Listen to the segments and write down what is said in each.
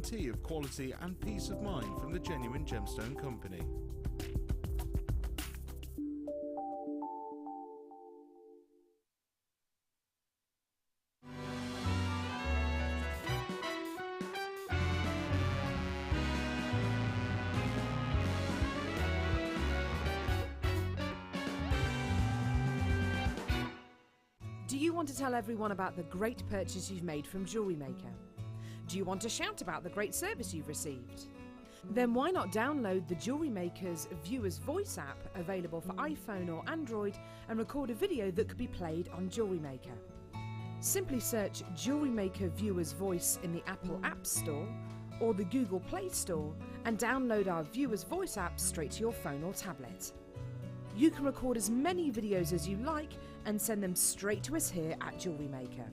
guarantee of quality and peace of mind from the genuine gemstone company. Do you want to tell everyone about the great purchase you've made from Jewellery Maker? Do you want to shout about the great service you've received? Then why not download the Jewellery Maker's Viewer's Voice app, available for iPhone or Android, and record a video that could be played on Jewellery Maker. Simply search Jewellery Maker Viewer's Voice in the Apple App Store or the Google Play Store and download our Viewer's Voice app straight to your phone or tablet. You can record as many videos as you like and send them straight to us here at Jewellery Maker.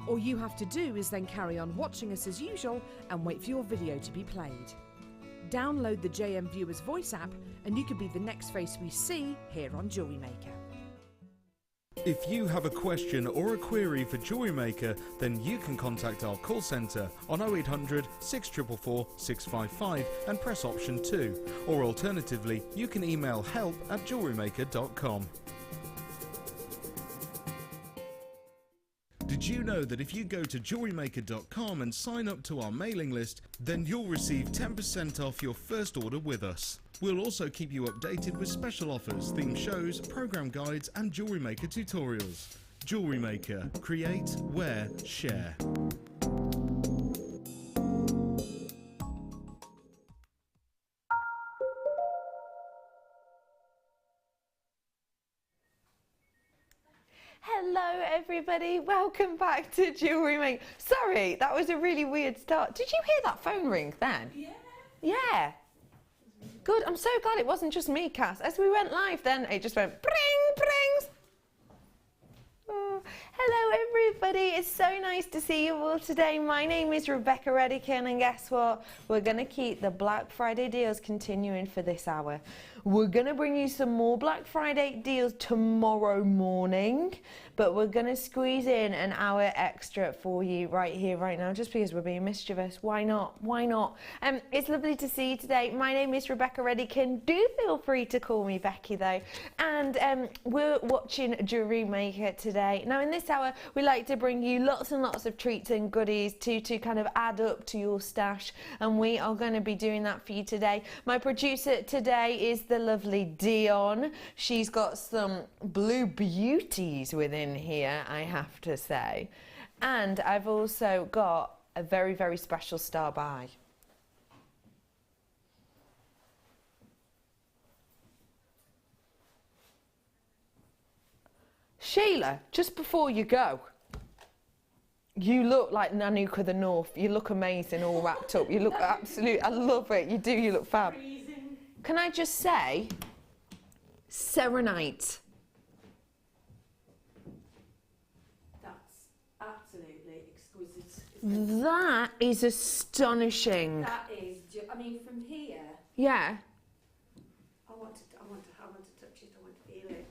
All you have to do is then carry on watching us as usual and wait for your video to be played. Download the JM Viewer's Voice app and you could be the next face we see here on Jewellery Maker. If you have a question or a query for Jewellery Maker, then you can contact our call centre on 0800 644 655 and press option 2, or alternatively you can email help@jewellerymaker.com. Did you know that if you go to jewellerymaker.com and sign up to our mailing list, then you'll receive 10% off your first order with us. We'll also keep you updated with special offers, theme shows, program guides and Jewellery Maker tutorials. Jewellery Maker. Create, wear, share. Hello everybody, welcome back to Jewellery Maker. Sorry, that was a really weird start. Did you hear that phone ring then? Yeah. Yeah. Good, I'm so glad it wasn't just me, Cass. As we went live then, it just went bring, brings. Oh, hello everybody, it's so nice to see you all today. My name is Rebecca Redican and guess what? We're going to keep the Black Friday deals continuing for this hour. We're going to bring you some more Black Friday deals tomorrow morning, but we're going to squeeze in an hour extra for you right here, right now, just because we're being mischievous. Why not? Why not? It's lovely to see you today. My name is Rebecca Redican. Do feel free to call me Becky though. And we're watching Jewellery Maker today. Now in this hour, we like to bring you lots and lots of treats and goodies to kind of add up to your stash. And we are going to be doing that for you today. My producer today is the lovely Dion. She's got some blue beauties within here, I have to say. And I've also got a very, very special star by. Sheila, just before you go, you look like Nanook of the North. You look amazing, all wrapped up. You look absolute, I love it. You do, you look fab. Freezing. Can I just say, serenite. That's absolutely exquisite. That is astonishing. That is, I mean, from here. Yeah. I want to touch it. I want to feel it.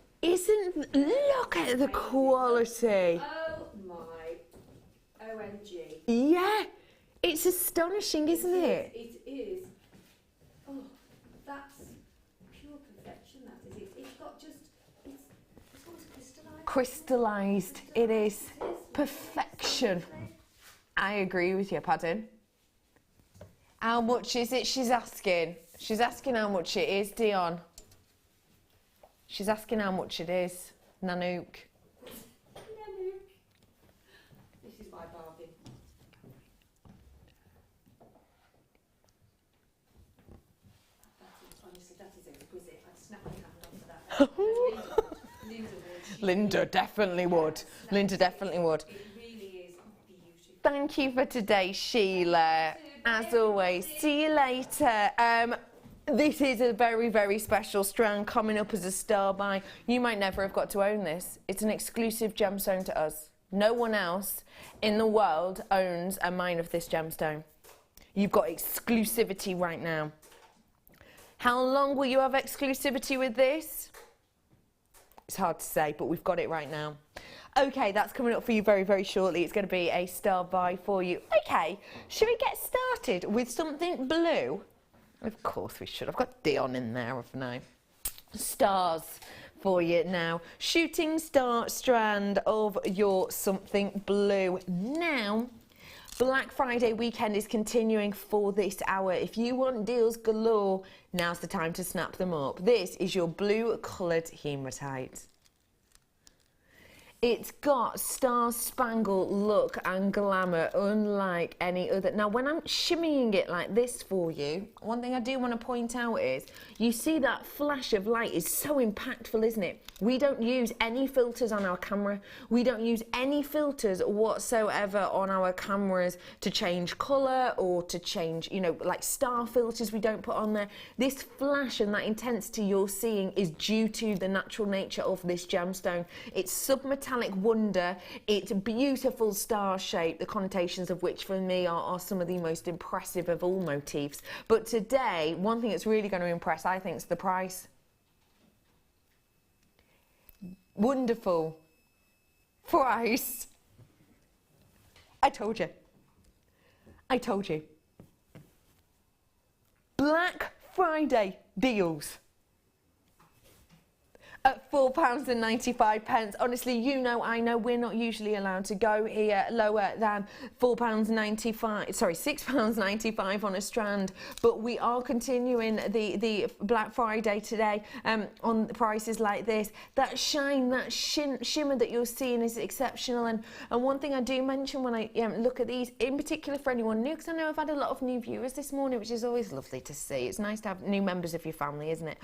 Look at the quality. Oh my, OMG. Yeah, it's astonishing, isn't it? It is. Oh, that's pure perfection, that is. It's got just, it's almost crystallised. Crystallised, it is. Perfection. I agree with you, pardon. How much is it she's asking? She's asking how much it is, Dion. She's asking how much it is, Nanook. Nanook. This is my bargain. Honestly, that is exquisite. I'd snap my hand off for that. Linda definitely would. Linda definitely would. It really is beautiful. Thank you for today, Sheila. As always, see you later. This is a very, very special strand coming up as a star by. You might never have got to own this. It's an exclusive gemstone to us. No one else in the world owns a mine of this gemstone. You've got exclusivity right now. How long will you have exclusivity with this? It's hard to say, but we've got it right now. Okay, that's coming up for you very, very shortly. It's going to be a star buy for you. Okay, should we get started with something blue? Of course we should. I've got Dion in there, haven't I? Stars for you now. Shooting star strand of your something blue. Now, Black Friday weekend is continuing for this hour. If you want deals galore, now's the time to snap them up. This is your blue coloured hematite. It's got star-spangled look and glamour unlike any other. Now, when I'm shimmying it like this for you, one thing I do want to point out is, you see that flash of light is so impactful, isn't it? We don't use any filters on our camera. We don't use any filters whatsoever on our cameras to change colour or to change, you know, like star filters we don't put on there. This flash and that intensity you're seeing is due to the natural nature of this gemstone. It's submetallic wonder, it's beautiful star shape, the connotations of which for me are some of the most impressive of all motifs. But today, one thing that's really going to impress, I think, is the price. Wonderful price. I told you. I told you. Black Friday deals at £4.95. Honestly, you know, I know we're not usually allowed to go here lower than £4.95, sorry, £6.95 on a strand, but we are continuing the Black Friday today on prices like this. That shine, that shimmer that you're seeing is exceptional. And one thing I do mention when I look at these, in particular for anyone new, because I know I've had a lot of new viewers this morning, which is always lovely to see. It's nice to have new members of your family, isn't it?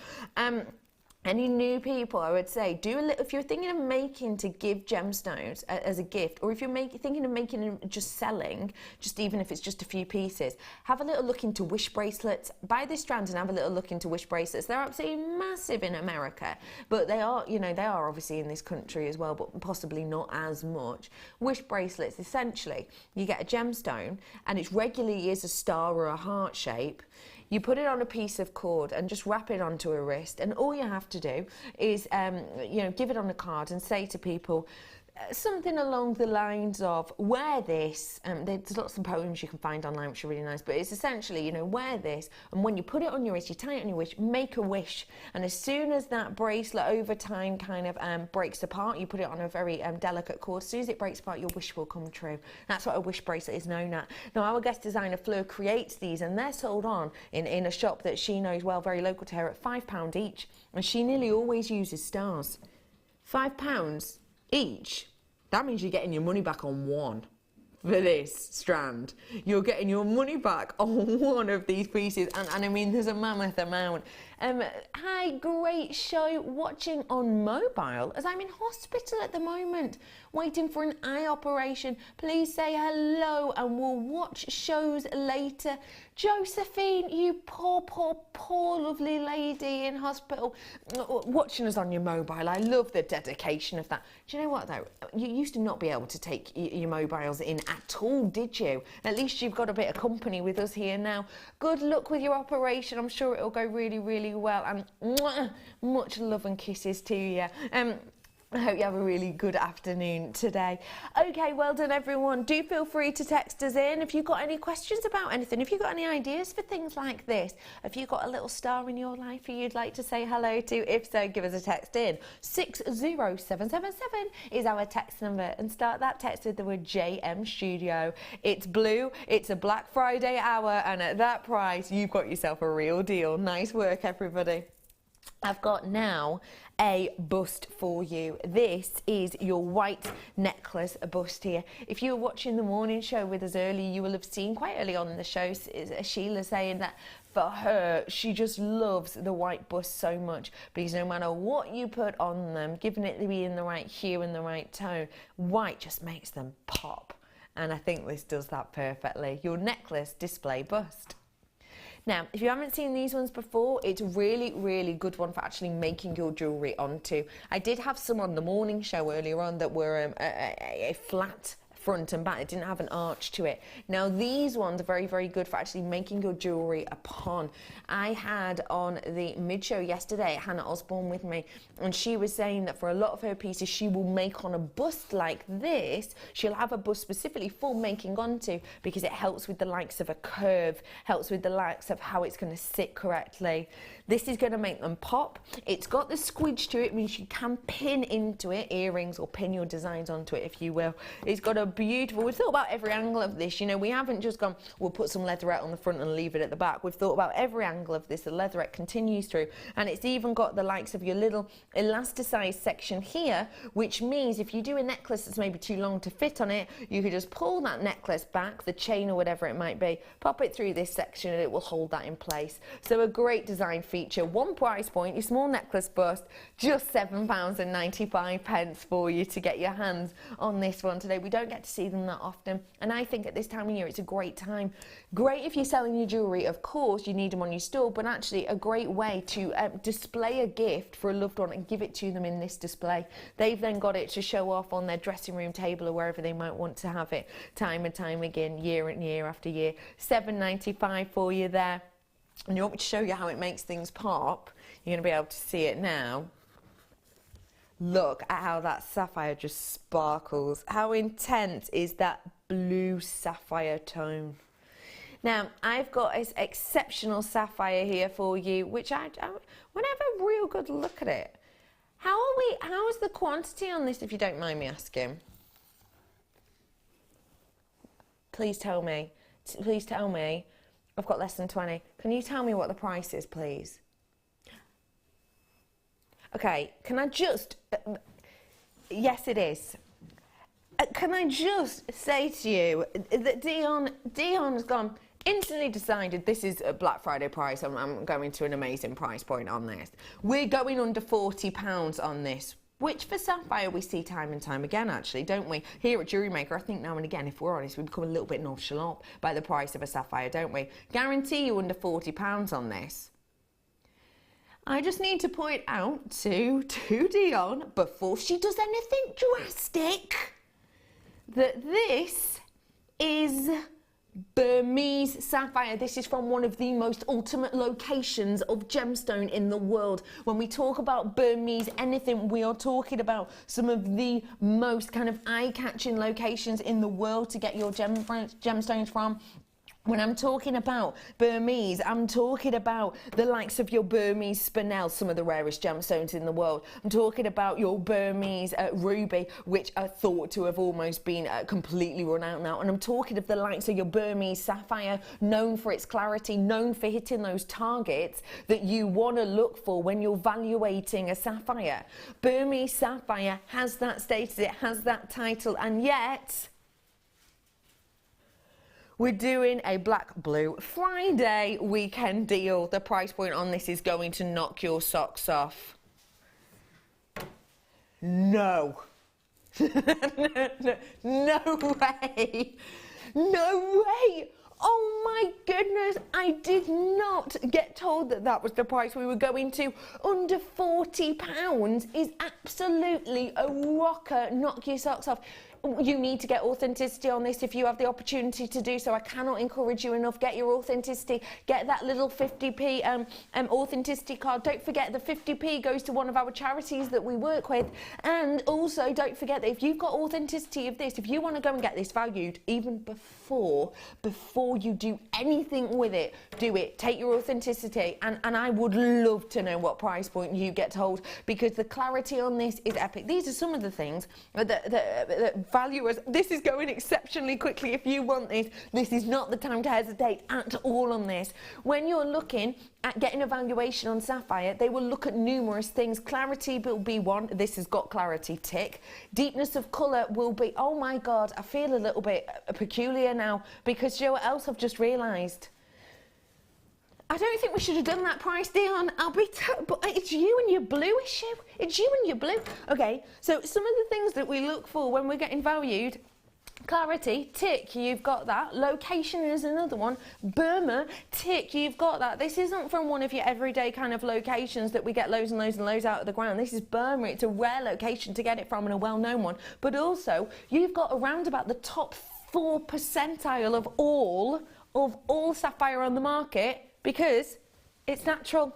Any new people, I would say, do a little, if you're thinking of making to give gemstones as a gift, or if you're thinking of making and just selling, just even if it's just a few pieces, have a little look into wish bracelets. Buy this strand and have a little look into wish bracelets. They're absolutely massive in America, but they are, you know, they are obviously in this country as well, but possibly not as much. Wish bracelets, essentially, you get a gemstone and it regularly is a star or a heart shape. You put it on a piece of cord and just wrap it onto a wrist, and all you have to do is, you know, give it on a card and say to people something along the lines of, wear this. There's lots of poems you can find online which are really nice, but it's essentially, you know, wear this, and when you put it on your wrist, you tie it on your wish, make a wish, and as soon as that bracelet over time kind of breaks apart, you put it on a very delicate cord, as soon as it breaks apart, your wish will come true. That's what a wish bracelet is known at. Now, our guest designer Fleur creates these, and they're sold on in a shop that she knows well, very local to her, at £5 each, and she nearly always uses stars. £5 each. That means you're getting your money back on one for this strand. You're getting your money back on one of these pieces, and I mean, there's a mammoth amount. Hi, great show watching on mobile as I'm in hospital at the moment, waiting for an eye operation. Please say hello and we'll watch shows later. Josephine, you poor, poor, poor lovely lady in hospital, watching us on your mobile. I love the dedication of that. Do you know what though? You used to not be able to take your mobiles in at all, did you? At least you've got a bit of company with us here now. Good luck with your operation. I'm sure it'll go really, really well, and mwah, much love and kisses to you. I hope you have a really good afternoon today. Okay, well done everyone. Do feel free to text us in if you've got any questions about anything, if you've got any ideas for things like this, if you've got a little star in your life who you'd like to say hello to. If so, give us a text in. 60777 is our text number, and start that text with the word JM Studio. It's blue, it's a Black Friday hour, and at that price, you've got yourself a real deal. Nice work, everybody. I've got now a bust for you. This is your white necklace bust here. If you were watching the morning show with us early, you will have seen quite early on in the show Sheila saying that for her, she just loves the white bust so much, because no matter what you put on them, given it to be in the right hue and the right tone, white just makes them pop. And I think this does that perfectly. Your necklace display bust. Now, if you haven't seen these ones before, it's a really, really good one for actually making your jewellery onto. I did have some on the morning show earlier on that were a flat front and back. It didn't have an arch to it. Now these ones are very, very good for actually making your jewellery upon. I had on the mid-show yesterday Hannah Osborne with me, and she was saying that for a lot of her pieces she will make on a bust like this. She'll have a bust specifically for making onto, because it helps with the likes of a curve, helps with the likes of how it's going to sit correctly. This is going to make them pop. It's got the squidge to it, means you can pin into it earrings or pin your designs onto it, if you will. It's got a beautiful, we've thought about every angle of this, you know, we haven't just gone, we'll put some leatherette on the front and leave it at the back. We've thought about every angle of this. The leatherette continues through, and it's even got the likes of your little elasticized section here, which means if you do a necklace that's maybe too long to fit on it, you could just pull that necklace back, the chain or whatever it might be, pop it through this section and it will hold that in place. So a great design feature. One price point, your small necklace bust, just £7.95 for you to get your hands on this one today. We don't get to see them that often, and I think at this time of year it's a great time. Great if you're selling your jewellery, of course you need them on your store, but actually a great way to display a gift for a loved one and give it to them in this display. They've then got it to show off on their dressing room table or wherever they might want to have it, time and time again, year and year after year. £7.95 for you there. And you want me to show you how it makes things pop? You're going to be able to see it now. Look at how that sapphire just sparkles. How intense is that blue sapphire tone? Now, I've got this exceptional sapphire here for you, which I want to have a real good look at it. How is the quantity on this, if you don't mind me asking? Please tell me. Please tell me. I've got less than 20. Can you tell me what the price is, please? Okay, can I just... yes, it is. Can I just say to you that Dion's gone, instantly decided this is a Black Friday price. I'm going to an amazing price point on this. We're going under £40 on this, which for sapphire we see time and time again, actually, don't we? Here at Jewellery Maker, I think now and again, if we're honest, we become a little bit nonchalant by the price of a sapphire, don't we? Guarantee you under £40 on this. I just need to point out to Dion, before she does anything drastic, that this is Burmese sapphire. This is from one of the most ultimate locations of gemstone in the world. When we talk about Burmese anything, we are talking about some of the most kind of eye-catching locations in the world to get your gemstones from. When I'm talking about Burmese, I'm talking about the likes of your Burmese spinel, some of the rarest gemstones in the world. I'm talking about your Burmese ruby, which are thought to have almost been completely run out now. And I'm talking of the likes of your Burmese sapphire, known for its clarity, known for hitting those targets that you want to look for when you're valuating a sapphire. Burmese sapphire has that status, it has that title, and yet... we're doing a Black Blue Friday weekend deal. The price point on this is going to knock your socks off. No. No way. No way. Oh my goodness, I did not get told that that was the price we were going to. Under £40 is absolutely a rocker. Knock your socks off. You need to get authenticity on this if you have the opportunity to do so. I cannot encourage you enough. Get your authenticity. Get that little 50p authenticity card. Don't forget the 50p goes to one of our charities that we work with. And also don't forget that if you've got authenticity of this, if you want to go and get this valued even before you do anything with it, do it. Take your authenticity. And I would love to know what price point you get told, because the clarity on this is epic. These are some of the things that valuers, this is going exceptionally quickly. If you want this, this is not the time to hesitate at all on this. When you're looking at getting a valuation on sapphire, they will look at numerous things. Clarity will be one. This has got clarity, tick. Deepness of colour will be, oh my God, I feel a little bit peculiar now, because you know what else I've just realised? I don't think we should have done that price, Dion. But it's you and your blue issue. It's you and your blue. Okay, so some of the things that we look for when we're getting valued Clarity, tick, you've got that. Location is another one. Burma, tick, you've got that. This isn't from one of your everyday kind of locations that we get loads and loads and loads out of the ground. This is Burma. It's a rare location to get it from and a well-known one. But also, you've got around about the top 4 percentile of all sapphire on the market because it's natural.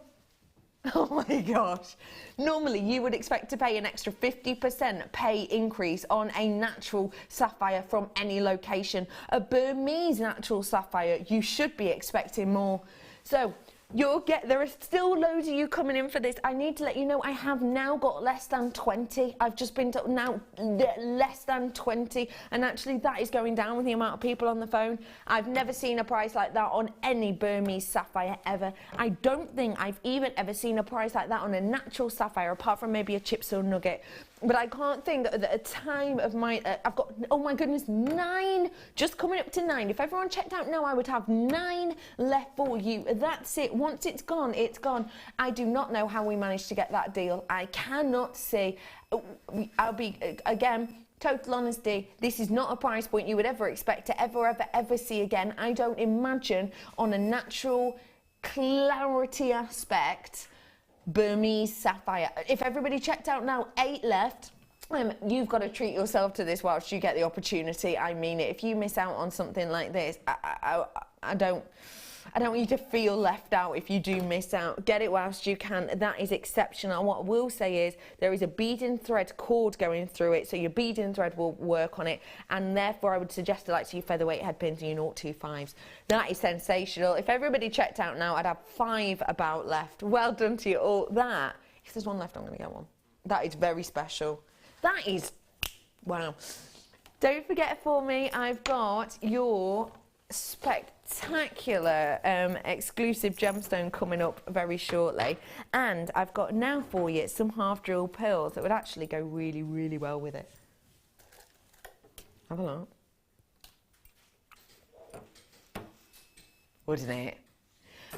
Oh my gosh. Normally you would expect to pay an extra 50% pay increase on a natural sapphire from any location. A Burmese natural sapphire, you should be expecting more. So there are still loads of you coming in for this. I need to let you know I have now got less than 20. I've just been told now less than 20, and actually that is going down with the amount of people on the phone. I've never seen a price like that on any Burmese sapphire ever. I don't think I've even ever seen a price like that on a natural sapphire, apart from maybe a chipstone nugget. But I can't think that at a time of my, I've got, oh my goodness, 9, just coming up to 9. If everyone checked out now, I would have 9 left for you. That's it. Once it's gone, it's gone. I do not know how we managed to get that deal. I cannot see. I'll be, again, total honesty, this is not a price point you would ever expect to ever see again. I don't imagine on a natural clarity aspect Burmese sapphire. If everybody checked out now, 8 left. You've got to treat yourself to this whilst you get the opportunity. I mean it. If you miss out on something like this, I don't want you to feel left out if you do miss out. Get it whilst you can. That is exceptional. What I will say is there is a beading thread cord going through it, so your beading thread will work on it, and therefore I would suggest it like to your featherweight head pins and your 025s. That is sensational. If everybody checked out now, I'd have 5 about left. Well done to you all. That, if there's one left, I'm going to get one. That is very special. That is, wow. Don't forget for me, I've got your spectacular exclusive gemstone coming up very shortly, and I've got now for you some half drill pearls that would actually go really, really well with it. Have a look. Wouldn't it?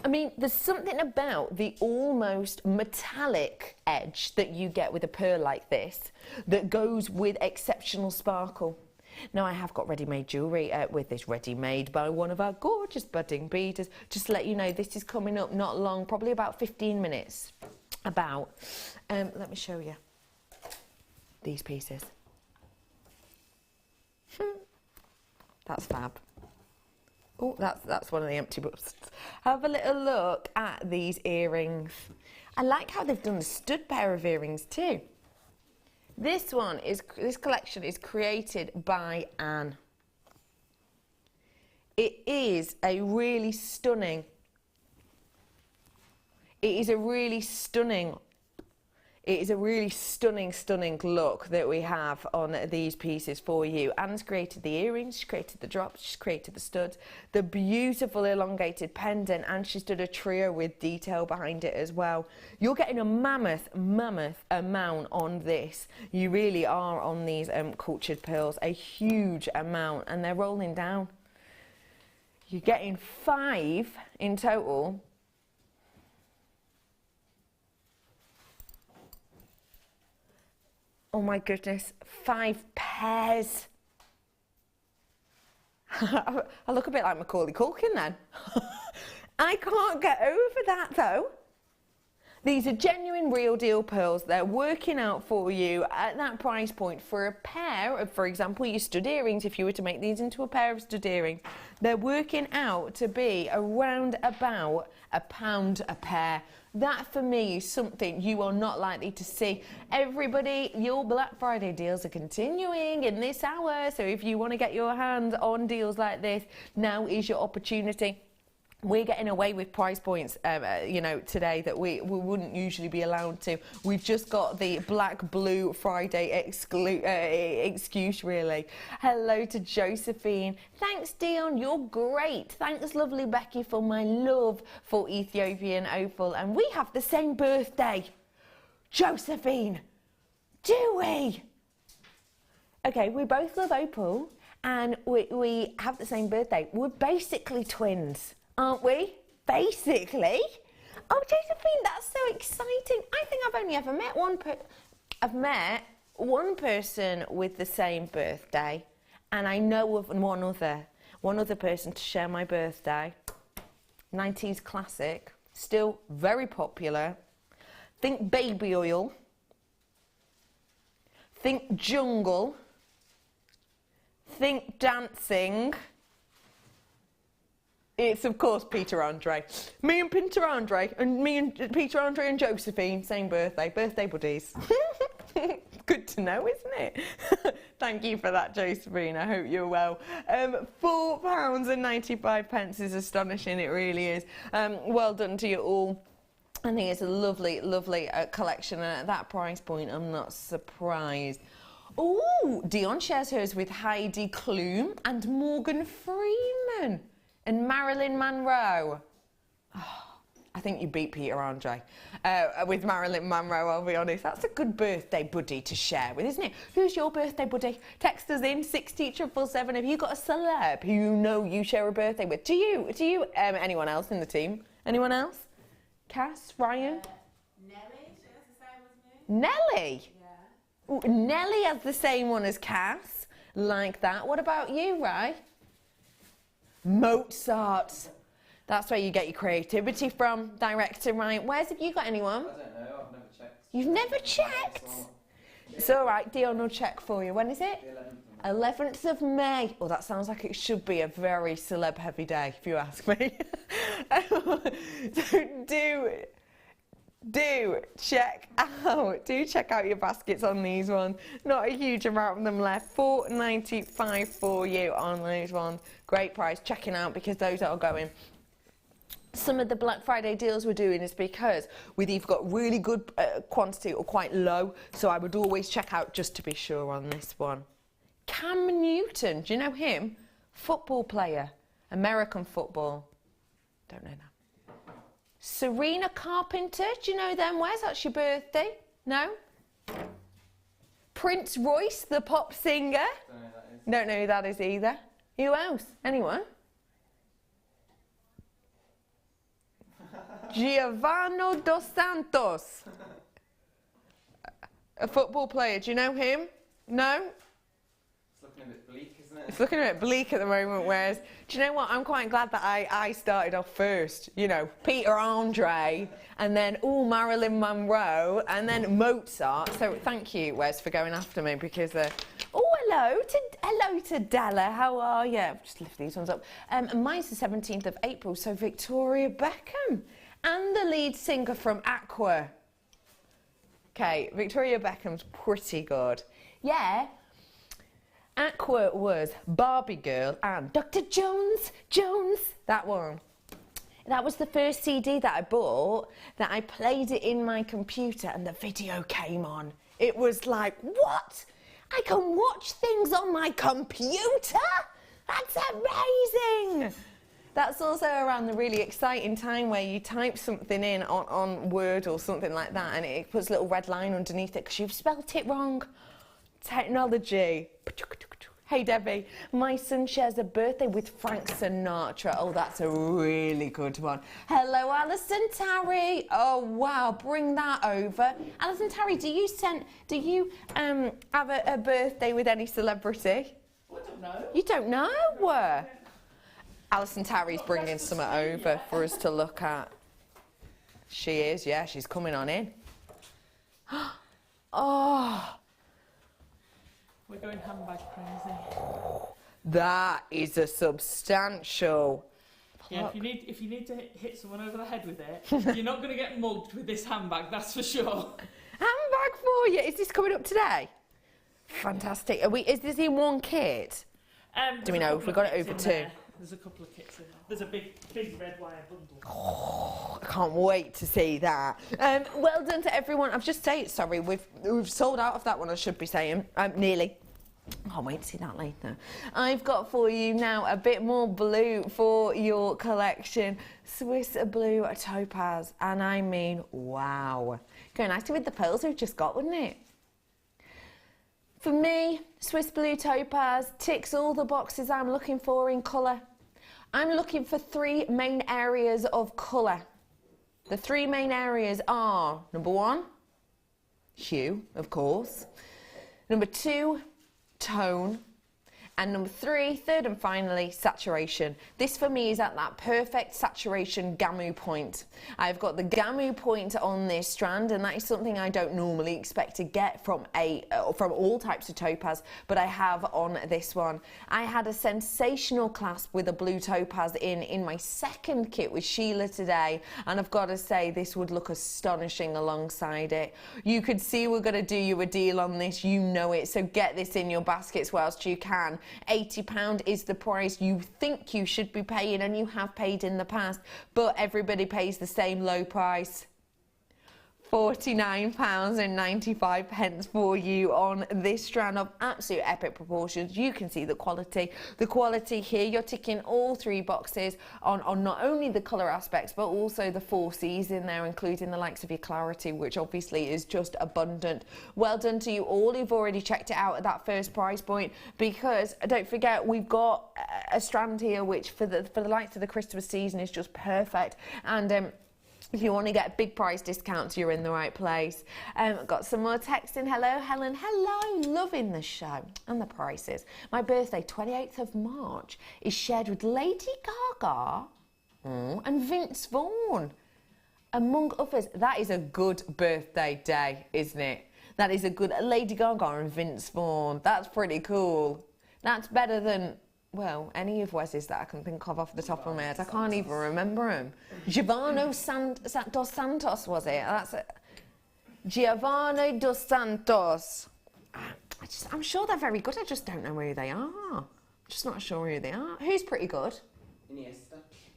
I mean, there's something about the almost metallic edge that you get with a pearl like this that goes with exceptional sparkle. Now, I have got ready-made jewellery with this ready-made by one of our gorgeous budding beaders. Just to let you know, this is coming up not long, probably about 15 minutes. Let me show you these pieces. That's fab. Oh, that's one of the empty busts. Have a little look at these earrings. I like how they've done a stud pair of earrings too. This collection is created by Anne. It is a really stunning stunning look that we have on these pieces for you. Anne's created the earrings, she's created the drops, she's created the studs, the beautiful elongated pendant, and she's done a trio with detail behind it as well. You're getting a mammoth amount on this. You really are on these cultured pearls, a huge amount, and they're rolling down. You're getting 5 in total. Oh my goodness, 5 pairs. I look a bit like Macaulay Culkin then. I can't get over that though. These are genuine real deal pearls. They're working out for you at that price point for a pair of, for example, your stud earrings. If you were to make these into a pair of stud earrings, they're working out to be around about £1 a pair. That for me is something you are not likely to see. Everybody, your Black Friday deals are continuing in this hour, so if you want to get your hands on deals like this, now is your opportunity. We're getting away with price points, you know, today that we wouldn't usually be allowed to. We've just got the Black Blue Friday excuse, really. Hello to Josephine. Thanks, Dion. You're great. Thanks, lovely Becky, for my love for Ethiopian opal. And we have the same birthday. Josephine, do we? Okay, we both love opal, and we have the same birthday. We're basically twins. Aren't we? Basically. Oh, Josephine, that's so exciting. I think I've only ever met one person with the same birthday, And I know of one other person to share my birthday. 90s classic, still very popular. Think baby oil. Think jungle. Think dancing. It's, of course, Peter Andre. Me and Peter Andre, and Josephine, same birthday. Birthday buddies. Good to know, isn't it? Thank you for that, Josephine. I hope you're well. £4.95 is astonishing. It really is. Well done to you all. I think it's a lovely, lovely collection. And at that price point, I'm not surprised. Oh, Dion shares hers with Heidi Klum and Morgan Freeman. And Marilyn Monroe. Oh, I think you beat Peter Andre with Marilyn Monroe, I'll be honest. That's a good birthday buddy to share with, isn't it? Who's your birthday buddy? Text us in, 60777. Have you got a celeb who you know you share a birthday with? Do you, anyone else in the team? Anyone else? Cass, Ryan? Nelly, she has the same as me. Nelly? Yeah. Ooh, Nelly has the same one as Cass. Like that. What about you, Ray? Mozart. That's where you get your creativity from, director, right? Where's, have you got anyone? I don't know, I've never checked. You've never checked? It's all right, Dion will check for you. When is it? The 11th of May. Oh, that sounds like it should be a very celeb-heavy day, if you ask me. Do check out your baskets on these ones. Not a huge amount of them left. £4.95 for you on those ones. Great price. Checking out because those are going. Some of the Black Friday deals we're doing is because we've either got really good quantity or quite low. So I would always check out just to be sure on this one. Cam Newton, do you know him? Football player, American football. Don't know that. Serena Carpenter, do you know them? Where's that's your birthday? No? Prince Royce, the pop singer. Don't know who that is either. Who else? Anyone? Giovanni dos Santos. A football player, do you know him? No? It's looking a bit bleak, isn't it? It's looking a bit bleak at the moment, whereas, do you know what, I'm quite glad that I started off first, you know, Peter Andre, and then, Marilyn Monroe, and then Mozart, so thank you, Wes, for going after me, because, hello to Della, how are you? I'll just lift these ones up. Mine's the 17th of April, so Victoria Beckham, and the lead singer from Aqua. Okay, Victoria Beckham's pretty good. Yeah. Aqua was Barbie Girl and Dr. Jones, that one. That was the first CD that I bought, that I played it in my computer and the video came on. It was like, what? I can watch things on my computer? That's amazing! That's also around the really exciting time where you type something in on Word or something like that and it puts a little red line underneath it because you've spelt it wrong. Technology. Hey Debbie, my son shares a birthday with Frank Sinatra. Oh, that's a really good one. Hello, Alison Tarry. Oh wow, bring that over. Alison Tarry, do you have a birthday with any celebrity? I don't know. You don't know? Alison Tarry's bringing something over for us to look at. She is, yeah, she's coming on in. Oh. We're going handbag crazy. That is a substantial. Yeah, if you need to hit someone over the head with it, you're not going to get mugged with this handbag, that's for sure. Handbag for you. Is this coming up today? Fantastic. Is this in one kit? Do we know if we got it over two? There's a couple of kits in there. There's a big red wire bundle. Oh, I can't wait to see that. Well done to everyone. I've just said, sorry, we've sold out of that one, I should be saying. Nearly. Can't wait to see that later. I've got for you now a bit more blue for your collection. Swiss blue topaz. And I mean, wow. Going nicely with the pearls we've just got, wouldn't it? For me, Swiss blue topaz ticks all the boxes I'm looking for in colour. I'm looking for three main areas of colour. The three main areas are, number one, hue, of course. Number two, tone. And number 3, third and finally, saturation. This for me is at that perfect saturation gamu point. I've got the gamu point on this strand, and that is something I don't normally expect to get from all types of topaz, but I have on this one. I had a sensational clasp with a blue topaz in my second kit with Sheila today, and I've got to say this would look astonishing alongside it. You could see we're going to do you a deal on this, you know it, so get this in your baskets whilst you can. £80 is the price you think you should be paying, and you have paid in the past, but everybody pays the same low price. £49.95 for you on this strand of absolute epic proportions. You can see the quality. The quality here, you're ticking all 3 boxes on not only the colour aspects, but also the 4 C's in there, including the likes of your clarity, which obviously is just abundant. Well done to you all who've already checked it out at that first price point, because don't forget, we've got a strand here which for the likes of the Christmas season is just perfect. And if you want to get big price discounts, you're in the right place. Got some more text in. Hello, Helen. Hello, loving the show and the prices. My birthday, 28th of March, is shared with Lady Gaga and Vince Vaughn, among others. That is a good birthday day, isn't it? That is a good Lady Gaga and Vince Vaughn. That's pretty cool. That's better than, well, any of Wes's that I can think of off the top of my head. I can't even remember him. Giovanni dos Santos, was it? That's it. Giovanni dos Santos. I'm sure they're very good. I just don't know who they are. I'm just not sure who they are. Who's pretty good?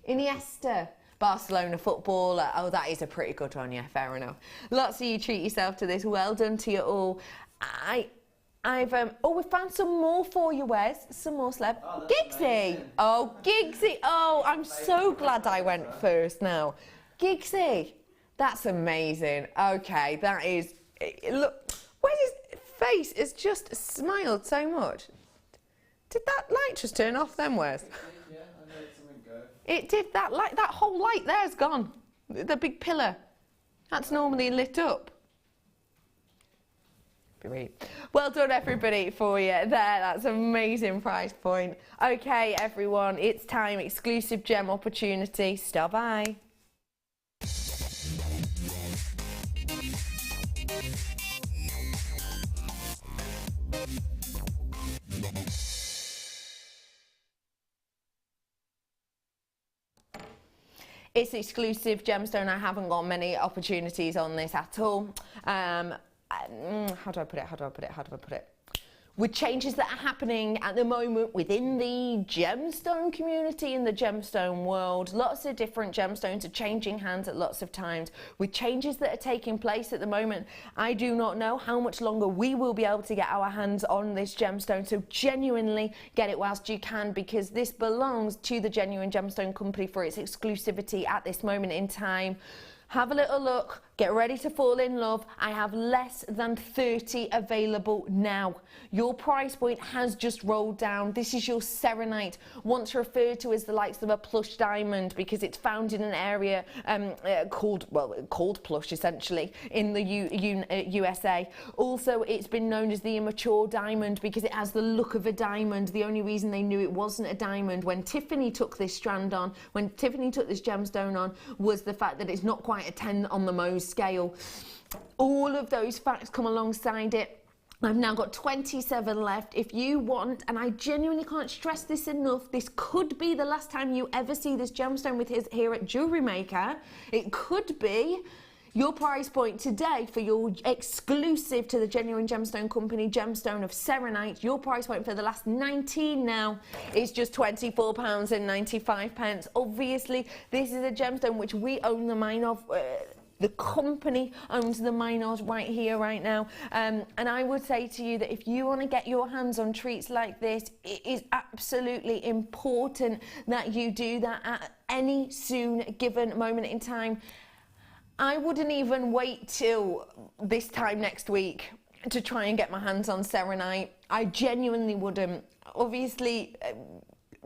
Iniesta. Barcelona footballer. Oh, that is a pretty good one. Yeah, fair enough. Lots of you treat yourself to this. Well done to you all. We found some more for you, Wes. Some more celeb. Oh, Giggsy. amazing. Oh, Giggsy. Oh, I'm so glad I went first now. Giggsy. That's amazing. Okay, that is. Look, Wes's face has just smiled so much. Did that light just turn off then, Wes? Yeah, I heard something go. It did. That light, that whole light there's gone. The big pillar. That's normally lit up. Well done, everybody, for you there. That's an amazing price point. Okay, everyone, it's time. Exclusive gem opportunity. Stop by. It's exclusive gemstone. I haven't got many opportunities on this at all. How do I put it? With changes that are happening at the moment within the gemstone community, in the gemstone world, lots of different gemstones are changing hands at lots of times. With changes that are taking place at the moment, I do not know how much longer we will be able to get our hands on this gemstone, so genuinely get it whilst you can, because this belongs to the Genuine Gemstone Company for its exclusivity at this moment in time. Have a little look, get ready to fall in love. I have less than 30 available now. Your price point has just rolled down. This is your serenite, once referred to as the likes of a plush diamond, because it's found in an area called plush, essentially, in the USA. Also, it's been known as the immature diamond because it has the look of a diamond. The only reason they knew it wasn't a diamond when Tiffany took this strand on, when Tiffany took this gemstone on, was the fact that it's not quite a 10 on the Mohs scale. All of those facts come alongside it. I've now got 27 left. If you want, and I genuinely can't stress this enough, this could be the last time you ever see this gemstone with his here at Jewellery Maker. It could be. Your price point today for your exclusive to the Genuine Gemstone Company gemstone of serenite, your price point for the last 19 now is just £24.95. Obviously, this is a gemstone which we own the mine of. The company owns the mine right here, right now. And I would say to you that if you want to get your hands on treats like this, it is absolutely important that you do that at any soon given moment in time. I wouldn't even wait till this time next week to try and get my hands on serenite. I genuinely wouldn't. Obviously,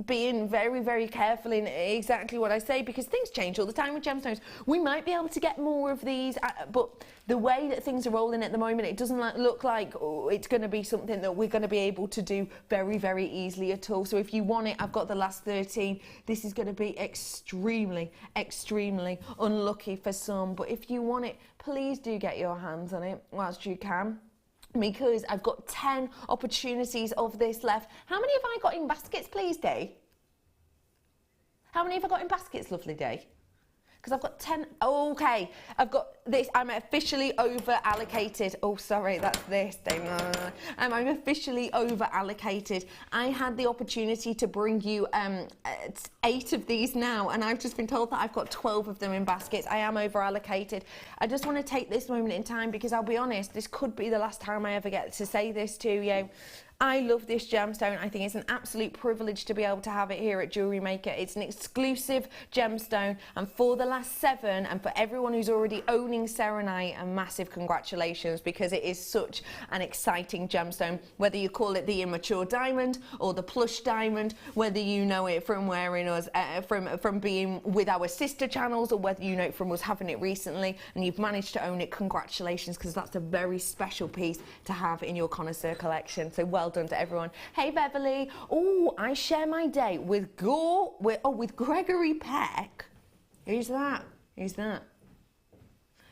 being very, very careful in exactly what I say, because things change all the time with gemstones. We might be able to get more of these, but the way that things are rolling at the moment, it doesn't look like it's going to be something that we're going to be able to do very, very easily at all. So if you want it, I've got the last 13. This is going to be extremely, extremely unlucky for some. But if you want it, please do get your hands on it whilst you can, because I've got 10 opportunities of this left. How many have I got in baskets, please, Dee? How many have I got in baskets, lovely Dee? Because I've got 10. Okay, I've got this. I'm officially over allocated. Oh, sorry, that's this. I'm officially over allocated. I had the opportunity to bring you 8 of these now, and I've just been told that I've got 12 of them in baskets. I am over allocated. I just want to take this moment in time, because I'll be honest, this could be the last time I ever get to say this to you. I love this gemstone. I think it's an absolute privilege to be able to have it here at Jewellery Maker. It's an exclusive gemstone, and for the last 7, and for everyone who's already owning serenite, a massive congratulations, because it is such an exciting gemstone. Whether you call it the immature diamond or the plush diamond, whether you know it from wearing us, from being with our sister channels, or whether you know it from us having it recently and you've managed to own it, congratulations, because that's a very special piece to have in your connoisseur collection. So well done to everyone. Hey Beverly. Oh, I share my day with Gregory Peck. Who's that? Who's that?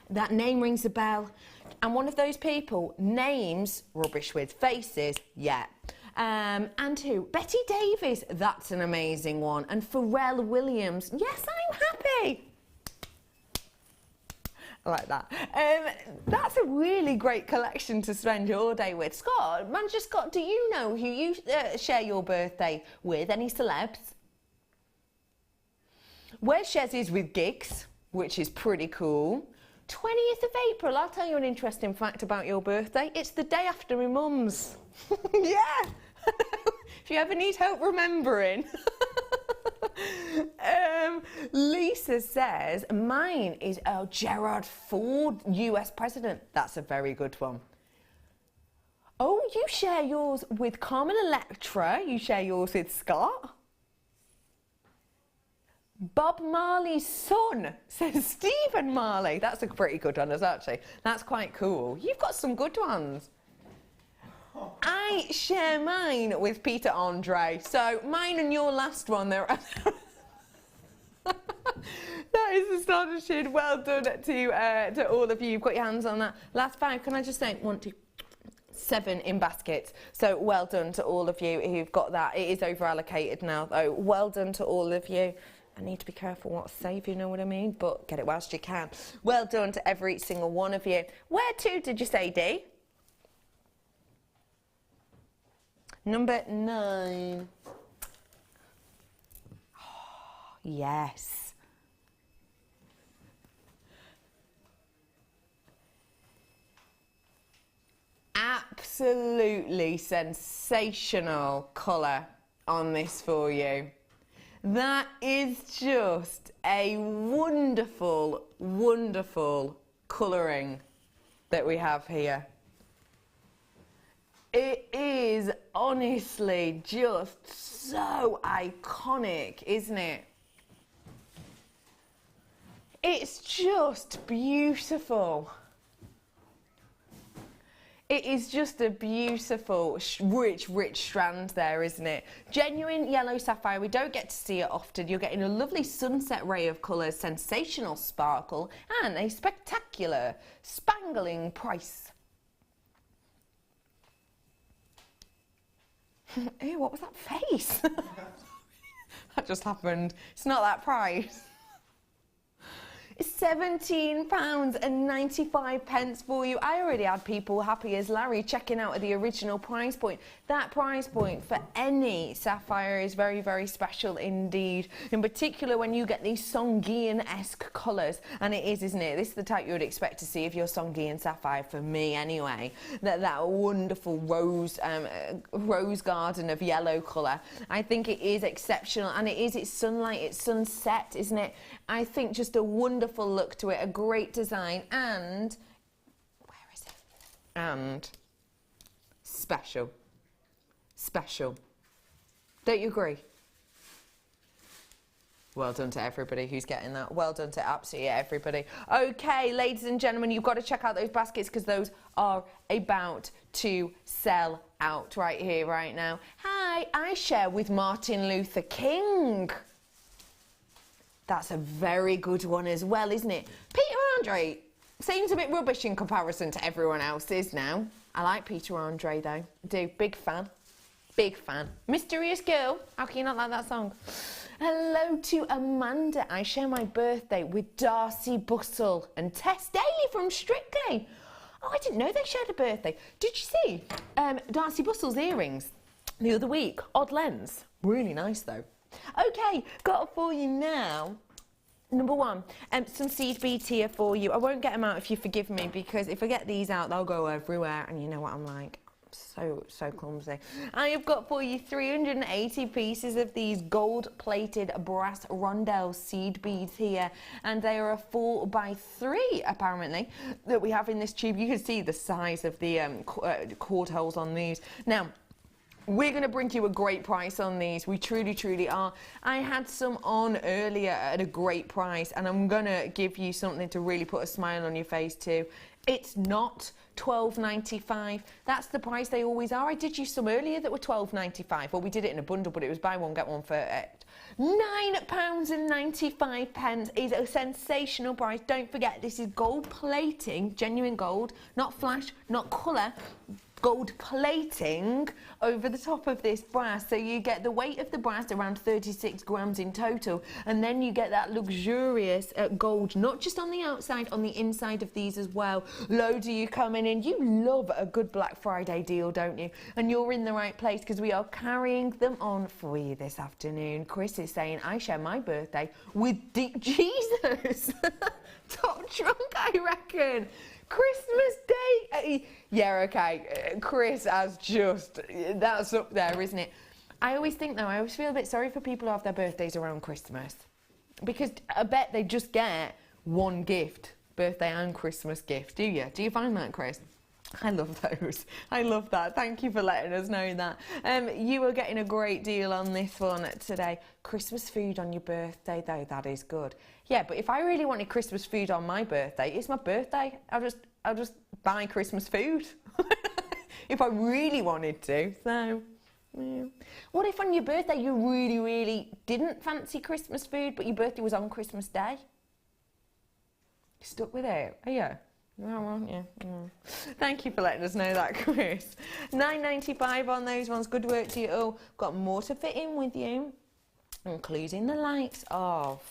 That name rings a bell. And one of those people, names rubbish with, faces, yeah. And who? Betty Davis, that's an amazing one. And Pharrell Williams, yes, I'm happy. I like that. That's a really great collection to spend your day with. Scott, Manager Scott, do you know who you share your birthday with? Any celebs? Where Shez is with gigs, which is pretty cool. 20th of April, I'll tell you an interesting fact about your birthday. It's the day after my mum's. Yeah. If you ever need help remembering. Lisa says, mine is Gerald Ford, US President. That's a very good one. Oh, you share yours with Carmen Electra. You share yours with Scott. Bob Marley's son, says Stephen Marley. That's a pretty good one, actually. That's quite cool. You've got some good ones. I share mine with Peter Andre. So mine and your last one, there. That is astonishing. Well done to all of you. You've got your hands on that. Last 5. Can I just say 1, 2, 7 in baskets. So well done to all of you who've got that. It is over allocated now, though. Well done to all of you. I need to be careful what I say, if you know what I mean, but get it whilst you can. Well done to every single one of you. Where to did you say, Dee? Number 9. Oh, yes. Absolutely sensational colour on this for you. That is just a wonderful, wonderful colouring that we have here. It is honestly just so iconic, isn't it? It's just beautiful. It is just a beautiful, rich, rich strand there, isn't it? Genuine yellow sapphire. We don't get to see it often. You're getting a lovely sunset ray of colours, sensational sparkle, and a spectacular spangling price. Ew, what was that face? That just happened. It's not that price. It's £17.95 for you. I already had people happy as Larry checking out at the original price point. That price point for any sapphire is very, very special indeed. In particular, when you get these Songhean-esque colours, and it is, isn't it? This is the type you would expect to see if you're Songhean sapphire, for me anyway. That wonderful rose garden of yellow colour. I think it is exceptional, and it is its sunlight, its sunset, isn't it? I think just a wonderful look to it, a great design, and where is it? And special. Don't you agree? Well done to everybody who's getting that. Well done to absolutely everybody. Okay, ladies and gentlemen, you've got to check out those baskets because those are about to sell out right here, right now. Hi, I share with Martin Luther King. That's a very good one as well, isn't it? Peter Andre seems a bit rubbish in comparison to everyone else's now. I like Peter Andre though. I do. Big fan. Big fan. Mysterious Girl. How can you not like that song? Hello to Amanda. I share my birthday with Darcy Bustle and Tess Daly from Strictly. Oh, I didn't know they shared a birthday. Did you see Darcy Bustle's earrings the other week? Odd lens. Really nice though. Okay, got it for you now. Number one, some seed beads here for you. I won't get them out if you forgive me, because if I get these out, they'll go everywhere, and you know what I'm like. So clumsy. I have got for you 380 pieces of these gold-plated brass rondelle seed beads here, and they are a 4x3 apparently that we have in this tube. You can see the size of the cord holes on these. Now, we're going to bring you a great price on these. We truly are. I had some on earlier at a great price, and I'm going to give you something to really put a smile on your face too. It's not $12.95. That's the price they always are. I did you some earlier that were $12.95. Well, we did it in a bundle, but it was buy one, get one for £9.95 is a sensational price. Don't forget, this is gold plating, genuine gold, not flash, not colour. Gold plating over the top of this brass, so you get the weight of the brass, around 36 grams in total, and then you get that luxurious gold, not just on the outside, on the inside of these as well. Loads of you coming in. You love a good Black Friday deal, don't you? And you're in the right place, because we are carrying them on for you this afternoon. Chris is saying, I share my birthday with Deep Jesus. Top trunk, I reckon. Christmas Day. Yeah, okay. Chris has just, that's up there, isn't it? I always think though, I always feel a bit sorry for people who have their birthdays around Christmas, because I bet they just get one gift, birthday and Christmas gift, do you? Do you find that, Chris? I love those. I love that. Thank you for letting us know that. You are getting a great deal on this one today. Christmas food on your birthday, though, that is good. Yeah, but if I really wanted Christmas food on my birthday, it's my birthday. I'll just buy Christmas food if I really wanted to. So, yeah. What if on your birthday you really didn't fancy Christmas food, but your birthday was on Christmas Day? You stuck with it, are you? Oh, well, yeah. Thank you for letting us know that, Chris. $9.95 on those ones. Good work to you all. Got more to fit in with you, including the likes of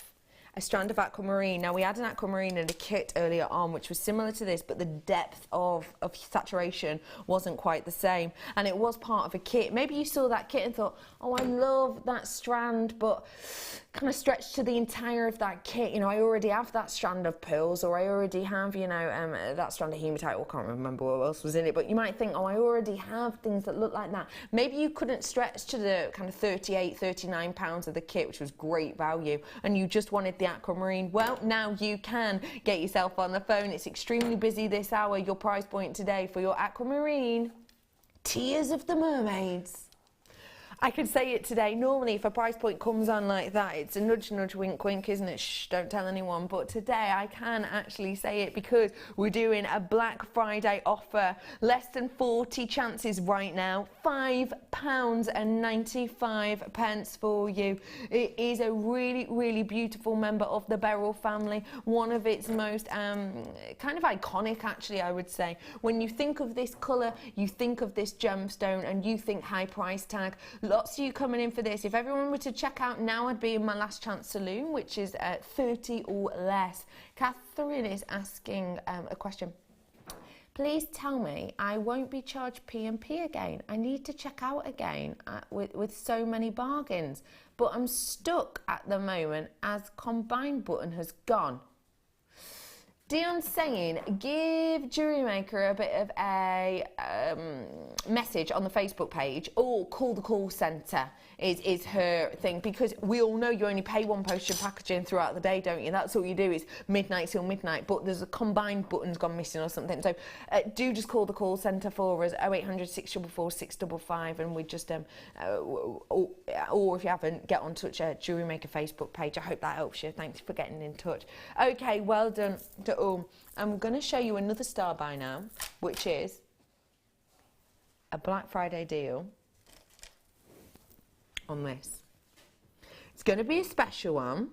a strand of aquamarine. Now, we had an aquamarine in a kit earlier on, which was similar to this, but the depth of saturation wasn't quite the same, and it was part of a kit. Maybe you saw that kit and thought, oh, I love that strand, but kind of stretched to the entire of that kit. You know, I already have that strand of pearls, or I already have, you know, that strand of hematite, or I can't remember what else was in it, but you might think, oh, I already have things that look like that. Maybe you couldn't stretch to the kind of 38, 39 pounds of the kit, which was great value, and you just wanted the aquamarine. Well, now you can get yourself on the phone. It's extremely busy this hour. Your price point today for your aquamarine, Tears of the Mermaids. I could say it today. Normally, if a price point comes on like that, it's a nudge, nudge, wink, wink, isn't it? Shh, don't tell anyone. But today, I can actually say it because we're doing a Black Friday offer. Less than 40 chances right now. £5.95 for you. It is a really beautiful member of the Beryl family. One of its most kind of iconic, actually, I would say. When you think of this colour, you think of this gemstone, and you think high price tag. Lots of you coming in for this. If everyone were to check out now, I'd be in my last chance saloon, which is 30 or less. Catherine is asking a question. Please tell me I won't be charged P&P again. I need to check out again with so many bargains, but I'm stuck at the moment as combine button has gone. Dion's saying, give Jewellery Maker a bit of a message on the Facebook page, or call the call centre is her thing, because we all know you only pay one postage and packaging throughout the day, don't you? That's all you do, is midnight till midnight, but there's a combined button's gone missing or something. So do just call the call centre for us, 0800 644 655, and we just, or if you haven't, get on touch at Jewellery Maker Facebook page. I hope that helps you. Thanks for getting in touch. Okay, well done to all. I'm going to show you another star by now, which is a Black Friday deal on this. It's going to be a special one.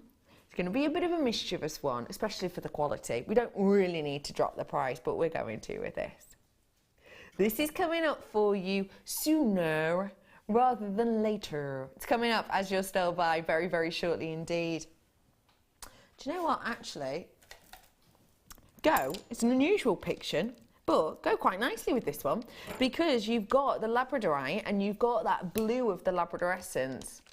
It's going to be a bit of a mischievous one, especially for the quality. We don't really need to drop the price, but we're going to with this. This is coming up for you sooner rather than later. It's coming up as you're still by very, very shortly indeed. Do you know what, actually? It's an unusual picture, but go quite nicely with this one, because you've got the Labradorite and you've got that blue of the Labrador essence.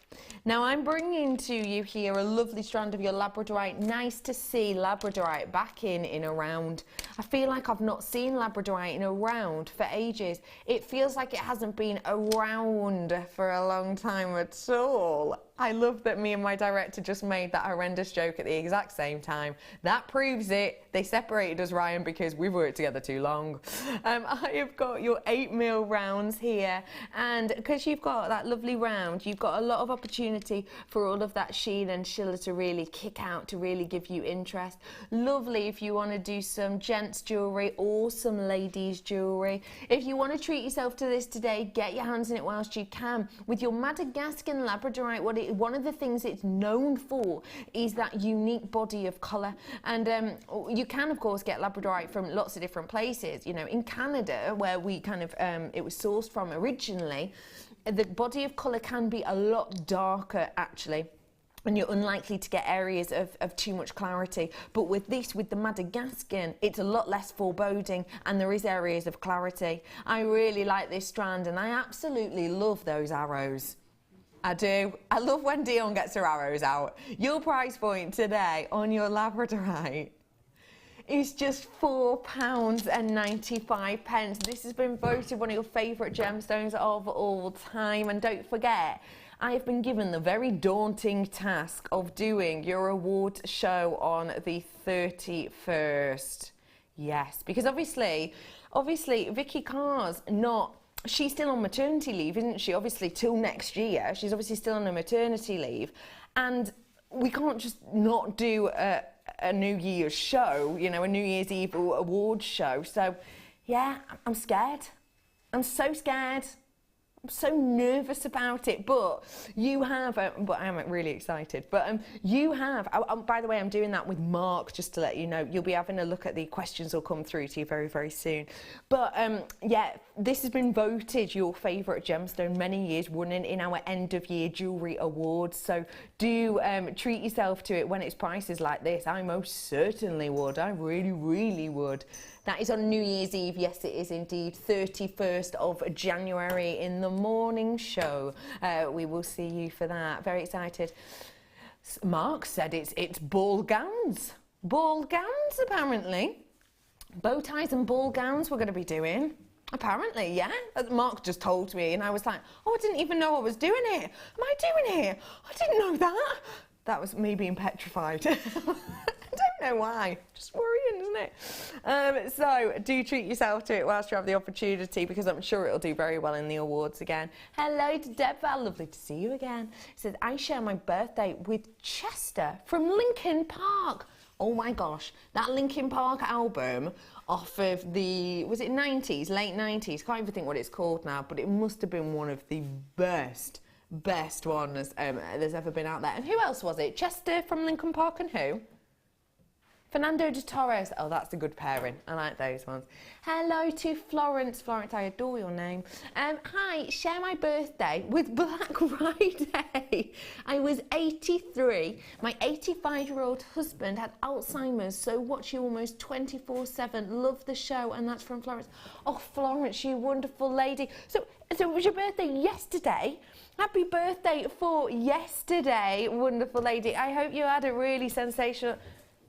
Now I'm bringing to you here a lovely strand of your Labradorite. Nice to see Labradorite back in around. I feel like I've not seen Labradorite in around for ages. It feels like it hasn't been around for a long time at all. I love that me and my director just made that horrendous joke at the exact same time. That proves it. They separated us, Ryan, because we've worked together too long. I have got your 8mm rounds here, and because you've got that lovely round, you've got a lot of opportunity for all of that sheen and shiller to really kick out, to really give you interest. Lovely if you want to do some gents jewellery or some ladies jewellery. If you want to treat yourself to this today, get your hands in it whilst you can. With your Madagascar Labradorite, one of the things it's known for is that unique body of colour, and you can of course get Labradorite from lots of different places. You know, in Canada, where we kind of it was sourced from originally, the body of colour can be a lot darker actually, and you're unlikely to get areas of too much clarity. But with this, with the Madagascar, it's a lot less foreboding, and there is areas of clarity. I really like this strand, and I absolutely love those arrows. I do. I love when Dion gets her arrows out. Your price point today on your Labradorite is just £4.95. This has been voted one of your favourite gemstones of all time. And don't forget, I have been given the very daunting task of doing your awards show on the 31st. Yes, because obviously, Vicky Carr's not... She's still on maternity leave, isn't she? Obviously, till next year. She's obviously still on a maternity leave. And we can't just not do a New Year's show, you know, a New Year's Eve awards show. So, yeah, I'm scared. I'm so scared. I'm so nervous about it, but you have, but I am really excited, but you have, by the way, I'm doing that with Mark, just to let you know. You'll be having a look at the questions will come through to you very, very soon. But yeah, this has been voted your favourite gemstone many years running in our end of year jewellery awards, so do treat yourself to it when it's prices like this. I most certainly would. I really, really would. That is on New Year's Eve. Yes, it is indeed. 31st of January in the morning show. We will see you for that. Very excited. Mark said it's ball gowns. Ball gowns, apparently. Bow ties and ball gowns we're going to be doing. Apparently, yeah. Mark just told me, and I was like, oh, I didn't even know I was doing it. Am I doing it? I didn't know that. That was me being petrified. I don't know why. Just worrying, isn't it? So do treat yourself to it whilst you have the opportunity, because I'm sure it'll do very well in the awards again. Hello to Deborah. Lovely to see you again. It says, I share my birthday with Chester from Linkin Park. Oh my gosh, that Linkin Park album off of the, was it 90s, late 90s? Can't even think what it's called now, but it must have been one of the best ones there's ever been out there. And who else was it? Chester from Linkin Park and who? Fernando de Torres. Oh, that's a good pairing. I like those ones. Hello to Florence. Florence, I adore your name. Hi, share my birthday with Black Friday. I was 83. My 85-year-old husband had Alzheimer's, so watch you almost 24/7. Love the show, and that's from Florence. Oh, Florence, you wonderful lady. So it was your birthday yesterday. Happy birthday for yesterday, wonderful lady. I hope you had a really sensational...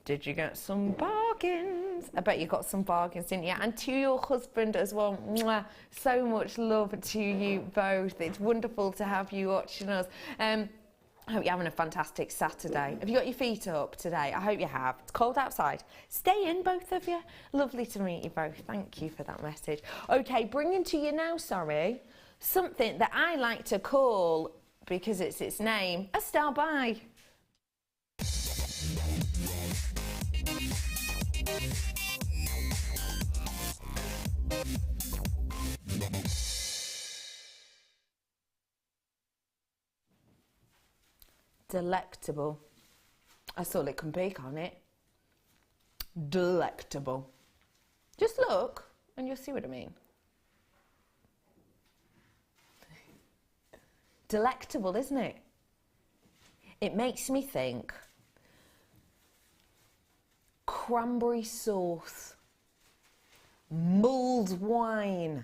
Did you get some bargains? times. I bet you got some bargains, didn't you? And to your husband as well, mwah, so much love to you both. It's wonderful to have you watching us. I hope you're having a fantastic Saturday. Have you got your feet up today? I hope you have. It's cold outside. Stay in, both of you. Lovely to meet you both. Thank you for that message. Okay, bringing to you now, something that I like to call, because it's its name, a star by. Delectable. That's all it can be, can't it? Delectable. Just look and you'll see what I mean. Delectable, isn't it? It makes me think cranberry sauce, mulled wine,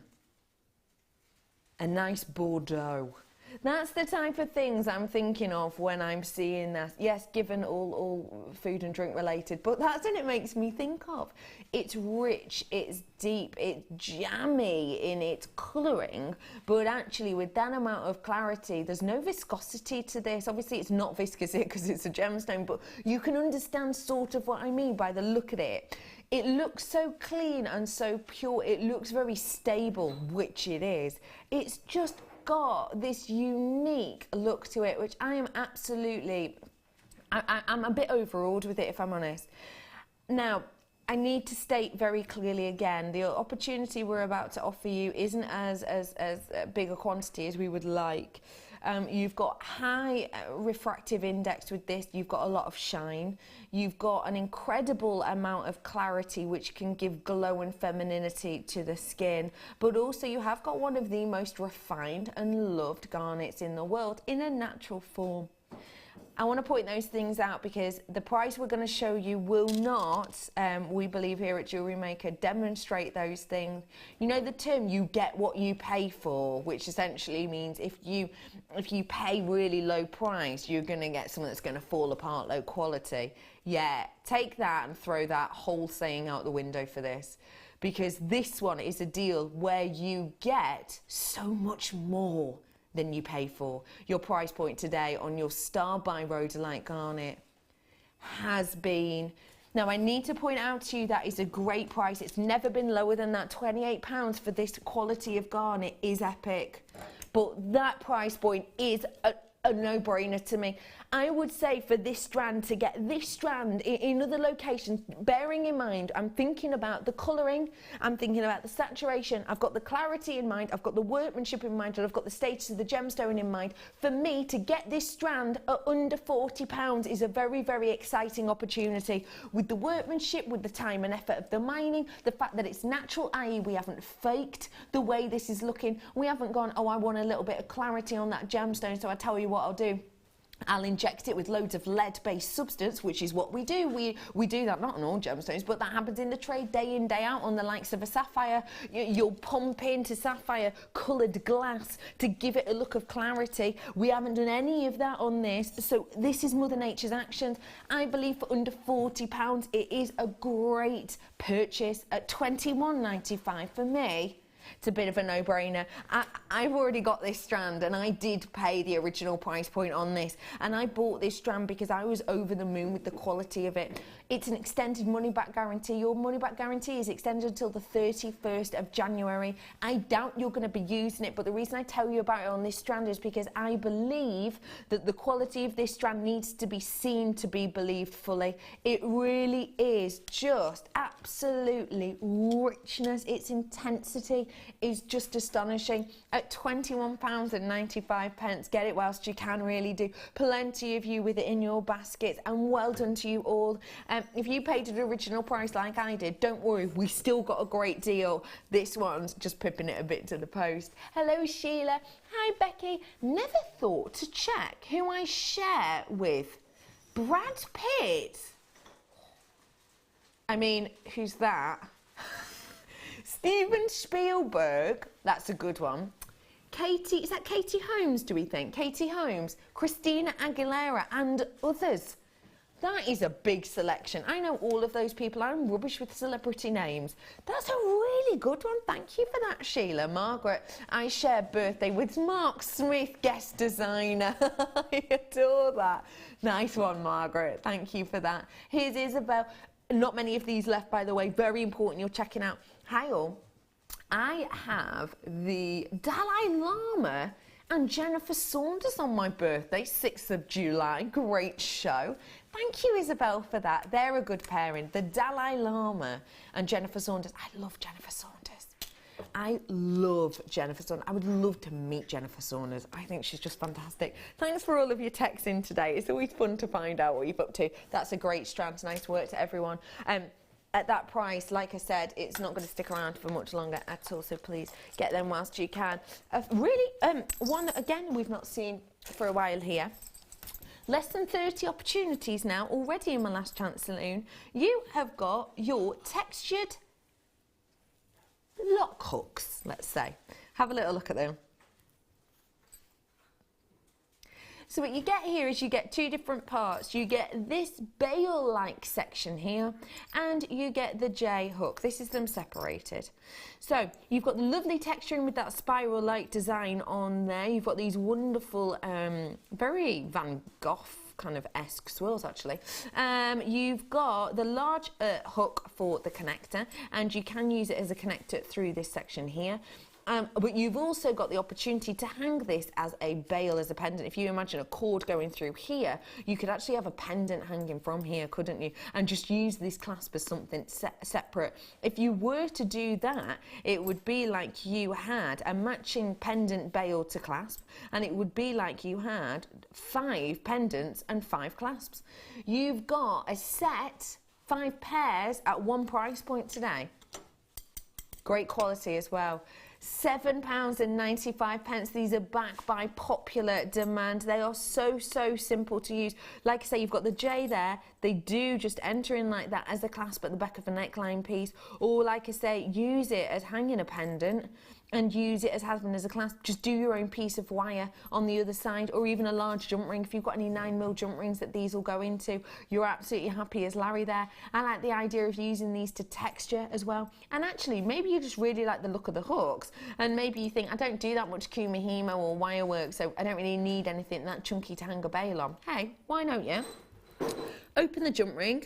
a nice Bordeaux. That's the type of things I'm thinking of when I'm seeing that. Yes, given all food and drink related, but that's what it makes me think of. It's rich, it's deep, it's jammy in its colouring, but actually with that amount of clarity, there's no viscosity to this. Obviously it's not viscous because it's a gemstone, but you can understand sort of what I mean by the look at it. It looks so clean and so pure. It looks very stable, which it is. It's just got this unique look to it, which I am absolutely, I'm a bit overawed with it, if I'm honest. Now, I need to state very clearly again, the opportunity we're about to offer you isn't as big a quantity as we would like. You've got high refractive index with this, you've got a lot of shine, you've got an incredible amount of clarity which can give glow and femininity to the skin, but also you have got one of the most refined and loved garnets in the world in a natural form. I want to point those things out because the price we're going to show you will not, we believe here at Jewellery Maker, demonstrate those things. You know the term, you get what you pay for, which essentially means if you pay really low price, you're going to get something that's going to fall apart low quality. Yeah, take that and throw that whole saying out the window for this. Because this one is a deal where you get so much more than you pay for. Your price point today on your Star by Rhodolite garnet has been, now I need to point out to you that is a great price. It's never been lower than that. £28 for this quality of garnet is epic, but that price point is a no-brainer to me. I would say for this strand, to get this strand in other locations, bearing in mind, I'm thinking about the colouring, I'm thinking about the saturation, I've got the clarity in mind, I've got the workmanship in mind, and I've got the status of the gemstone in mind. For me, to get this strand at under £40 is a very, very exciting opportunity. With the workmanship, with the time and effort of the mining, the fact that it's natural, i.e. we haven't faked the way this is looking. We haven't gone, oh, I want a little bit of clarity on that gemstone, so I tell you what I'll do. I'll inject it with loads of lead-based substance, which is what we do. We do that, not on all gemstones, but that happens in the trade day in, day out on the likes of a sapphire. You'll pump into sapphire coloured glass to give it a look of clarity. We haven't done any of that on this, so this is Mother Nature's actions. I believe for under £40, it is a great purchase. At £21.95 for me, it's a bit of a no-brainer. I've already got this strand and I did pay the original price point on this, and I bought this strand because I was over the moon with the quality of it. It's an extended money-back guarantee. Your money-back guarantee is extended until the 31st of January. I doubt you're going to be using it, but the reason I tell you about it on this strand is because I believe that the quality of this strand needs to be seen to be believed fully. It really is just absolutely richness. Its intensity is just astonishing. At £21.95, get it whilst you can, really do. Plenty of you with it in your baskets, and well done to you all. If you paid an original price like I did, don't worry, we still got a great deal. This one's just pipping it a bit to the post. Hello Sheila. Hi Becky. Never thought to check who I share with. Brad Pitt. I mean, who's that? Steven Spielberg, that's a good one. Katie, is that Katie Holmes, do we think? Katie Holmes, Christina Aguilera and others. That is a big selection. I know all of those people. I'm rubbish with celebrity names. That's a really good one. Thank you for that, Sheila. Margaret, I share birthday with Mark Smith, guest designer. I adore that. Nice one, Margaret. Thank you for that. Here's Isabel. Not many of these left, by the way. Very important you're checking out. Hi all. I have the Dalai Lama and Jennifer Saunders on my birthday, 6th of July. Great show. Thank you, Isabel, for that. They're a good pairing. The Dalai Lama and Jennifer Saunders. I love Jennifer Saunders. I love Jennifer Saunders. I would love to meet Jennifer Saunders. I think she's just fantastic. Thanks for all of your texts in today. It's always fun to find out what you've up to. That's a great strand. Nice work to everyone. At that price, like I said, it's not going to stick around for much longer at all, so please get them whilst you can. One, again, we've not seen for a while here. Less than 30 opportunities now, already in my last chance saloon. You have got your textured lock hooks, let's say. Have a little look at them. So what you get here is you get two different parts. You get this bail-like section here, and you get the J hook. This is them separated. So you've got the lovely texturing with that spiral-like design on there. You've got these wonderful, very Van Gogh kind of esque swirls actually. You've got the large hook for the connector, and you can use it as a connector through this section here. But you've also got the opportunity to hang this as a bail, as a pendant. If you imagine a cord going through here, you could actually have a pendant hanging from here, couldn't you? And just use this clasp as something separate. If you were to do that, it would be like you had a matching pendant bail to clasp, and it would be like you had 5 pendants and 5 clasps. You've got a set, 5 pairs at one price point today. Great quality as well. £7.95. These are back by popular demand. They are so simple to use. Like I say, you've got the J there. They do just enter in like that as a clasp at the back of a neckline piece, or like I say, use it as hanging a pendant and use it as having as a clasp. Just do your own piece of wire on the other side, or even a large jump ring. If you've got any 9mm jump rings that these will go into, you're absolutely happy as Larry there. I like the idea of using these to texture as well. And actually, maybe you just really like the look of the hooks, and maybe you think, I don't do that much kumihimo or wire work, so I don't really need anything that chunky to hang a bail on. Hey, why don't you? Open the jump ring.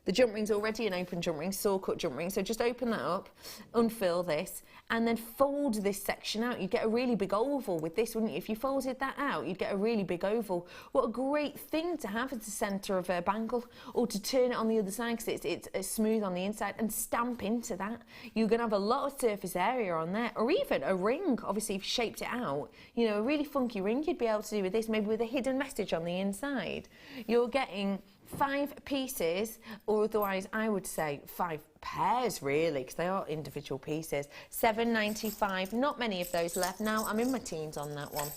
The jump ring's already an open jump ring, saw cut jump ring, so just open that up, unfill this, and then fold this section out. You'd get a really big oval with this, wouldn't you? If you folded that out, you'd get a really big oval. What a great thing to have as the centre of a bangle, or to turn it on the other side because it's smooth on the inside, and stamp into that. You're going to have a lot of surface area on there, or even a ring. Obviously, if you shaped it out, you know, a really funky ring you'd be able to do with this, maybe with a hidden message on the inside. You're getting 5 pieces, or otherwise I would say 5 pairs really, because they are individual pieces. £7.95. Not many of those left now. I'm in my teens on that one.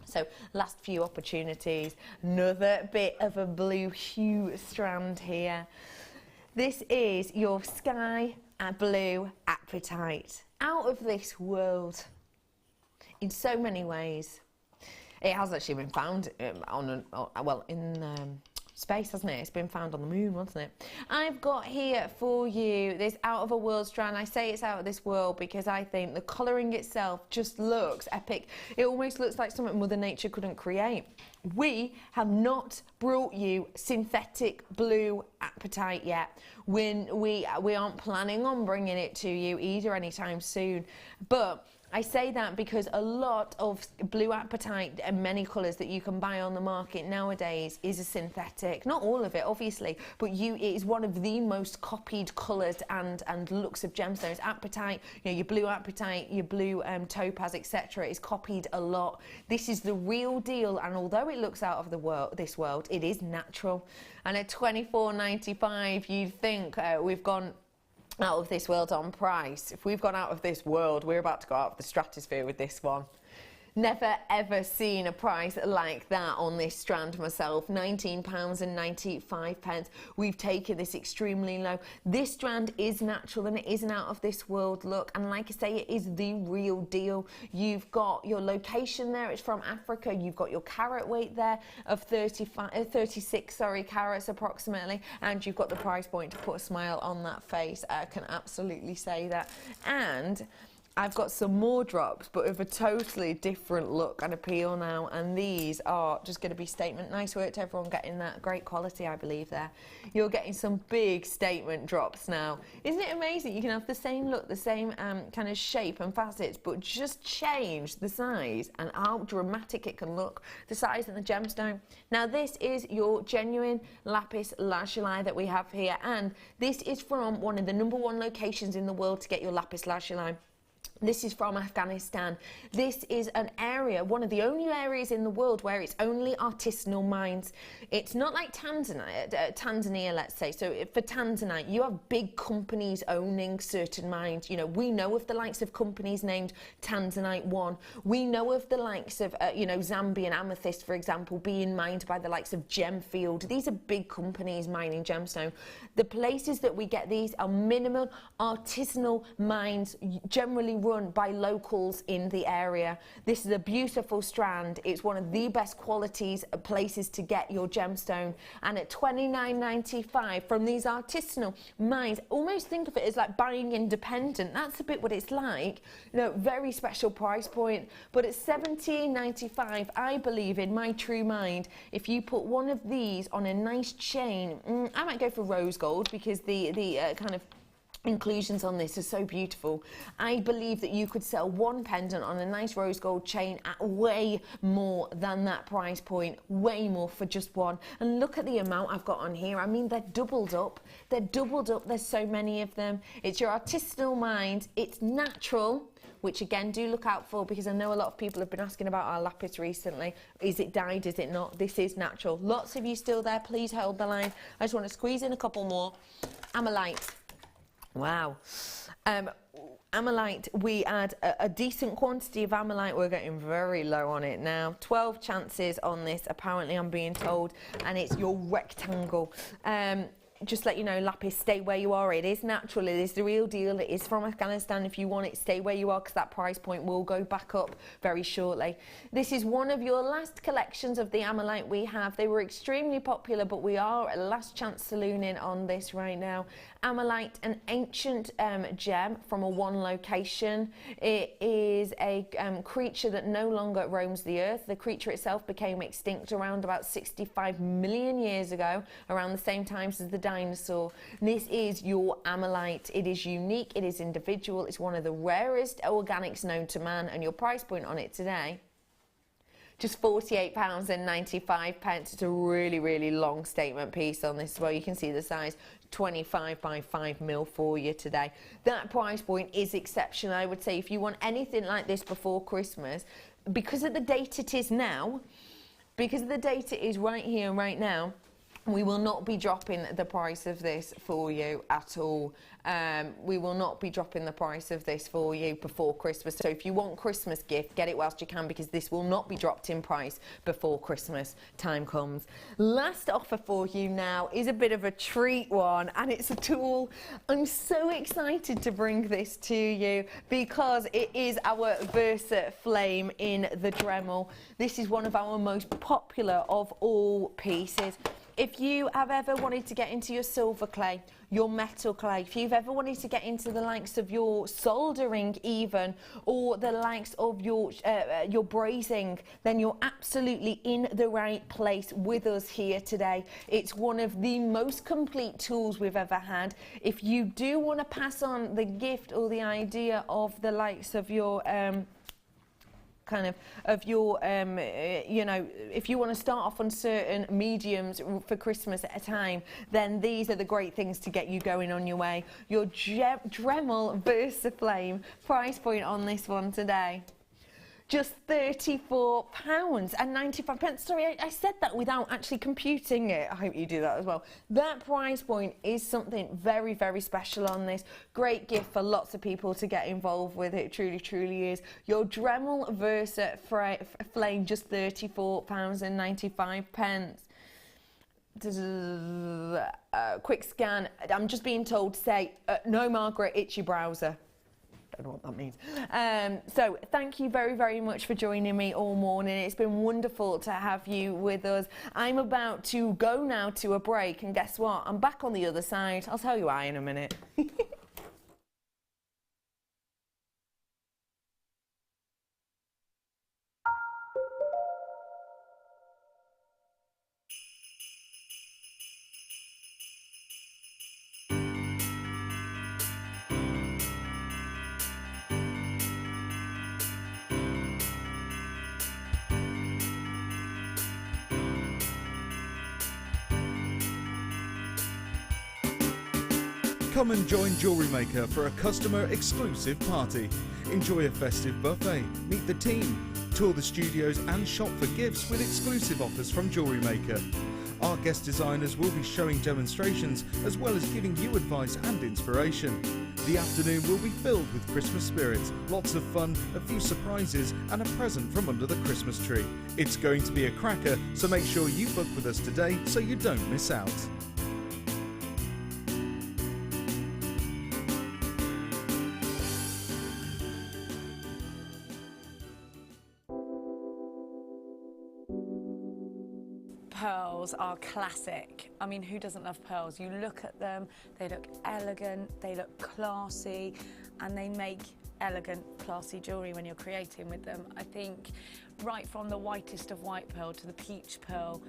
So last few opportunities. Another bit of a blue hue strand here. This is your sky blue apatite. Out of this world in so many ways. It has actually been found in space, hasn't it? It's been found on the moon, wasn't it? I've got here for you this out of a world strand. I say it's out of this world because I think the colouring itself just looks epic. It almost looks like something Mother Nature couldn't create. We have not brought you synthetic blue apatite yet. We aren't planning on bringing it to you either anytime soon. But I say that because a lot of blue apatite and many colours that you can buy on the market nowadays is a synthetic. Not all of it, obviously, but it is one of the most copied colours and looks of gemstones. Apatite, you know, your blue apatite, your blue topaz, etc., is copied a lot. This is the real deal, and although it looks out of this world, it is natural. And at $24.95, you'd think we've gone out of this world on price. If we've gone out of this world, we're about to go out of the stratosphere with this one. Never ever seen a price like that on this strand myself. £19.95. We've taken this extremely low. This strand is natural and it is an out of this world look, and like I say, it is the real deal. You've got your location there, it's from Africa. You've got your carat weight there of 36 carats approximately, and you've got the price point to put a smile on that face. I can absolutely say that. And I've got some more drops, but of a totally different look and appeal now, and these are just going to be statement. Nice work to everyone getting that. Great quality, I believe, there. You're getting some big statement drops now. Isn't it amazing? You can have the same look, the same kind of shape and facets, but just change the size and how dramatic it can look. The size and the gemstone. Now, this is your genuine lapis lazuli that we have here, and this is from one of the #1 locations in the world to get your lapis lazuli. This is from Afghanistan. This is an area, one of the only areas in the world where it's only artisanal mines. It's not like Tanzania, let's say. So for Tanzanite, you have big companies owning certain mines. You know, we know of the likes of companies named Tanzanite 1. We know of the likes of, Zambian amethyst, for example, being mined by the likes of Gemfield. These are big companies mining gemstone. The places that we get these are minimal artisanal mines, generally run by locals in the area. This is a beautiful strand. It's one of the best places to get your gemstone, and at $29.95 from these artisanal mines, almost think of it as like buying independent. That's a bit what it's like. Very special price point. But at $17.95, I believe in my true mind, if you put one of these on a nice chain, I might go for rose gold because the kind of inclusions on this are so beautiful. I believe that you could sell one pendant on a nice rose gold chain at way more than that price point, way more for just one. And look at the amount I've got on here. I mean, they're doubled up. They're doubled up. There's so many of them. It's your artisanal mind. It's natural, which again, do look out for, because I know a lot of people have been asking about our lapis recently. Is it dyed? Is it not? This is natural. Lots of you still there. Please hold the line. I just want to squeeze in a couple more. Ammolite. Wow. Ammolite, we add a decent quantity of Ammolite. We're getting very low on it now. 12 chances on this, apparently, I'm being told, and it's your rectangle. Just let you know, lapis, stay where you are. It is natural. It is the real deal. It is from Afghanistan. If you want it, stay where you are, because that price point will go back up very shortly. This is one of your last collections of the Ammolite we have. They were extremely popular, but we are at last chance salooning on this right now. Ammolite, an ancient gem from a one location. It is a creature that no longer roams the earth. The creature itself became extinct around about 65 million years ago, around the same times as the dinosaur. This is your Ammolite. It is unique, it is individual, it's one of the rarest organics known to man, and your price point on it today, just £48.95. It's a really, really long statement piece on this as well. You can see the size, 25 by 5 mil for you today. That price point is exceptional. I would say if you want anything like this before Christmas, because of the date it is now, because the date it is right here, right now, we will not be dropping the price of this for you at all. We will not be dropping the price of this for you before Christmas. So if you want Christmas gift, get it whilst you can, because this will not be dropped in price before Christmas time comes. Last offer for you now is a bit of a treat one, and it's a tool. I'm so excited to bring this to you because it is our Versa Flame in the Dremel. This is one of our most popular of all pieces. If you have ever wanted to get into your silver clay, your metal clay, if you've ever wanted to get into the likes of your soldering even, or the likes of your brazing, then you're absolutely in the right place with us here today. It's one of the most complete tools we've ever had. If you do want to pass on the gift or the idea of the likes of your if you want to start off on certain mediums for Christmas at a time, then these are the great things to get you going on your way. Your Dremel Versa Flame, price point on this one today, just £34.95. Sorry, I said that without actually computing it. I hope you do that as well. That price point is something very, very special on this. Great gift for lots of people to get involved with. It truly, truly is. Your Dremel Versa flame, just £34.95. Quick scan. I'm just being told to say, no, Margaret, it's your browser. Don't know what that means. So thank you very, very much for joining me all morning. It's been wonderful to have you with us. I'm about to go now to a break, and guess what? I'm back on the other side. I'll tell you why in a minute. Come and join Jewellery Maker for a customer exclusive party. Enjoy a festive buffet, meet the team, tour the studios and shop for gifts with exclusive offers from Jewellery Maker. Our guest designers will be showing demonstrations as well as giving you advice and inspiration. The afternoon will be filled with Christmas spirit, lots of fun, a few surprises and a present from under the Christmas tree. It's going to be a cracker, so make sure you book with us today so you don't miss out. Pearls are classic. I mean, who doesn't love pearls? You look at them, they look elegant, they look classy, and they make elegant, classy jewellery when you're creating with them. I think right from the whitest of white pearl to the peach pearl,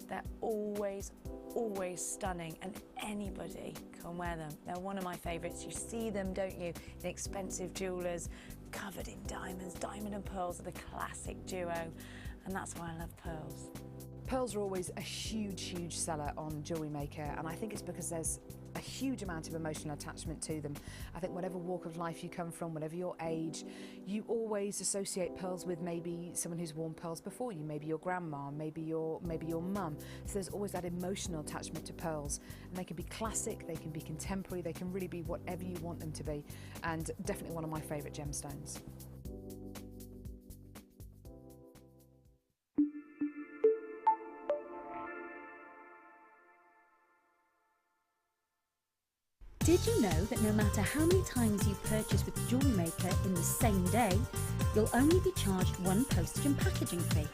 they're always, always stunning, and anybody can wear them. They're one of my favourites. You see them, don't you, in expensive jewellers, covered in diamonds. Diamond and pearls are the classic duo, and that's why I love pearls. Pearls are always a huge, huge seller on Jewellery Maker, and I think it's because there's a huge amount of emotional attachment to them. I think whatever walk of life you come from, whatever your age, you always associate pearls with maybe someone who's worn pearls before you, maybe your grandma, maybe your mum. So there's always that emotional attachment to pearls, and they can be classic, they can be contemporary, they can really be whatever you want them to be, and definitely one of my favourite gemstones. Did you know that no matter how many times you purchase with Jewellery Maker in the same day, you'll only be charged one postage and packaging fee?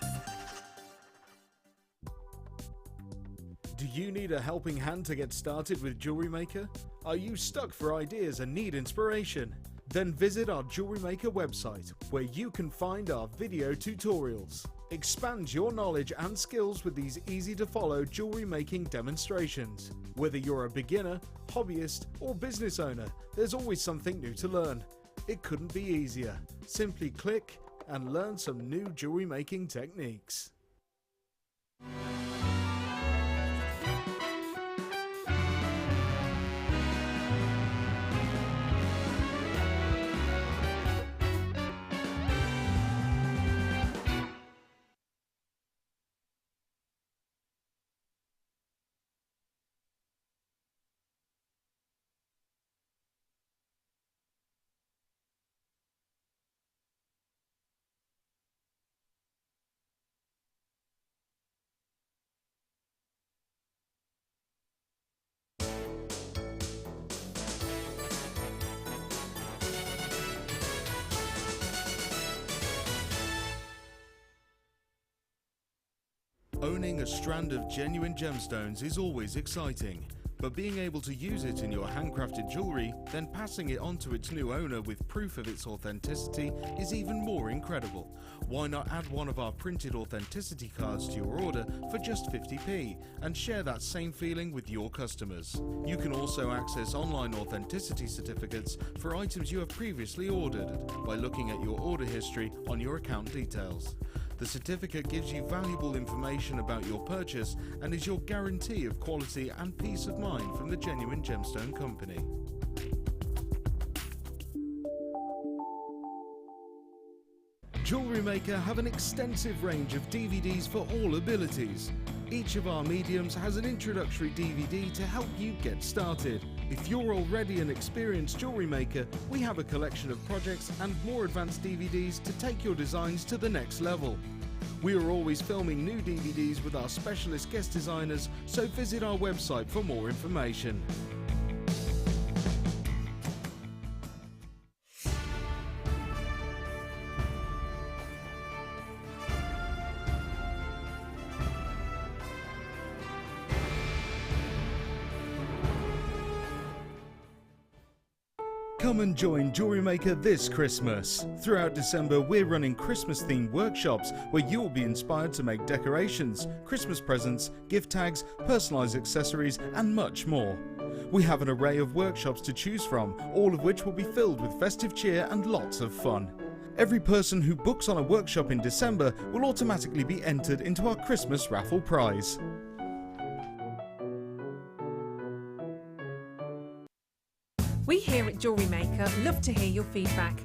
Do you need a helping hand to get started with Jewellery Maker? Are you stuck for ideas and need inspiration? Then visit our Jewellery Maker website, where you can find our video tutorials. Expand your knowledge and skills with these easy-to-follow jewellery making demonstrations. Whether you're a beginner, hobbyist, or business owner, there's always something new to learn. It couldn't be easier. Simply click and learn some new jewellery making techniques. Owning a strand of genuine gemstones is always exciting, but being able to use it in your handcrafted jewellery, then passing it on to its new owner with proof of its authenticity is even more incredible. Why not add one of our printed authenticity cards to your order for just 50p and share that same feeling with your customers? You can also access online authenticity certificates for items you have previously ordered by looking at your order history on your account details. The certificate gives you valuable information about your purchase and is your guarantee of quality and peace of mind from the genuine gemstone company. Jewellery Maker have an extensive range of DVDs for all abilities. Each of our mediums has an introductory DVD to help you get started. If you're already an experienced jewellery maker, we have a collection of projects and more advanced DVDs to take your designs to the next level. We are always filming new DVDs with our specialist guest designers, so visit our website for more information. Come and join Jewellery Maker this Christmas. Throughout December, we're running Christmas-themed workshops where you'll be inspired to make decorations, Christmas presents, gift tags, personalised accessories, and much more. We have an array of workshops to choose from, all of which will be filled with festive cheer and lots of fun. Every person who books on a workshop in December will automatically be entered into our Christmas raffle prize. We here at Jewellery Maker love to hear your feedback.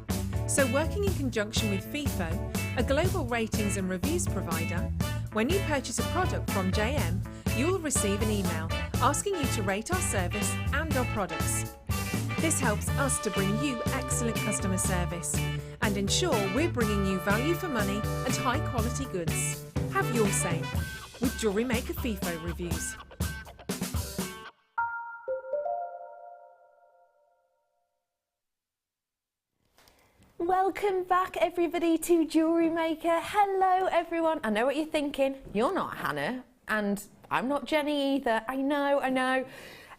So working in conjunction with FIFO, a global ratings and reviews provider, when you purchase a product from JM, you will receive an email asking you to rate our service and our products. This helps us to bring you excellent customer service and ensure we're bringing you value for money and high quality goods. Have your say with Jewellery Maker FIFO reviews. Welcome back everybody to Jewellery Maker. Hello everyone. I know what you're thinking. You're not Hannah and I'm not Jenny either. I know.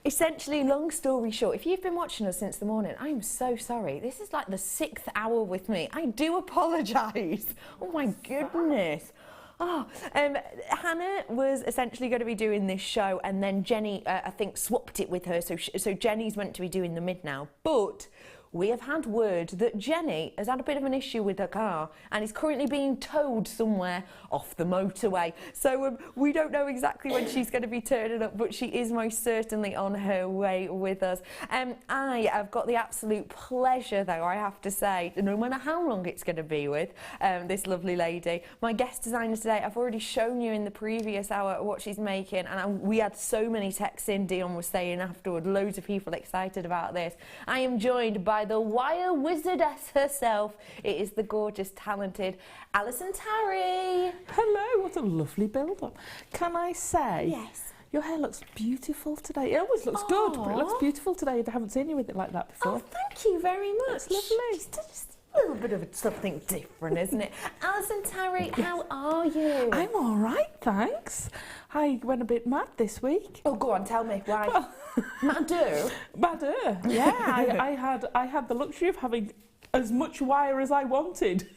Essentially, long story short, if you've been watching us since the morning, I'm so sorry. This is like the 6th hour with me. I do apologise. Oh my goodness. Hannah was essentially going to be doing this show and then Jenny, I think, swapped it with her. So Jenny's meant to be doing the mid now. But we have had word that Jenny has had a bit of an issue with her car and is currently being towed somewhere off the motorway. So we don't know exactly when she's going to be turning up, but she is most certainly on her way with us. I have got the absolute pleasure, though, I have to say, no matter how long it's going to be with this lovely lady. My guest designer today, I've already shown you in the previous hour what she's making, and we had so many texts in. Dion was saying afterward, loads of people excited about this. I am joined by the wire wizardess herself. It is the gorgeous, talented Alison Tarry. Hello, what a lovely build-up. Can I say? Yes. Your hair looks beautiful today. It always looks good, but it looks beautiful today. I haven't seen you with it like that before. Oh, thank you very much. It's lovely. Just a little bit of something different, isn't it? Alison Tarry, how are you? I'm all right, thanks. I went a bit mad this week. Oh, go on, tell me why. Well, Madder. Yeah, I had the luxury of having as much wire as I wanted.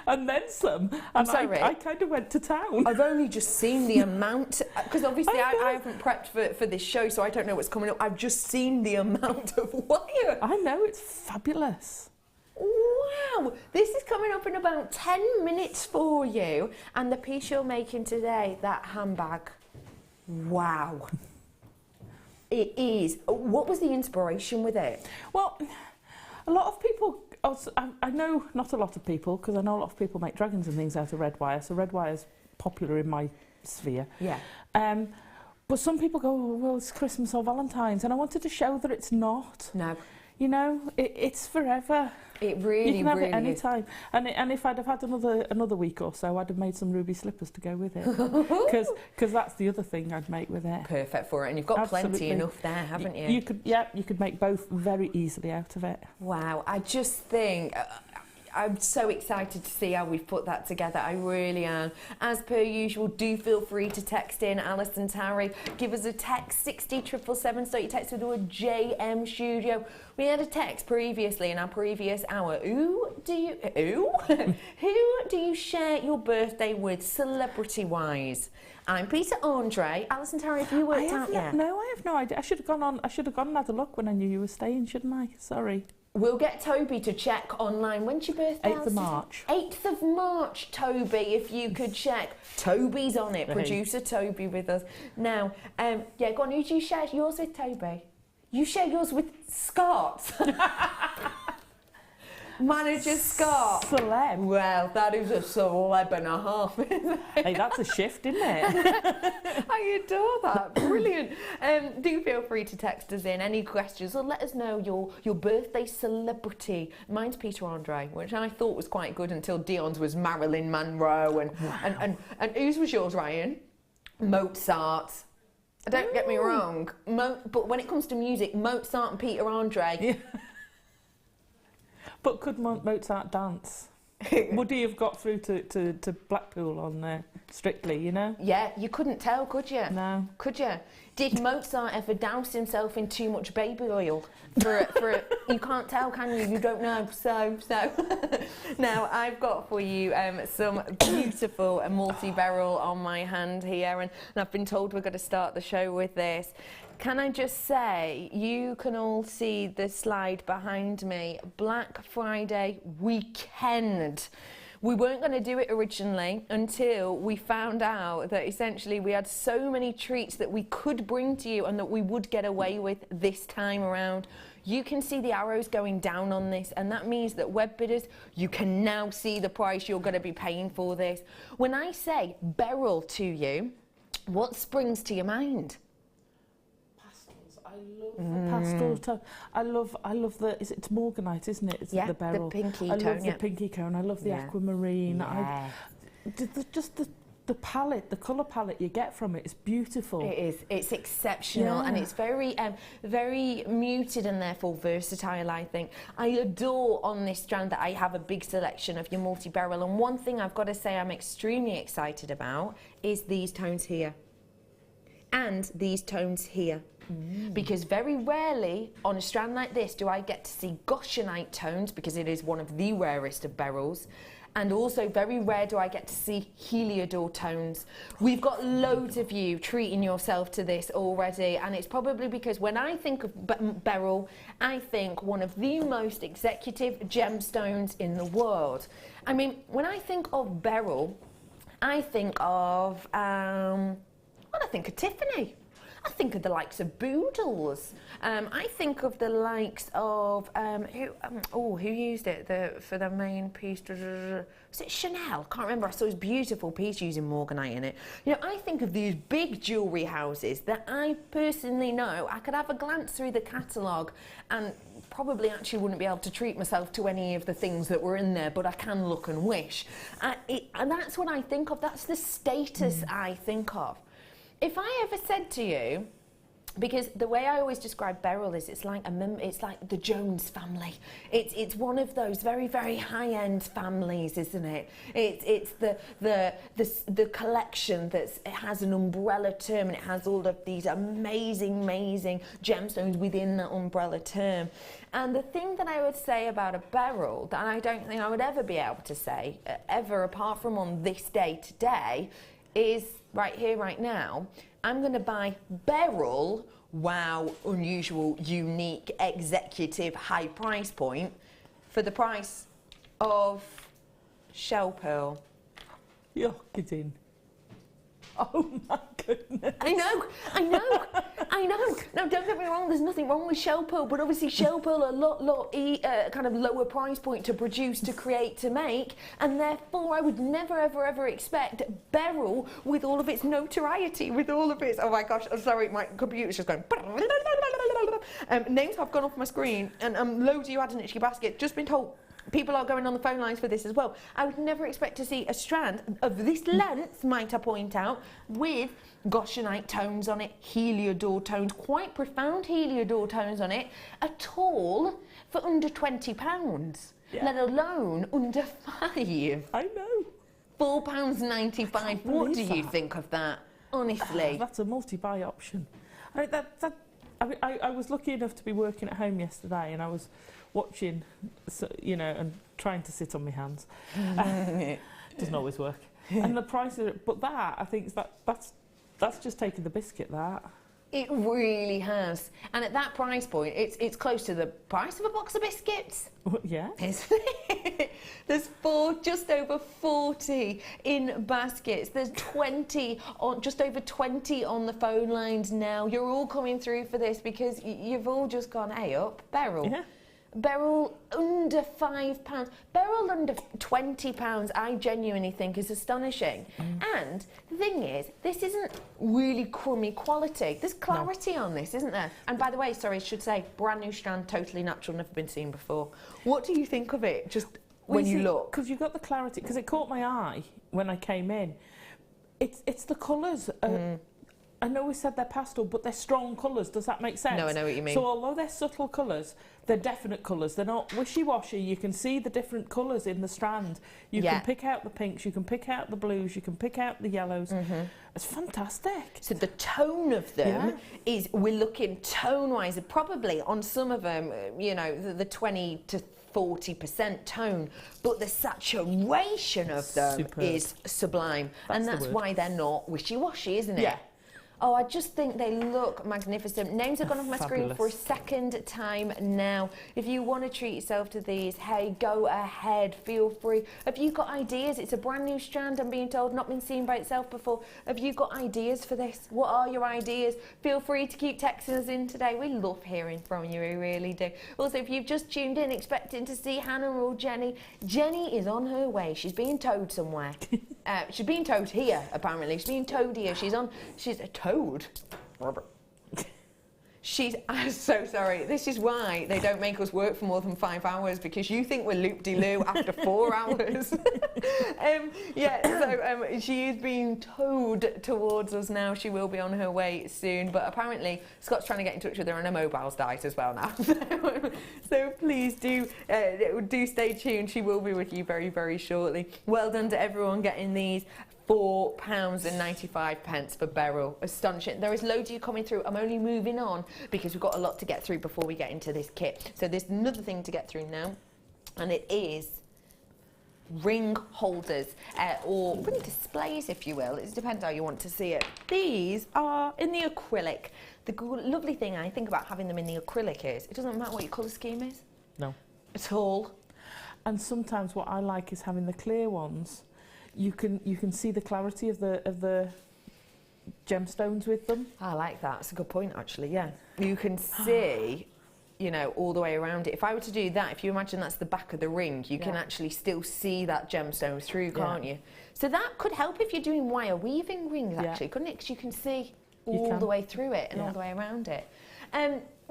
And then some. And I kind of went to town. I've only just seen the amount, because obviously I haven't prepped for this show, so I don't know what's coming up. I've just seen the amount of wire. I know, it's fabulous. Wow, this is coming up in about 10 minutes for you. And the piece you're making today, that handbag, wow. It is. What was the inspiration with it? Well, a lot of people, I know not a lot of people, because I know a lot of people make dragons and things out of red wire, so red wire is popular in my sphere. Yeah. But some people go, oh, well, it's Christmas or Valentine's, and I wanted to show that it's not. No. You know, it's forever. It really, you can have really it any time. And if I'd have had another week or so, I'd have made some ruby slippers to go with it. Because that's the other thing I'd make with it. Perfect for it. And you've got plenty enough there, haven't you? You could make both very easily out of it. Wow, I just think I'm so excited to see how we've put that together. I really am. As per usual, do feel free to text in Alison Tarry. Give us a text 60777. Start your text with the word JM Studio. We had a text previously in our previous hour. Who do you share your birthday with, celebrity-wise? I'm Peter Andre. Alison Tarry, have you worked out yet? No, I have no idea. I should have gone and had a look when I knew you were staying, shouldn't I? Sorry. We'll get Toby to check online. When's your birthday? 8th of March. 8th of March, Toby, if you could check. Toby's on it, producer Toby with us. Now, yeah, go on, who do you share yours with, Toby? You share yours with Scott. Manager Scott. Celeb. Well, that is a celeb and a half, isn't it? Hey, that's a shift, isn't it? I adore that. Brilliant. Do feel free to text us in any questions or let us know your birthday celebrity. Mine's Peter Andre, which I thought was quite good until Dion's was Marilyn Monroe. And whose was yours, Ryan? Mozart. Don't get me wrong, but when it comes to music, Mozart and Peter Andre. Yeah. But could Mozart dance? Would he have got through to Blackpool on Strictly, you know? Yeah, you couldn't tell, could you? No. Could you? Did Mozart ever douse himself in too much baby oil? You can't tell, can you? You don't know. So. Now, I've got for you some beautiful multi-beryl on my hand here, and I've been told we're going to start the show with this. Can I just say, you can all see the slide behind me, Black Friday weekend. We weren't going to do it originally until we found out that essentially we had so many treats that we could bring to you and that we would get away with this time around. You can see the arrows going down on this, and that means that web bidders, you can now see the price you're going to be paying for this. When I say beryl to you, what springs to your mind? I love the pastel tone. I love the, it's morganite, isn't it? It's yeah, the beryl. The pinky I tone, love the pinky cone. I love the aquamarine. Yeah. Just the palette, the colour palette you get from it is beautiful. It is. It's exceptional, and it's very, very muted and therefore versatile, I think. I adore on this strand that I have a big selection of your multi-beryl, and one thing I've got to say I'm extremely excited about is these tones here. And these tones here. Because very rarely on a strand like this do I get to see goshenite tones, because it is one of the rarest of beryls, and also very rare do I get to see heliodor tones. We've got loads of you treating yourself to this already, and it's probably because when I think of beryl, I think one of the most executive gemstones in the world. I mean, when I think of beryl, I think of well, I think of Tiffany. I think of the likes of Boodles. I think of the likes of who used it for the main piece? Was it Chanel? Can't remember. I saw this beautiful piece using morganite in it. You know, I think of these big jewellery houses that I personally know. I could have a glance through the catalogue and probably actually wouldn't be able to treat myself to any of the things that were in there, but I can look and wish. And that's what I think of. That's the status I think of. If I ever said to you, because the way I always describe beryl is it's like the Jones family. It's one of those very, very high-end families, isn't it? It's the collection it has an umbrella term, and it has all of these amazing gemstones within that umbrella term. And the thing that I would say about a beryl that I don't think I would ever be able to say ever apart from on this day today is right here, right now, I'm going to buy beryl, wow, unusual, unique, executive, high price point, for the price of shell pearl. You're kidding. Oh my goodness. I know. Now, don't get me wrong, there's nothing wrong with shell pearl, but obviously shell pearl are a lot kind of lower price point to produce, to create, to make, and therefore I would never, ever expect beryl with all of its notoriety, with all of its, oh my gosh, I'm sorry, my computer's just going, names have gone off my screen, and loads of you had an itchy basket, just been told. People are going on the phone lines for this as well. I would never expect to see a strand of this length, might I point out, with goshenite tones on it, heliodor tones, quite profound heliodor tones on it, at all for under £20, let alone under £5. I know. £4.95. What do you think of that? Honestly. That's a multi-buy option. I was lucky enough to be working at home yesterday, and I was watching, you know, and trying to sit on my hands. Doesn't always work. And the price of it, but that, I think that's just taking the biscuit, that. It really has. And at that price point, it's close to the price of a box of biscuits. Yeah. Isn't it? There's just over 40 in baskets. There's 20, just over 20 on the phone lines now. You're all coming through for this because you've all just gone, hey, up, beryl. Yeah. Beryl under £5. Beryl under £20, I genuinely think is astonishing. And the thing is, this isn't really crummy quality. There's clarity on this, isn't there? And by the way, sorry, I should say, brand new strand, totally natural, never been seen before. What do you think of it, just when you look? Because you've got the clarity, because it caught my eye when I came in. It's the colours. I know we said they're pastel, but they're strong colours. Does that make sense? No, I know what you mean. So although they're subtle colours, they're definite colours. They're not wishy-washy. You can see the different colours in the strand. You can pick out the pinks, you can pick out the blues, you can pick out the yellows. It's fantastic. So the tone of them is, we're looking tone-wise, probably on some of them, you know, the 20 to 40% tone, but the saturation of them is sublime. And that's why they're not wishy-washy, isn't it? Yeah. Oh, I just think they look magnificent. Names have gone off my screen for a second time now. If you want to treat yourself to these, hey, go ahead, feel free. Have you got ideas? It's a brand new strand, I'm being told, not been seen by itself before. Have you got ideas for this? What are your ideas? Feel free to keep texting us in today. We love hearing from you, we really do. Also, if you've just tuned in expecting to see Hannah or Jenny, Jenny is on her way. She's being towed somewhere. She's being towed here, apparently. She's being towed here. She's a toad. Robert. I'm so sorry. This is why they don't make us work for more than 5 hours, because you think we're loop-de-loo after 4 hours. So she is being towed towards us now. She will be on her way soon, but apparently Scott's trying to get in touch with her and her mobile's died as well now. So please do stay tuned. She will be with you very, very shortly. Well done to everyone getting these. £4.95 for Beryl. Astonishing. There is loads of you coming through. I'm only moving on because we've got a lot to get through before we get into this kit. So there's another thing to get through now, and it is ring holders, or ring displays, if you will. It depends how you want to see it. These are in the acrylic. The lovely thing I think about having them in the acrylic is it doesn't matter what your colour scheme is. No. At all. And sometimes what I like is having the clear ones. You can see the clarity of the gemstones with them. I like that. That's a good point, actually. Yeah, you can see, you know, all the way around it. If I were to do that, if you imagine that's the back of the ring, you can actually still see that gemstone through, can't you? So that could help if you're doing wire weaving rings, actually, couldn't it? Because you can see all the way through it and all the way around it.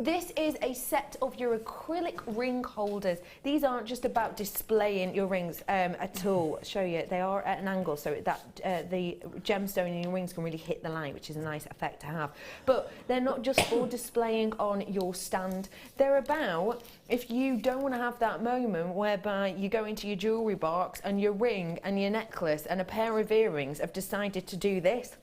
This is a set of your acrylic ring holders. These aren't just about displaying your rings at all. I'll show you, they are at an angle so that the gemstone in your rings can really hit the light, which is a nice effect to have. But they're not just for displaying on your stand. They're about, if you don't want to have that moment whereby you go into your jewellery box and your ring and your necklace and a pair of earrings have decided to do this,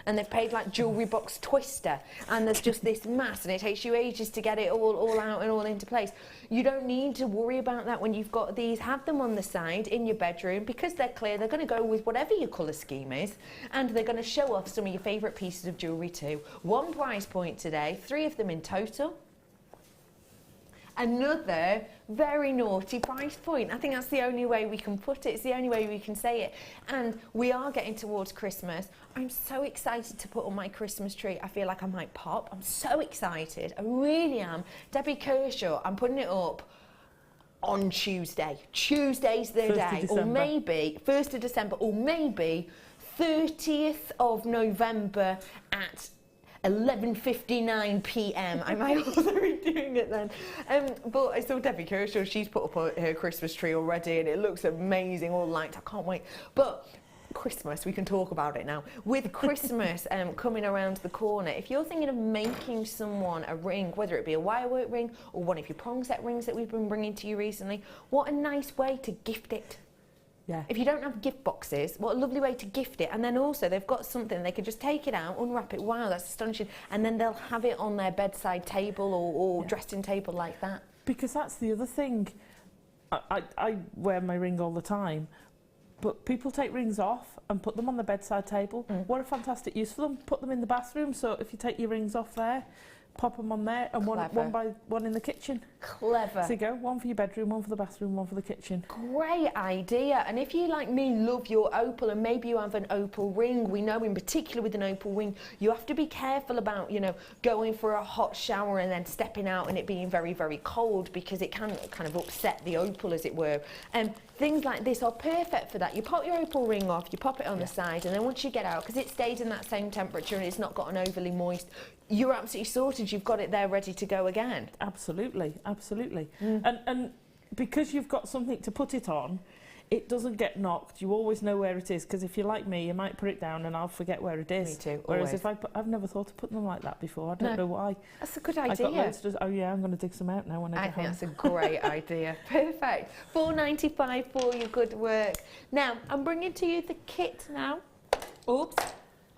and they've paid like jewellery box twister, and there's just this mass, and it takes you ages to get it all out and all into place. You don't need to worry about that when you've got these. Have them on the side in your bedroom, because they're clear. They're going to go with whatever your colour scheme is, and they're going to show off some of your favourite pieces of jewellery too. One price point today, 3 of them in total. Another very naughty price point. I think that's the only way we can put it. It's the only way we can say it. And we are getting towards Christmas. I'm so excited to put on my Christmas tree. I feel like I might pop. I'm so excited. I really am. Debbie Kershaw, I'm putting it up on Tuesday. Tuesday's the day. Or maybe 1st of December, or maybe 30th of November at 11:59 p.m. I might also be doing it then. But I saw Debbie Kershaw, she's put up her Christmas tree already, and it looks amazing, all lights. I can't wait. But Christmas, we can talk about it now. With Christmas coming around the corner, if you're thinking of making someone a ring, whether it be a wirework ring or one of your prong set rings that we've been bringing to you recently, what a nice way to gift it. Yeah. If you don't have gift boxes, what a lovely way to gift it. And then also they've got something, they can just take it out, unwrap it, wow, that's astonishing. And then they'll have it on their bedside table or dressing table like that. Because that's the other thing. I wear my ring all the time, but people take rings off and put them on the bedside table. What a fantastic use for them. Put them in the bathroom, so if you take your rings off there, pop them on there, and one by one in the kitchen. Clever. So you go, one for your bedroom, one for the bathroom, one for the kitchen. Great idea. And if you, like me, love your opal, and maybe you have an opal ring, we know in particular with an opal ring, you have to be careful about, you know, going for a hot shower and then stepping out and it being very, very cold, because it can kind of upset the opal, as it were. And things like this are perfect for that. You pop your opal ring off, you pop it on the side, and then once you get out, because it stays in that same temperature and it's not gotten overly moist, you're absolutely sorted. You've got it there ready to go again. Absolutely, absolutely. And because you've got something to put it on, it doesn't get knocked. You always know where it is, because if you're like me, you might put it down and I'll forget where it is. Me too, Whereas always. if I've never thought of putting them like that before. I don't know why. That's a good I idea. got loads to, oh yeah, I'm going to dig some out now when I get home. I think that's a great idea. Perfect. $4.95 for your good work. Now, I'm bringing to you the kit now. Oops.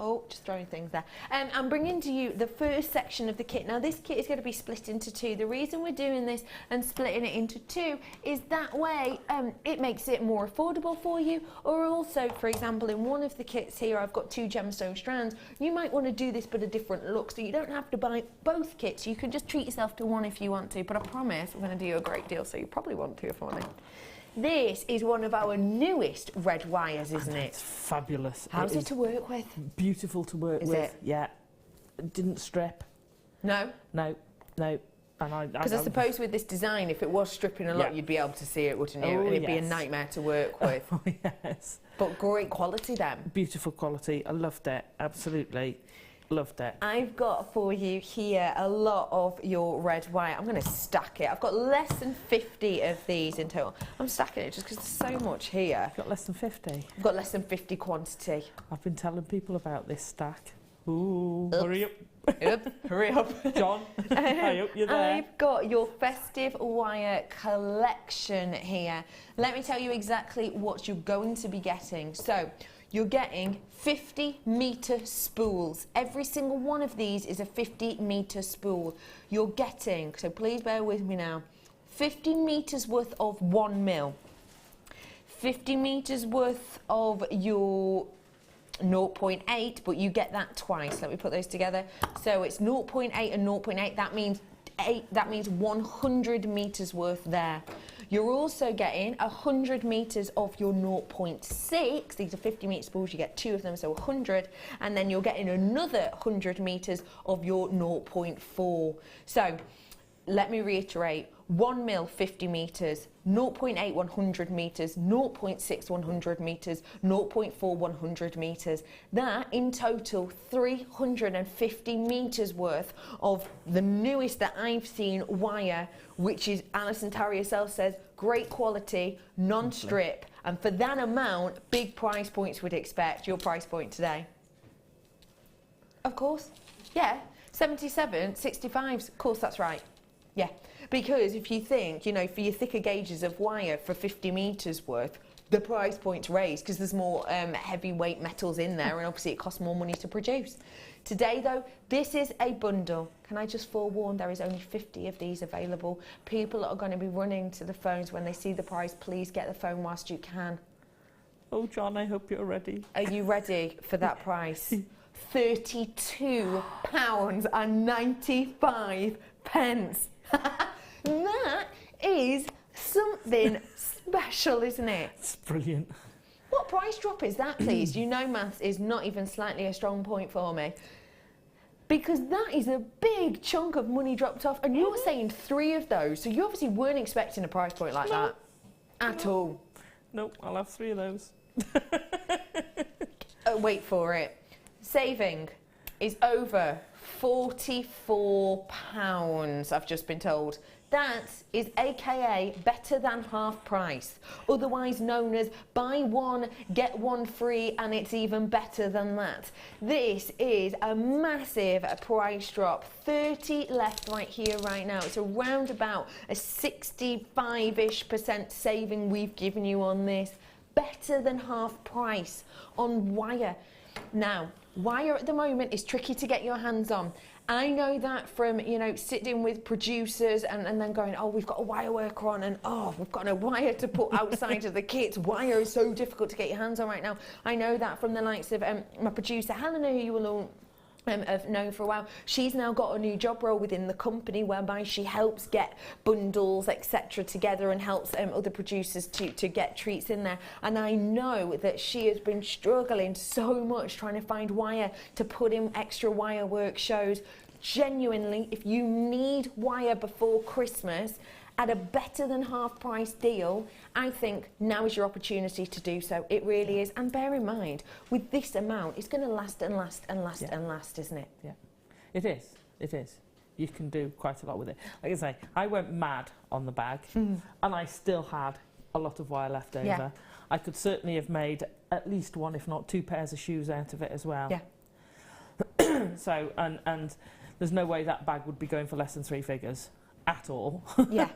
Oh, just throwing things there. I'm bringing to you the first section of the kit. Now, this kit is going to be split into two. The reason we're doing this and splitting it into two is that way it makes it more affordable for you. Or also, for example, in one of the kits here, I've got 2 gemstone strands. You might want to do this but a different look, so you don't have to buy both kits. You can just treat yourself to one if you want to, but I promise I'm going to do you a great deal, so you probably want to for me. This is one of our newest red wires, isn't it? It's fabulous. How's it to work with? Beautiful to work with. Is it? Yeah. It didn't strip. No? No, no. Because I suppose with this design, if it was stripping a lot, you'd be able to see it, wouldn't you? Oh, and it'd be a nightmare to work with. Oh, yes. But great quality then. Beautiful quality. I loved it. Absolutely. Loved it. I've got for you here a lot of your red wire. I'm going to stack it. I've got less than 50 of these in total. I'm stacking it just because there's so much here. You've got less than 50? I've got less than 50 quantity. I've been telling people about this stack. Ooh, Oops. hurry up. Hurry up. John, I hope you're there. I've got your festive wire collection here. Let me tell you exactly what you're going to be getting. So, you're getting 50-metre spools. Every single one of these is a 50-metre spool. You're getting, so please bear with me now, 50 metres worth of 1 mil, 50 metres worth of your 0.8, but you get that twice. Let me put those together. So it's 0.8 and 0.8. That means 100 metres worth there. You're also getting 100 metres of your 0.6. These are 50 metre spools. You get 2 of them, so 100. And then you're getting another 100 metres of your 0.4. So let me reiterate. 1 mil 50 metres, 0.8 100 metres, 0.6 100 metres, 0.4 100 metres. That in total 350 metres worth of the newest that I've seen wire, which is Alison Tarry herself says great quality, non-strip, and for that amount, big price points would expect. Your price point today? Of course, yeah, 77, 65s, of course that's right, yeah. Because if you think, you know, for your thicker gauges of wire for 50 metres worth, the price point's raised because there's more heavyweight metals in there and obviously it costs more money to produce. Today though, this is a bundle. Can I just forewarn, there is only 50 of these available. People are going to be running to the phones when they see the price. Please get the phone whilst you can. Oh, John, I hope you're ready. Are you ready for that price? £32.95. That is something special, isn't it? It's brilliant. What price drop is that, please? You know maths is not even slightly a strong point for me. Because that is a big chunk of money dropped off, and you're saying 3 of those, so you obviously weren't expecting a price point like that at all. Nope, I'll have 3 of those. Wait for it. Saving is over £44, I've just been told. That is AKA better than half price, otherwise known as buy one, get one free, and it's even better than that. This is a massive price drop, 30 left right here, right now. It's around about a 65-ish% saving we've given you on this. Better than half price on wire. Now, wire at the moment is tricky to get your hands on. I know that from, you know, sitting with producers and then going, oh, we've got a wire worker on and, oh, we've got a wire to put outside of the kit. Wire is so difficult to get your hands on right now. I know that from the likes of my producer, Helena, who you will all I've known for a while. She's now got a new job role within the company whereby she helps get bundles, etc. together and helps other producers to get treats in there. And I know that she has been struggling so much trying to find wire to put in extra wire work shows. Genuinely, if you need wire before Christmas at a better than half price deal, I think now is your opportunity to do so. It really is. And bear in mind, with this amount, it's going to last and last and last and last, isn't it? Yeah, it is. It is. You can do quite a lot with it. Like I say, I went mad on the bag and I still had a lot of wire left over. Yeah. I could certainly have made at least one, if not two pairs of shoes out of it as well. Yeah. So, and there's no way that bag would be going for less than 3 figures. At all. Yeah,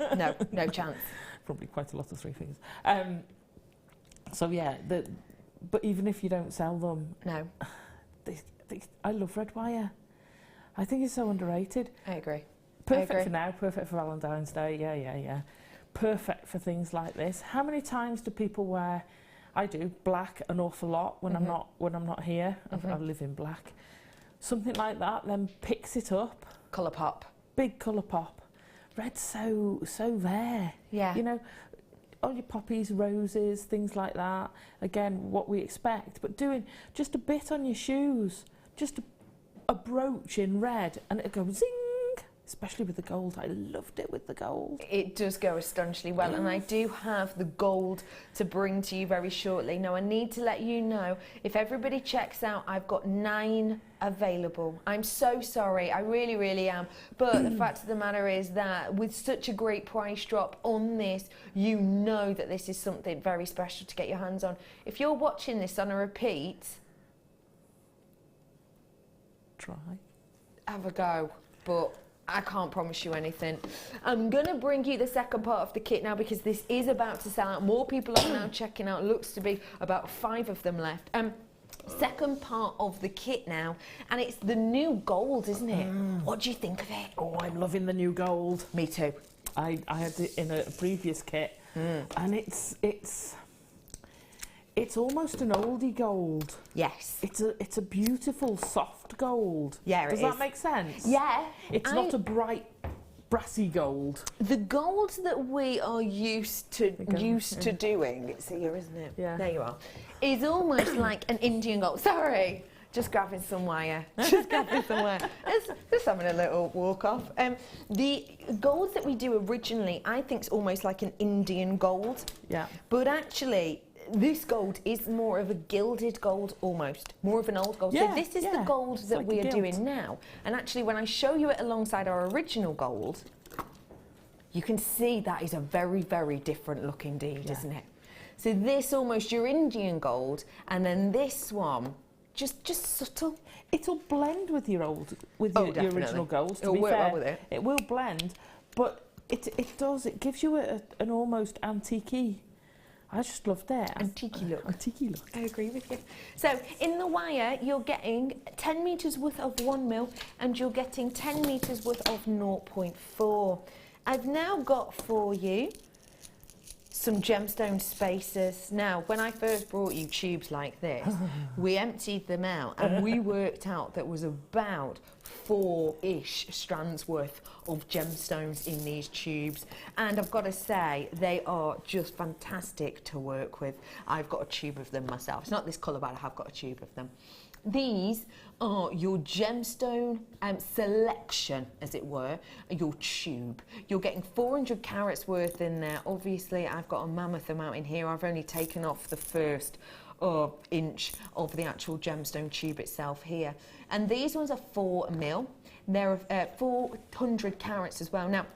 no chance. Probably quite a lot of 3 figures. So yeah, but even if you don't sell them, No, I love red wire. I think it's so underrated. I agree. Perfect for now, perfect for Valentine's Day, yeah. Perfect for things like this. How many times do people wear, I do, black an awful lot when I'm not here. I live in black. Something like that then picks it up. Colour pop. Big colour pop. Red's so there. Yeah. You know, all your poppies, roses, things like that. Again, what we expect. But doing just a bit on your shoes, just a brooch in red, and it goes zing. Especially with the gold. I loved it with the gold. It does go astonishingly well, and I do have the gold to bring to you very shortly. Now, I need to let you know, if everybody checks out, I've got 9 available. I'm so sorry, I really, really am. But the fact of the matter is that with such a great price drop on this, you know that this is something very special to get your hands on. If you're watching this on a repeat, Try. have a go, but I can't promise you anything. I'm going to bring you the second part of the kit now because this is about to sell out. More people are now checking out. Looks to be about 5 of them left. Second part of the kit now, and it's the new gold, isn't it? What do you think of it? Oh, I'm loving the new gold. Me too. I had it in a previous kit, and it's almost an oldie gold. Yes. It's a beautiful soft gold. Yeah, Does that make sense? Yeah. It's not a bright brassy gold. The gold that we are used to doing, it's here, isn't it? Yeah. There you are. Is almost like an Indian gold. Sorry. Just grabbing some wire. Just grabbing some wire. Just having a little walk off. The gold that we do originally, I think, is almost like an Indian gold. Yeah. But actually, this gold is more of a gilded gold, almost. More of an old gold. Yeah, so this is yeah. the gold It's that like we a are gilt. doing now. And actually, when I show you it alongside our original gold, you can see that is a very, very different look indeed, isn't it? So this almost your Indian gold, and then this one, just subtle. It'll blend with your your original gold. To It'll be work fair, well with it. It will blend, but it gives you an almost antique-y. I just loved it. Antique look. Antique look. I agree with you. So in the wire, you're getting 10 metres worth of 1 mil, and you're getting 10 metres worth of 0.4. I've now got for you some gemstone spacers. Now, when I first brought you tubes like this, we emptied them out and we worked out that was about 4-ish strands worth of gemstones in these tubes. And I've got to say, they are just fantastic to work with. I've got a tube of them myself. It's not this colour, but I have got a tube of them. These are your gemstone selection, as it were, your tube. You're getting 400 carats worth in there. Obviously, I've got a mammoth amount in here. I've only taken off the first inch of the actual gemstone tube itself here. And these ones are 4 mil. They're 400 carats as well. Now,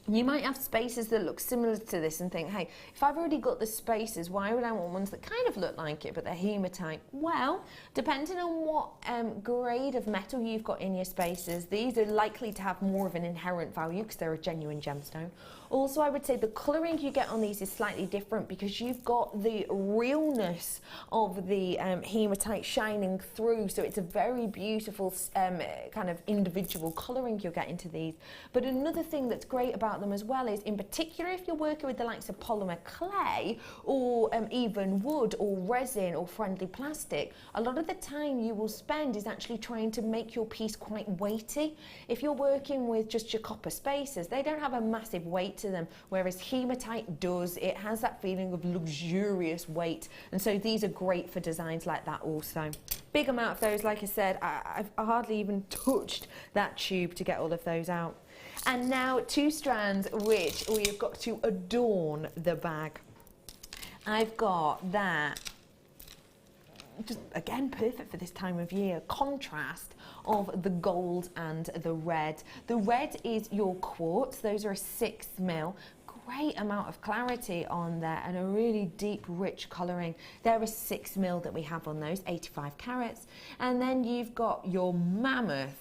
you might have spaces that look similar to this and think, hey, if I've already got the spaces, why would I want ones that kind of look like it, but they're hematite? Well, depending on what grade of metal you've got in your spaces, these are likely to have more of an inherent value because they're a genuine gemstone. Also, I would say the colouring you get on these is slightly different because you've got the realness of the hematite shining through, so it's a very beautiful kind of individual colouring you'll get into these. But another thing that's great about them as well is, in particular if you're working with the likes of polymer clay or even wood or resin or friendly plastic, a lot of the time you will spend is actually trying to make your piece quite weighty. If you're working with just your copper spacers, they don't have a massive weight to them, whereas hematite does. It has that feeling of luxurious weight, and so these are great for designs like that also. Big amount of those, like I said, I've hardly even touched that tube to get all of those out. And now 2 strands which we have got to adorn the bag. I've got that, just again perfect for this time of year, contrast of the gold and the red. The red is your quartz, those are a 6mm. Great amount of clarity on there and a really deep rich colouring. There are 6mm that we have on those, 85 carats. And then you've got your mammoth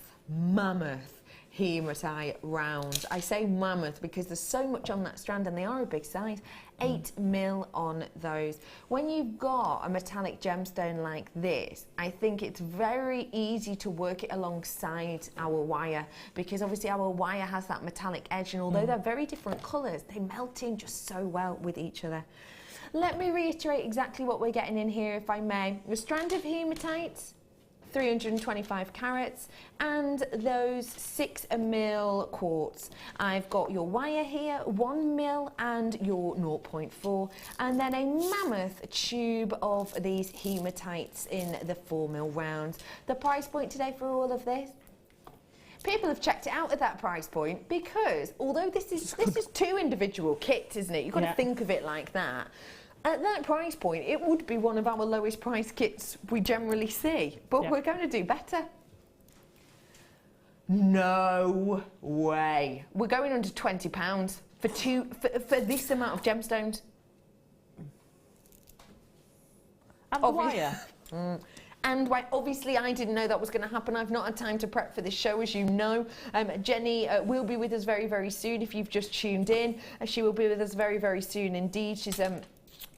hematite rounds. I say mammoth because there's so much on that strand and they are a big size. 8mm on those. When you've got a metallic gemstone like this, I think it's very easy to work it alongside our wire, because obviously our wire has that metallic edge, and although they're very different colours, they melt in just so well with each other. Let me reiterate exactly what we're getting in here, if I may. A strand of hematite, 325 carats, and those 6mm quartz. I've got your wire here, 1mm and your 0.4, and then a mammoth tube of these hematites in the 4mm rounds. The price point today for all of this? People have checked it out at that price point, because although this is 2 individual kits, isn't it? You've got to think of it like that. At that price point, it would be one of our lowest price kits we generally see, but we're going to do better. No way. We're going under £20 for this amount of gemstones. And the wire. And obviously I didn't know that was going to happen. I've not had time to prep for this show, as you know. Jenny will be with us very, very soon if you've just tuned in. She will be with us very, very soon indeed. She's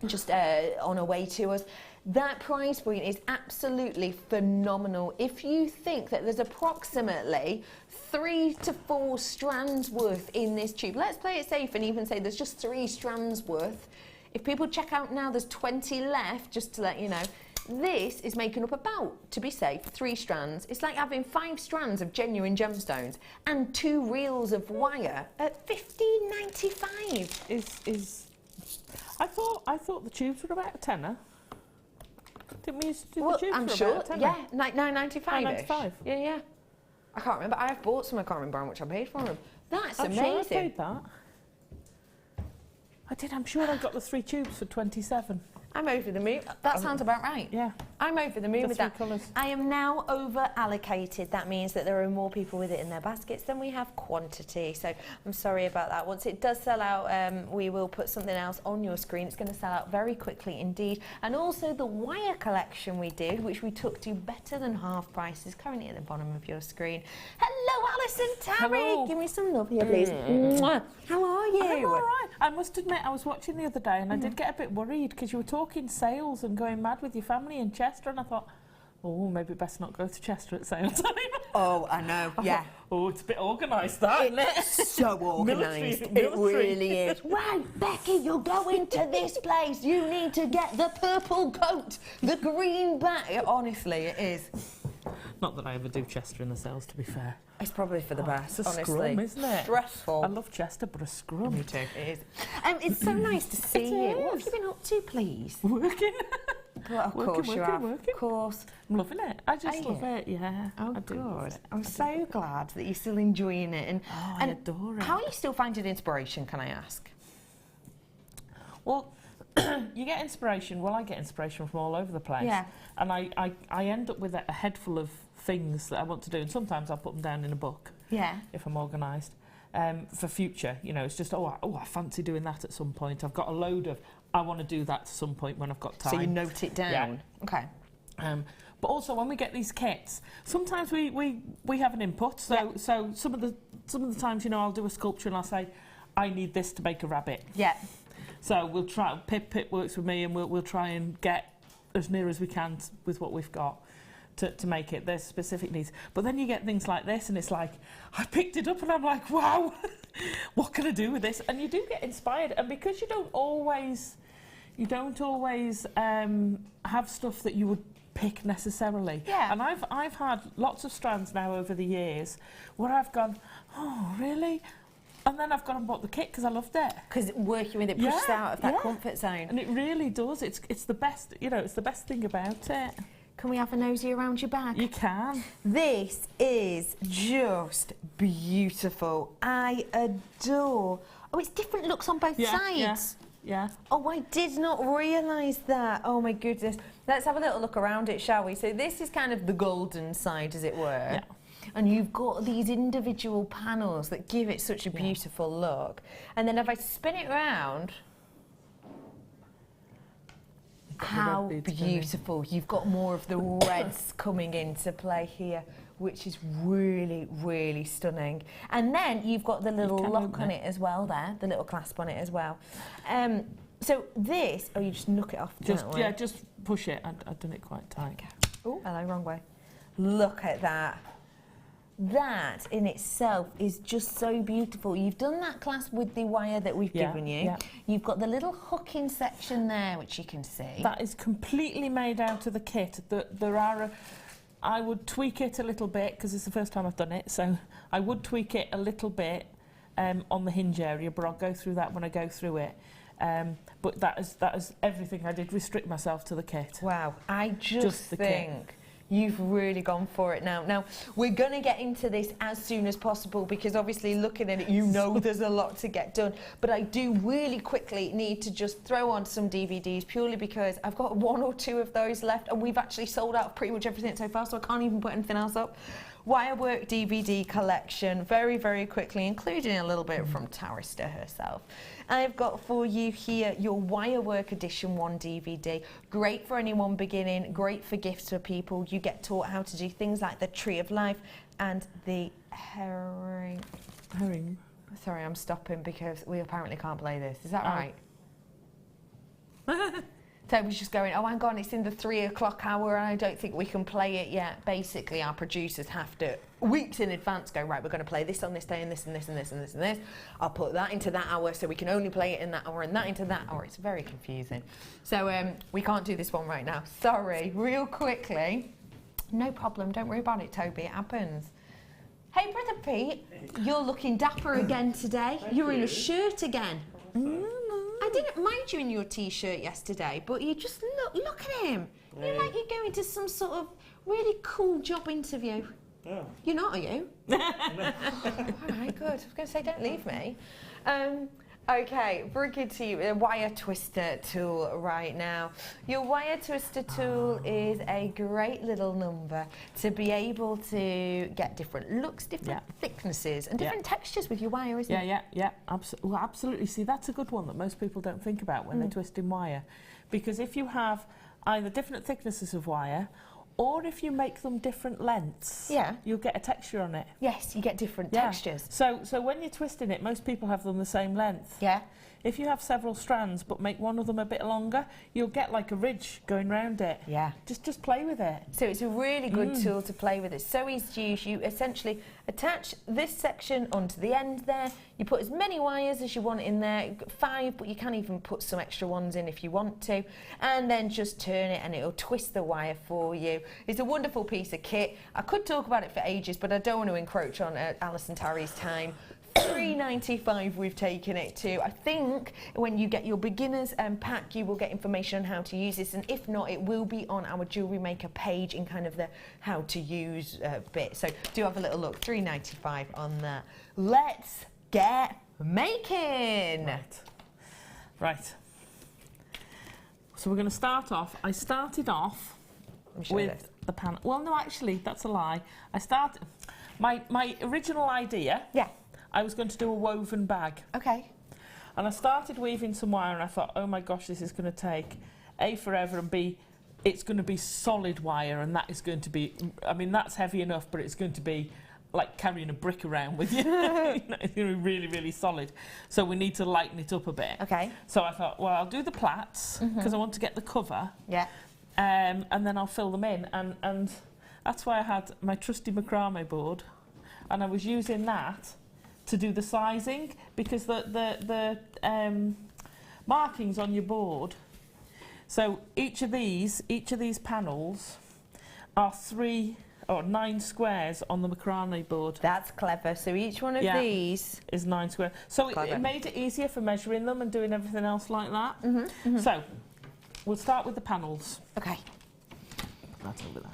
just on her way to us. That price point is absolutely phenomenal. If you think that there's approximately 3 to 4 strands worth in this tube, let's play it safe and even say there's just 3 strands worth. If people check out now, there's 20 left, just to let you know. This is making up about, to be safe, 3 strands. It's like having 5 strands of genuine gemstones and 2 reels of wire at $15.95. I thought the tubes were about a tenner. Didn't we used to do the tubes I'm for sure, about a tenner? yeah, like £9.95. £9.95. Yeah. I can't remember. I have bought some. I can't remember how much I paid for them. That's I'm amazing. sure I paid that. I did. I'm sure I got the 3 tubes for 27. I'm over the moon. That sounds about right. Yeah. I'm over the moon with that. Colours. I am now over allocated. That means that there are more people with it in their baskets than we have quantity. So I'm sorry about that. Once it does sell out, we will put something else on your screen. It's going to sell out very quickly indeed. And also the wire collection we did, which we took to better than half price, is currently at the bottom of your screen. Hello, Alison Tarry. Hello. Give me some love here, please. Mwah. How are you? I'm all right. I must admit, I was watching the other day and I did get a bit worried because you were talking sales and going mad with your family in Chester, and I thought, oh, maybe best not go to Chester at sales time. Oh, I know, yeah. Oh, it's a bit organised, that, isn't it? So organised. It Military. really is. Right, Becky, you're going to this place. You need to get the purple coat, the green bag. Honestly, it is. Not that I ever do Chester in the sales, to be fair. It's probably for the best, It's a honestly. scrum, isn't it? Stressful. I love Chester, but a scrum. Me too. It is. It's so nice to see you. What have you been up to, please? Working. Well, of course you have. Of course. I'm loving it. I just love you? it, yeah. Oh, I do love good. it. I'm so glad that you're still enjoying it. And, I adore it. How are you still finding inspiration, can I ask? Well, you get inspiration. Well, I get inspiration from all over the place. Yeah. And I end up with a head full of things that I want to do. And sometimes I'll put them down in a book. Yeah. If I'm organised. For future, you know, it's just, I fancy doing that at some point. I've got a load of, I want to do that at some point when I've got time. So you note it down? Yeah. Okay. But also when we get these kits, sometimes we have an input. So some of the times, you know, I'll do a sculpture and I'll say, I need this to make a rabbit. Yeah. So we'll try, Pip works with me, and we'll try and get as near as we can with what we've got to make it. There's specific needs. But then you get things like this, and it's like, I picked it up and I'm like, wow, what can I do with this? And you do get inspired. And because you don't always have stuff that you would pick necessarily. Yeah. And I've had lots of strands now over the years where I've gone, oh, really? And then I've gone and bought the kit because I loved it. Because working with it pushes out of that comfort zone. And it really does. It's the best, you know, it's the best thing about it. Can we have a nosy around your back? You can. This is just beautiful. I adore. Oh, it's different looks on both sides. Yeah. Oh, I did not realise that. Oh my goodness. Let's have a little look around it, shall we? So this is kind of the golden side, as it were. Yeah. And you've got these individual panels that give it such a beautiful look. And then if I spin it round, how beautiful. You've got more of the reds coming into play here, which is really, really stunning. And then you've got the little lock on it as well there, the little clasp on it as well. So this, you just knock it off. Just push it. I've done it quite tight. Okay. Oh, hello, wrong way. Look at that. That in itself is just so beautiful. You've done that clasp with the wire that we've given you. Yeah. You've got the little hooking section there, which you can see. That is completely made out of the kit. I would tweak it a little bit because it's the first time I've done it, so I would tweak it a little bit on the hinge area, but I'll go through that when I go through it. But that is everything. I did restrict myself to the kit. Wow, I just think you've really gone for it now. Now, we're going to get into this as soon as possible because obviously looking at it, you know there's a lot to get done. But I do really quickly need to just throw on some DVDs purely because I've got 1 or 2 of those left and we've actually sold out of pretty much everything so far, so I can't even put anything else up. Wirework DVD collection, very, very quickly, including a little bit from Tarista herself. I've got for you here your Wirework Edition 1 DVD. Great for anyone beginning, great for gifts for people. You get taught how to do things like the Tree of Life and the herring. Sorry, I'm stopping because we apparently can't play this. Is that right? Toby's just going, oh, hang on, it's in the 3 o'clock hour and I don't think we can play it yet. Basically, our producers have to, weeks in advance, go, right, we're going to play this on this day and this and this and this and this and this. I'll put that into that hour so we can only play it in that hour and that into that hour. It's very confusing. So we can't do this one right now. Sorry, real quickly. No problem, don't worry about it, Toby, it happens. Hey, Brother Pete, you're looking dapper again today. You're in a shirt again. I didn't mind you in your T-shirt yesterday, but you just look at him. You're like you're going to some sort of really cool job interview. Oh. You're not, are you? All right, good. I was going to say, don't leave me. Okay, bring it to you, a wire twister tool right now. Your wire twister tool is a great little number to be able to get different looks, different thicknesses and different textures with your wire, isn't it? Yeah, absolutely. See, that's a good one that most people don't think about when they're twisting wire. Because if you have either different thicknesses of wire or if you make them different lengths, you'll get a texture on it. Yes, you get different textures. So when you're twisting it, most people have them the same length. Yeah. If you have several strands but make one of them a bit longer, you'll get like a ridge going round it. Yeah. Just play with it. So it's a really good tool to play with. It's so easy to use. You essentially attach this section onto the end there. You put as many wires as you want in there, 5, but you can even put some extra ones in if you want to. And then just turn it and it'll twist the wire for you. It's a wonderful piece of kit. I could talk about it for ages, but I don't want to encroach on Alison Tarry's time. $3.95 we've taken it to. I think when you get your beginners pack, you will get information on how to use this, and if not, it will be on our Jewellery Maker page in kind of the how to use bit. So do have a little look. $3.95 on that. Let's get making. Right. So we're going to start off. I started off with the panel. Well, no, actually, that's a lie. I started my original idea. Yeah. I was going to do a woven bag. Okay. And I started weaving some wire and I thought, oh my gosh, this is going to take A, forever, and B, it's going to be solid wire, and that is going to be, I mean, that's heavy enough, but it's going to be like carrying a brick around with you. You know, it's going to be really, really solid. So we need to lighten it up a bit. Okay. So I thought, well, I'll do the plaits because I want to get the cover. Yeah. And then I'll fill them in. And that's why I had my trusty macrame board. And I was using that to do the sizing, because the markings on your board. So each of these panels are 3 or 9 squares on the macrame board. That's clever. So each one of these is 9 squares. So it made it easier for measuring them and doing everything else like that. So we'll start with the panels. Okay. Put that over there.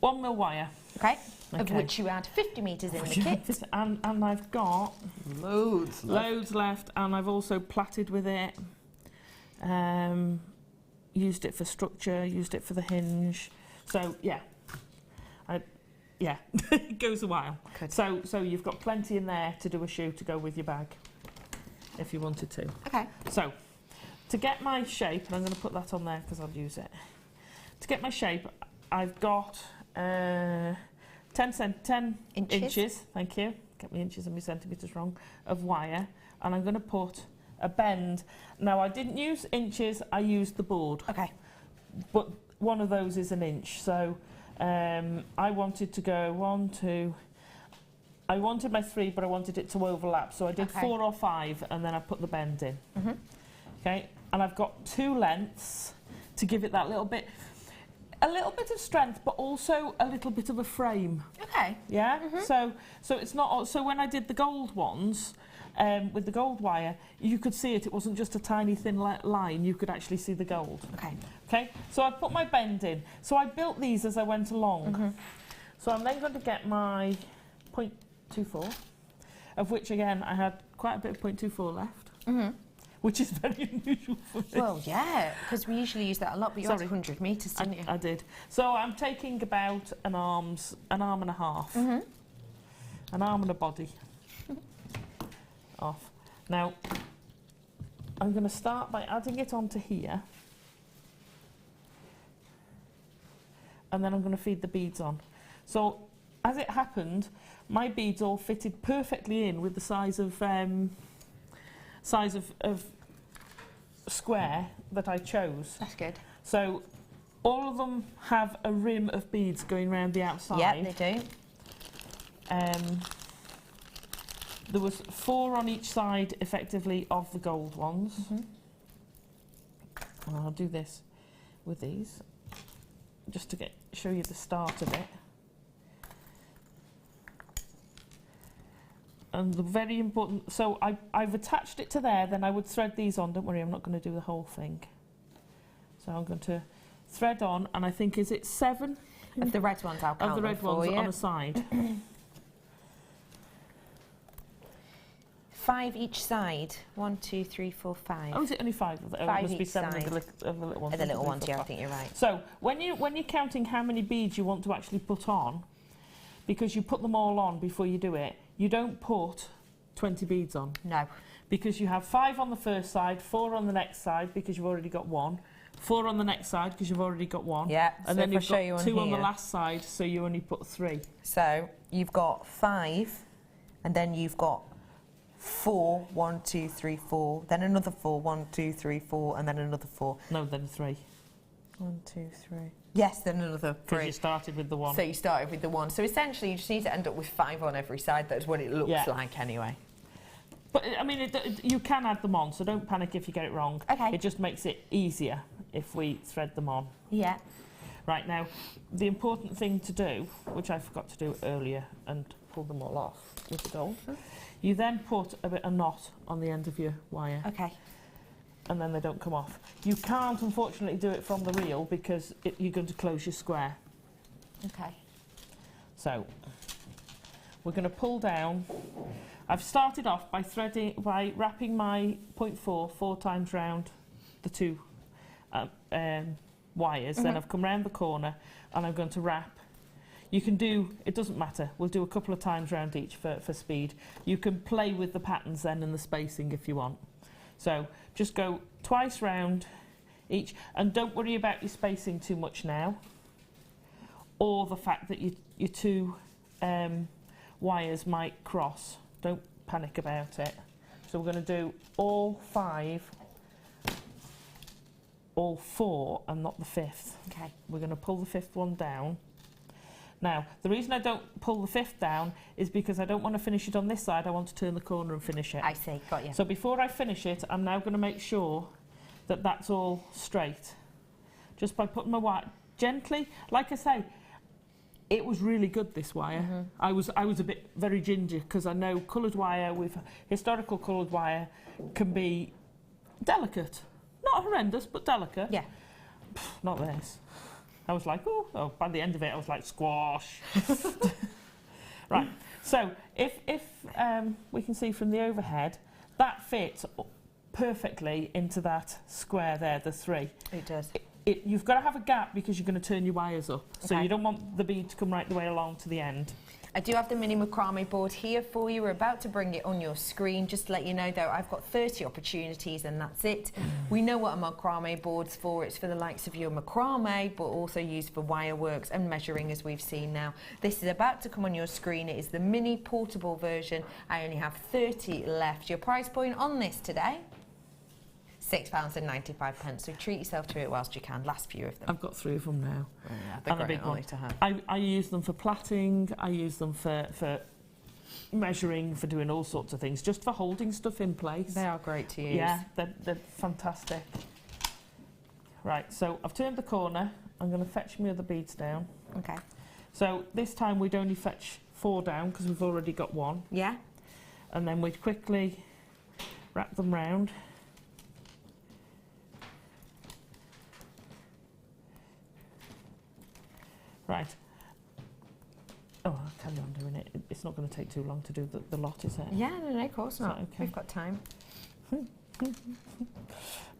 1 mil wire. Okay. Of which you add 50 metres in the kit. And I've got loads left, and I've also plaited with it. Used it for structure, used it for the hinge. So yeah, it goes a while. Good. So you've got plenty in there to do a shoe to go with your bag, if you wanted to. Okay. So to get my shape, and I'm going to put that on there because I'll use it. To get my shape, I've got 10 inches. Thank you. Get my inches and my centimetres wrong of wire, and I'm going to put a bend. Now I didn't use inches, I used the board. Okay. But one of those is an inch, so I wanted to go 1, 2. I wanted my 3, but I wanted it to overlap, so I did 4 or 5, and then I put the bend in. Okay, and I've got 2 lengths to give it that little bit of strength, but also a little bit of a frame. Okay. Yeah. So it's not. So when I did the gold ones. With the gold wire, you could see it. It wasn't just a tiny thin line. You could actually see the gold. Okay. Okay. So I put my bend in. So I built these as I went along. So I'm then going to get my 0.24, of which again I had quite a bit of 0.24 left, which is very unusual for me. Well, yeah, because we usually use that a lot. But you had 100 metres, didn't you? I did. So I'm taking about an arm and a half, an arm and a body. Off. Now, I'm going to start by adding it onto here, and then I'm going to feed the beads on. So, as it happened, my beads all fitted perfectly in with the size of square that I chose. That's good. So, all of them have a rim of beads going around the outside. Yeah, they do. There was 4 on each side, effectively, of the gold ones. And I'll do this with these, just to show you the start of it. And the very important, so I've attached it to there, then I would thread these on. Don't worry, I'm not going to do the whole thing. So I'm going to thread on, and I think, is it 7? Of the red ones, I'll count of the red ones on a side. 5 each side. 1, 2, 3, 4, 5. Oh, is it only 5? Oh, 5 it must be 7 side. of the little ones. The little ones, yeah, I think you're right. So when you're counting how many beads you want to actually put on, because you put them all on before you do it, you don't put 20 beads on. No. Because you have 5 on the first side, 4 on the next side because you've already got 1, 4 on the next side because you've already got 1. Yeah. And so then you've got 2 on the last side, so you only put 3. So you've got 5, and then you've got 4, 1, 2, 3, 4, then another 4, 1, 2, 3, 4, and then another 4. No, then 3. 1, 2, 3. Yes, then another 3. Because you started with the 1. So you started with the 1. So essentially, you just need to end up with 5 on every side. That's what it looks like, anyway. But I mean, you can add them on, so don't panic if you get it wrong. Okay. It just makes it easier if we thread them on. Yeah. Right now, the important thing to do, which I forgot to do earlier, and pull them all off with the gold. You then put a knot on the end of your wire. Okay. And then they don't come off. You can't, unfortunately, do it from the reel because you're going to close your square. Okay. So, we're going to pull down. I've started off by wrapping my 0.4 4 times round the 2 wires. Then I've come round the corner and I'm going to wrap. You can do, it doesn't matter, we'll do a couple of times round each for speed. You can play with the patterns then and the spacing if you want. So just go twice round each, and don't worry about your spacing too much now. or the fact that your two wires might cross. Don't panic about it. So we're going to do all 5, all 4, and not the 5th. Okay. We're going to pull the 5th one down. Now, the reason I don't pull the 5th down is because I don't want to finish it on this side. I want to turn the corner and finish it. I see, got you. So before I finish it, I'm now going to make sure that that's all straight. Just by putting my wire gently. Like I say, it was really good, this wire. I was a bit very ginger because I know coloured wire with historical coloured wire can be delicate. Not horrendous, but delicate. Yeah. Not this. I was like, oh, by the end of it, I was like, squash. Right, so if we can see from the overhead, that fits perfectly into that square there, the 3. It does. You've got to have a gap because you're going to turn your wires up. So Okay. you don't want the bead to come right the way along to the end. I do have the mini macrame board here for you. We're about to bring it on your screen. Just to let you know, though, I've got 30 opportunities and that's it. We know what a macrame board's for. It's for the likes of your macrame, but also used for wire works and measuring, as we've seen now. This is about to come on your screen. It is the mini portable version. I only have 30 left. Your price point on this today? £6.95. So treat yourself to it whilst you can. Last few of them. I've got 3 of them now. Oh, yeah, they're And a great, big aren't one. they, to have? I use them for plaiting, I use them for measuring, for doing all sorts of things, just for holding stuff in place. They are great to use. Yeah, they're fantastic. Right, so I've turned the corner. I'm going to fetch my other beads down. Okay. So this time we'd only fetch 4 down because we've already got 1. Yeah? And then we'd quickly wrap them round. Right. Oh, I'll carry on doing it. It's not going to take too long to do the lot, is it? Yeah, no, of course not. Okay. We've got time.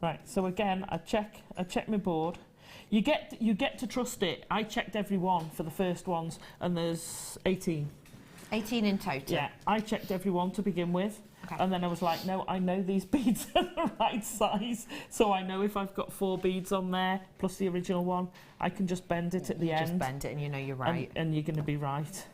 Right. So again, I check my board. You get to trust it. I checked every one for the first ones, and there's 18. 18 in total. Yeah, I checked every one to begin with. Okay. And then I was like, no, I know these beads are the right size. So I know if I've got 4 beads on there, plus the original one, I can just bend it at the end. Just bend it and you know you're right. And you're going to be right.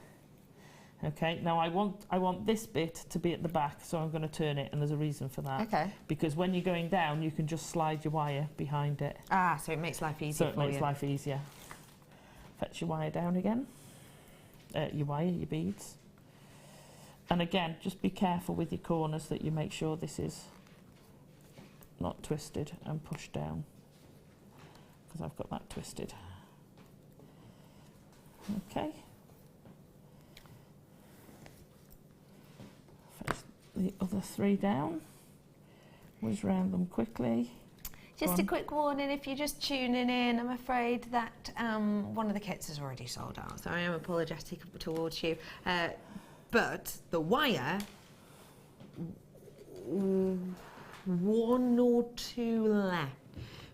Okay, now I want this bit to be at the back, so I'm going to turn it, and there's a reason for that. Okay. Because when you're going down, you can just slide your wire behind it. Ah, so it makes life easier So it for makes you. life easier. Fetch your wire down again. Your beads. And again, just be careful with your corners that you make sure this is not twisted and pushed down, because I've got that twisted. Okay. Fetch the other 3 down. Whiz round them quickly. Just a quick warning, if you're just tuning in, I'm afraid that one of the kits is already sold out, so I am apologetic towards you. But the wire, 1 or 2 left.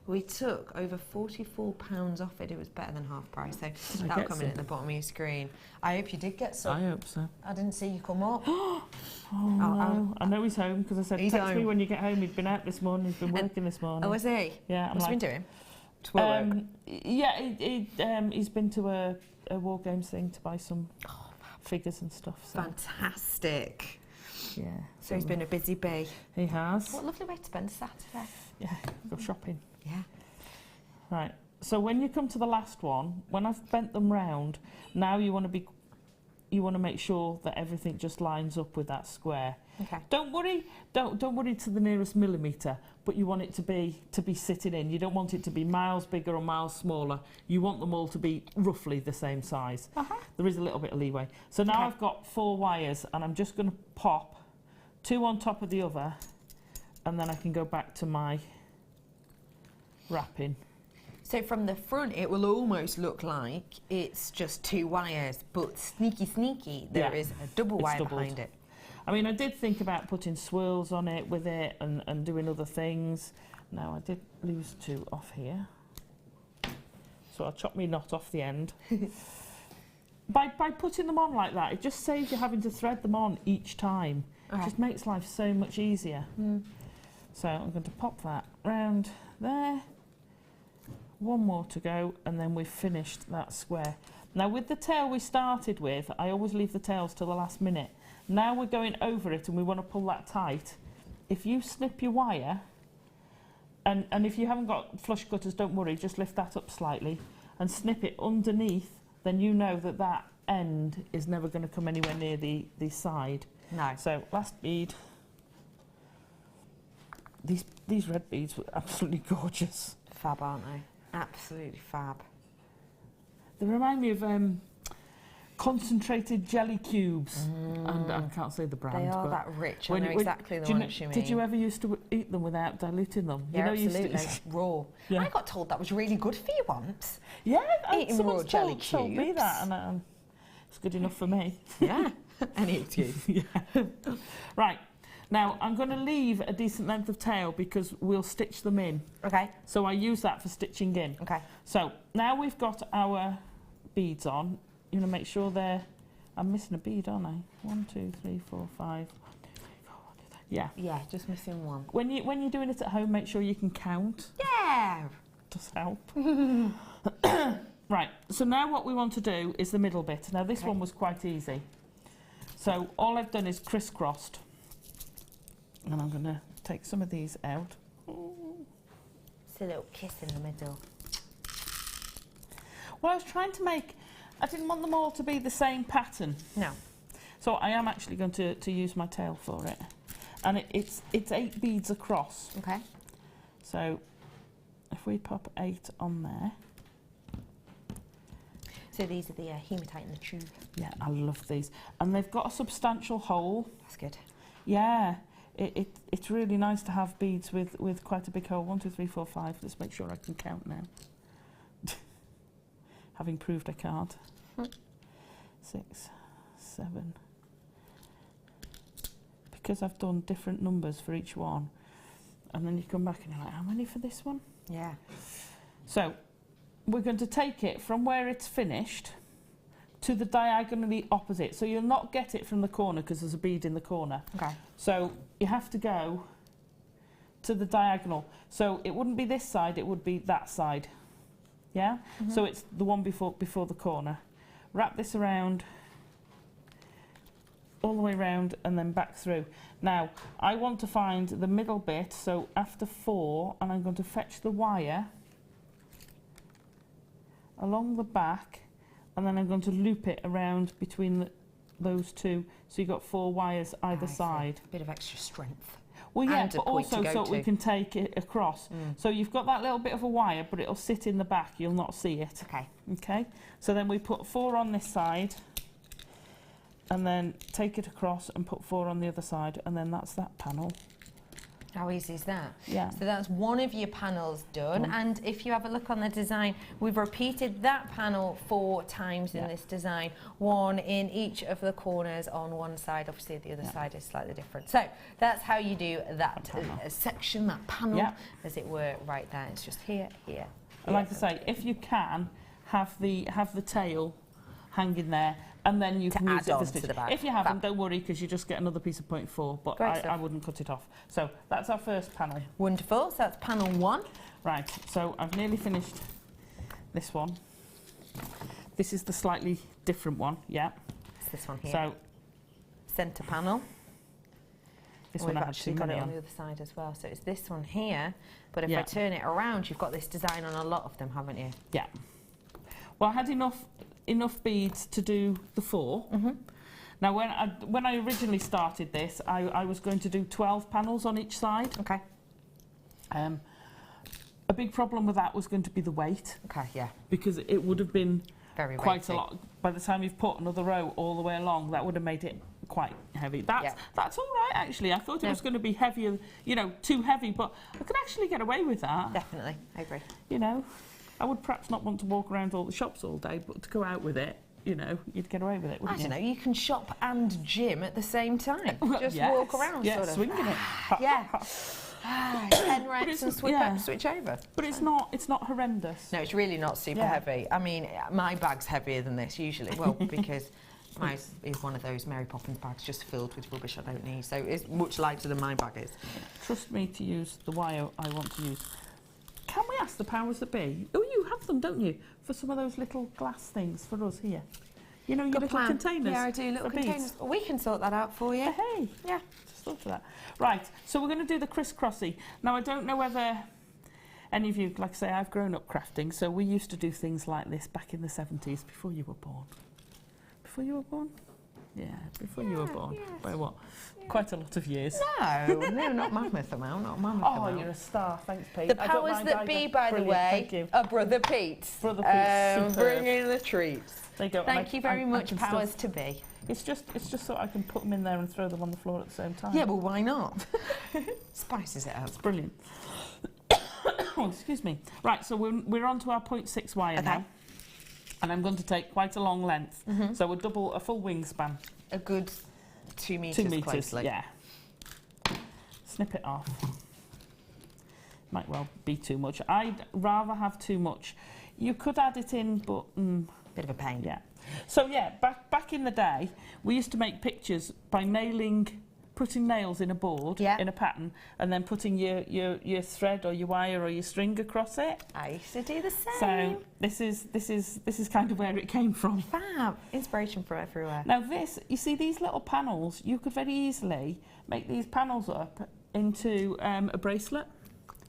We took over £44 off it. It was better than half price, so that'll come in at the bottom of your screen. I hope you did get some. I hope so. I didn't see you come up. Oh no, I know he's home because I said He's text me home. when you get home. He'd been out this morning, he's been working this morning. Oh, was he? Yeah, I'm What's he like, been doing? Work. Yeah, he's been to a War Games thing to buy some figures and stuff. So. Fantastic. Yeah. So he's been a busy bee. He has. What a lovely way to spend Saturday. Yeah, go shopping. Yeah. Right. So when you come to the last one, when I've bent them round, now you want to make sure that everything just lines up with that square. Okay. Don't worry to the nearest millimetre, but you want it to be sitting in. You don't want it to be miles bigger or miles smaller. You want them all to be roughly the same size. There is a little bit of leeway. So now I've got 4 wires, and I'm just going to pop 2 on top of the other, and then I can go back to my wrapping. So from the front, it will almost look like it's just 2 wires, but sneaky, there is a double wire behind it. I mean, I did think about putting swirls on it with it and doing other things. Now, I did lose 2 off here. So I'll chop my knot off the end. By putting them on like that, it just saves you having to thread them on each time. It just makes life so much easier. So I'm going to pop that round there. 1 more to go, and then we've finished that square. Now with the tail we started with, I always leave the tails till the last minute. Now we're going over it and we want to pull that tight. If you snip your wire, and if you haven't got flush cutters, don't worry, just lift that up slightly and snip it underneath, then you know that that end is never going to come anywhere near the side. No. So last bead. These red beads were absolutely gorgeous. Fab, aren't they? Absolutely fab. They remind me of concentrated jelly cubes. And I can't say the brand. They are but that rich. I know exactly the ones you mean. Did you ever used to eat them without diluting them? Yeah, you know, absolutely. Raw. Yeah. I got told that was really good for you once. Yeah, eating raw jelly cubes. Told me that, and it's good enough for me. Yeah, any excuse. Yeah. Right. Now, I'm going to leave a decent length of tail because we'll stitch them in. Okay. So I use that for stitching in. Okay. So now we've got our beads on. You know, make sure they're... I'm missing a bead, aren't I? 1, 2, 3, 4, 5. 1, 2, 3, 4, 1, 2, 3. Yeah. Yeah, just missing one. When you're doing it at home, make sure you can count. Yeah. Does help. Right. So now what we want to do is the middle bit. Now this one was quite easy. So all I've done is crisscrossed. And I'm going to take some of these out. It's a little kiss in the middle. Well, I was trying to make... I didn't want them all to be the same pattern. No. So I am actually going to use my tail for it. And it's 8 beads across. Okay. So if we pop 8 on there... So these are the hematite in the tube. Yeah, I love these. And they've got a substantial hole. That's good. Yeah. It's really nice to have beads with quite a big hole. 1, 2, 3, 4, 5. Let's make sure I can count now. Having proved I can't. 6, 7. Because I've done different numbers for each one. And then you come back and you're like, how many for this one? Yeah. So we're going to take it from where it's finished to the diagonally opposite. So you'll not get it from the corner because there's a bead in the corner. Okay. So you have to go to the diagonal. So it wouldn't be this side, it would be that side. Yeah? So it's the one before the corner. Wrap this around, all the way around and then back through. Now, I want to find the middle bit, so after 4, and I'm going to fetch the wire along the back, and then I'm going to loop it around between those two, so you've got 4 wires either side. A bit of extra strength. Well, yeah, And a but point also to go so to. we can take it across. So you've got that little bit of a wire, but it'll sit in the back. You'll not see it. Okay. Okay. So then we put 4 on this side, and then take it across and put 4 on the other side, and then that's that panel. How easy is that? Yeah. So that's one of your panels done. And if you have a look on the design, we've repeated that panel 4 times in this design. 1 in each of the corners on one side. Obviously, the other side is slightly different. So that's how you do that section, that panel, as it were, right there. It's just here, here. And like I say, if you can, have the tail hanging there, and then you can use it for stitch. If you haven't, don't worry, because you just get another piece of 0.4, but I wouldn't cut it off. So that's our first panel. Wonderful. So that's panel 1. Right, so I've nearly finished this one. This is the slightly different one, yeah. It's this one here. So centre panel. this one I had actually too got many it on on. the other side as well. So it's this one here, but if Yeah. I turn it around, you've got this design on a lot of them, haven't you? Yeah. Well, I had enough beads to do the 4. Now, when I originally started this, I was going to do 12 panels on each side. Okay. A big problem with that was going to be the weight. Okay, yeah. Because it would have been Very quite weighty. a lot. By the time you've put another row all the way along, that would have made it quite heavy. That's all right, actually. I thought it was going to be heavier, you know, too heavy, but I could actually get away with that. Definitely, I agree. You know, I would perhaps not want to walk around all the shops all day, but to go out with it, you know, you'd get away with it, wouldn't I you? don't know, you can shop and gym at the same time. Just Yes, walk around, yeah, sort of. swinging it. Yeah. 10 reps and switch over. But it's not horrendous. No, it's really not super heavy. I mean, my bag's heavier than this usually. Well, because mine is one of those Mary Poppins bags just filled with rubbish I don't need. So it's much lighter than my bag is. Trust me to use the wire I want to use. Can we ask the powers that be? Oh, you have them, don't you? For some of those little glass things for us here. You know, your Good little plan. containers. Yeah, I do, little for beads. containers. Well, we can sort that out for you. Hey, Yeah. just thought of that. Right, so we're going to do the crisscrossy. Now, I don't know whether any of you, like I say, I've grown up crafting, so we used to do things like this back in the 70s, before you were born. Before you were born? Yeah, before you were born. yes. By what? Quite a lot of years. No, not mammoth amount, not mammoth Oh, amount. you're a star. Thanks, Pete. The I don't powers mind that either. be, by the Brilliant, way, thank you. are Brother Pete. Brother Pete, superb. Bringing the treats. There you go. Thank you very much, can powers still- to be. It's just so I can put them in there and throw them on the floor at the same time. Yeah, well, why not? Spices it up. It's brilliant. Oh, excuse me. Right, so we're on to our 0.6 wire now. And I'm going to take quite a long length. So a full wingspan. A good 2 metres 2 metres, closely. yeah. Snip it off. Might well be too much. I'd rather have too much. You could add it in, but... Bit of a pain. yeah. So, yeah, back in the day, we used to make pictures by putting nails in a board, in a pattern, and then putting your thread or your wire or your string across it. I used to do the same. So this is kind of where it came from. Fab. Inspiration for everywhere. Now this, you see these little panels, you could very easily make these panels up into a bracelet.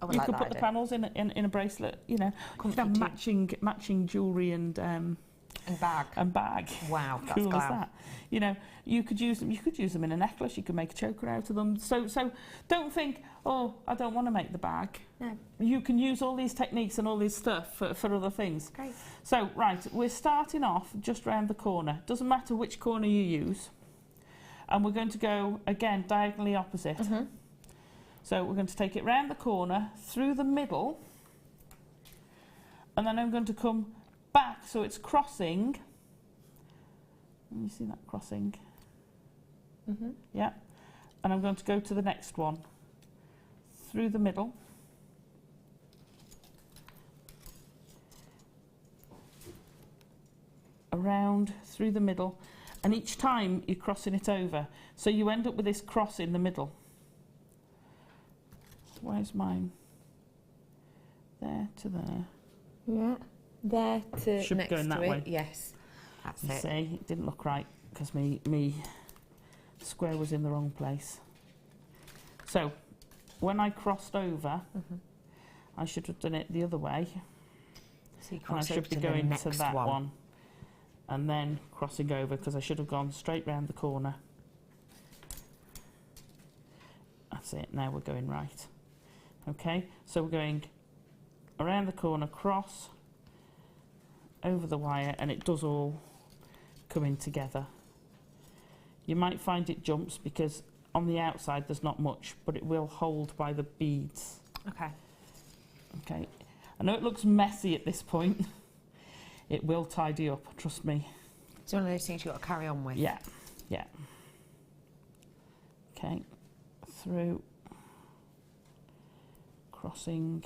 Oh, I You like could that put the idea. panels in a bracelet, you know. You could have matching jewellery and bag. Wow, that's Cool as glam. that. You know, you could use them in a necklace, you could make a choker out of them. So don't think, oh, I don't want to make the bag. No. You can use all these techniques and all this stuff for other things. Great. So, right, we're starting off just round the corner. Doesn't matter which corner you use. And we're going to go, again, diagonally opposite. So we're going to take it round the corner, through the middle, and then I'm going to come back so it's crossing. You see that crossing? Yeah. And I'm going to go to the next one, through the middle. Around, through the middle, and each time you're crossing it over. So you end up with this cross in the middle. Where's mine? There to there. Yeah. There to Should be next going that to it. way. Yes. That's You it. see, it didn't look right because me square was in the wrong place. So, when I crossed over, I should have done it the other way. So you And I cross over should be to the going next to that one. And then crossing over because I should have gone straight round the corner. That's it, now we're going right. Okay, so we're going around the corner, cross, over the wire, and it does all come in together. You might find it jumps because on the outside there's not much, but it will hold by the beads. Okay. Okay, I know it looks messy at this point. It will tidy up, trust me. It's one of those things you've got to carry on with. Yeah, yeah. Okay, through, crossing.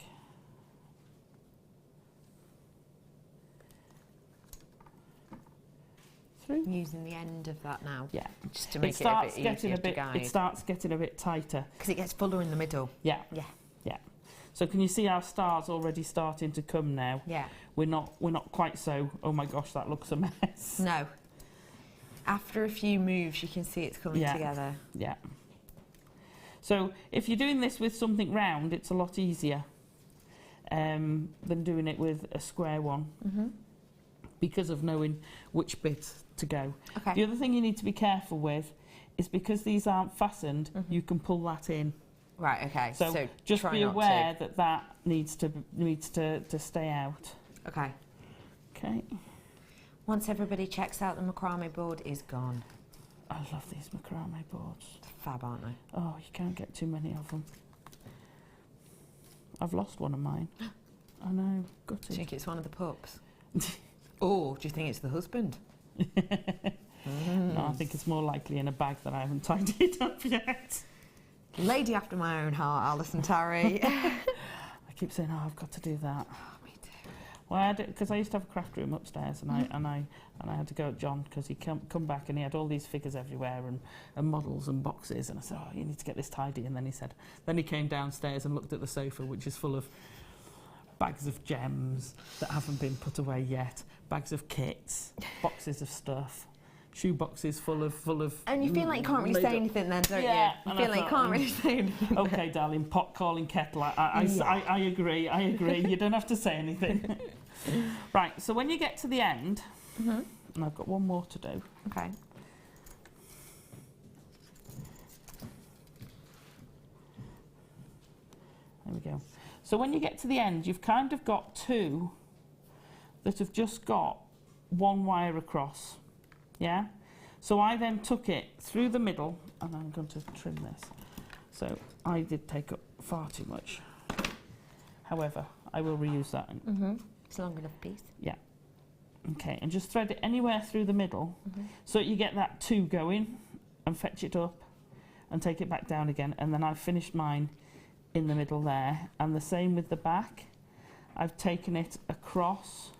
Through. Using the end of that now. Yeah. Just to make it a bit easier to It guide. starts getting a bit tighter. Because it gets fuller in the middle. Yeah. Yeah. Yeah. So can you see our stars already starting to come now? Yeah. We're not quite so, oh my gosh, that looks a mess. No. After a few moves, you can see it's coming Yeah. together. Yeah. So if you're doing this with something round, it's a lot easier than doing it with a square one. Because of knowing which bit to go. Okay. The other thing you need to be careful with is because these aren't fastened, you can pull that in. Right, okay. So just try be not aware that that needs to stay out. to. Okay. Okay. Once everybody checks out, the macrame board is gone. I love these macrame boards. Fab, aren't they? Oh, you can't get too many of them. I've lost one of mine. I know, Do you gutted. think it's one of the pups? Or do you think it's the husband? No, I think it's more likely in a bag that I haven't tidied up yet. Lady after my own heart, Alison Tarry. I keep saying, oh, I've got to do that. Me too. Well, because I used to have a craft room upstairs, and I had to go at John because he come back and he had all these figures everywhere and models and boxes, and I said, oh, you need to get this tidy. And then he came downstairs and looked at the sofa, which is full of bags of gems that haven't been put away yet, bags of kits, boxes of stuff, shoe boxes full of. And you feel like you can't really say anything then, don't you? You feel like you can't really say anything. Okay, darling, pot calling kettle. I agree. I agree. You don't have to say anything. Right. So when you get to the end, and I've got one more to do. Okay. There we go. So when you get to the end, you've kind of got two that have just got one wire across. Yeah? So I then took it through the middle, and I'm going to trim this. So I did take up far too much. However, I will reuse that. It's a long enough piece. Yeah. Okay, and just thread it anywhere through the middle, so you get that two going, and fetch it up, and take it back down again, and then I've finished mine in the middle there, and the same with the back. I've taken it across,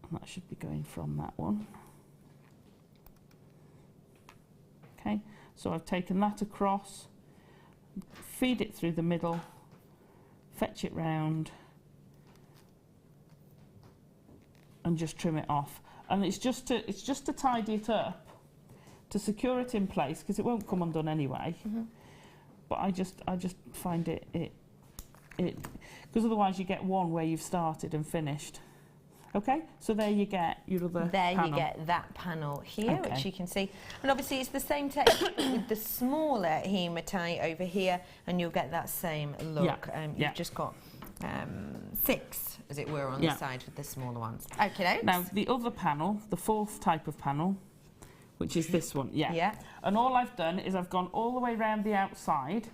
and that should be going from that one. Okay, so I've taken that across, feed it through the middle, fetch it round, and just trim it off. And it's just to tidy it up, to secure it in place, because it won't come undone anyway. But I just find it because otherwise you get one where you've started and finished. Okay, so there you get your other panel. You get that panel here, which you can see. And obviously it's the same technique with the smaller hematite over here, and you'll get that same look. You've just got 6, as it were, on the side with the smaller ones. Okay. Now the other panel, the fourth type of panel, which is this one, and all I've done is I've gone all the way around the outside.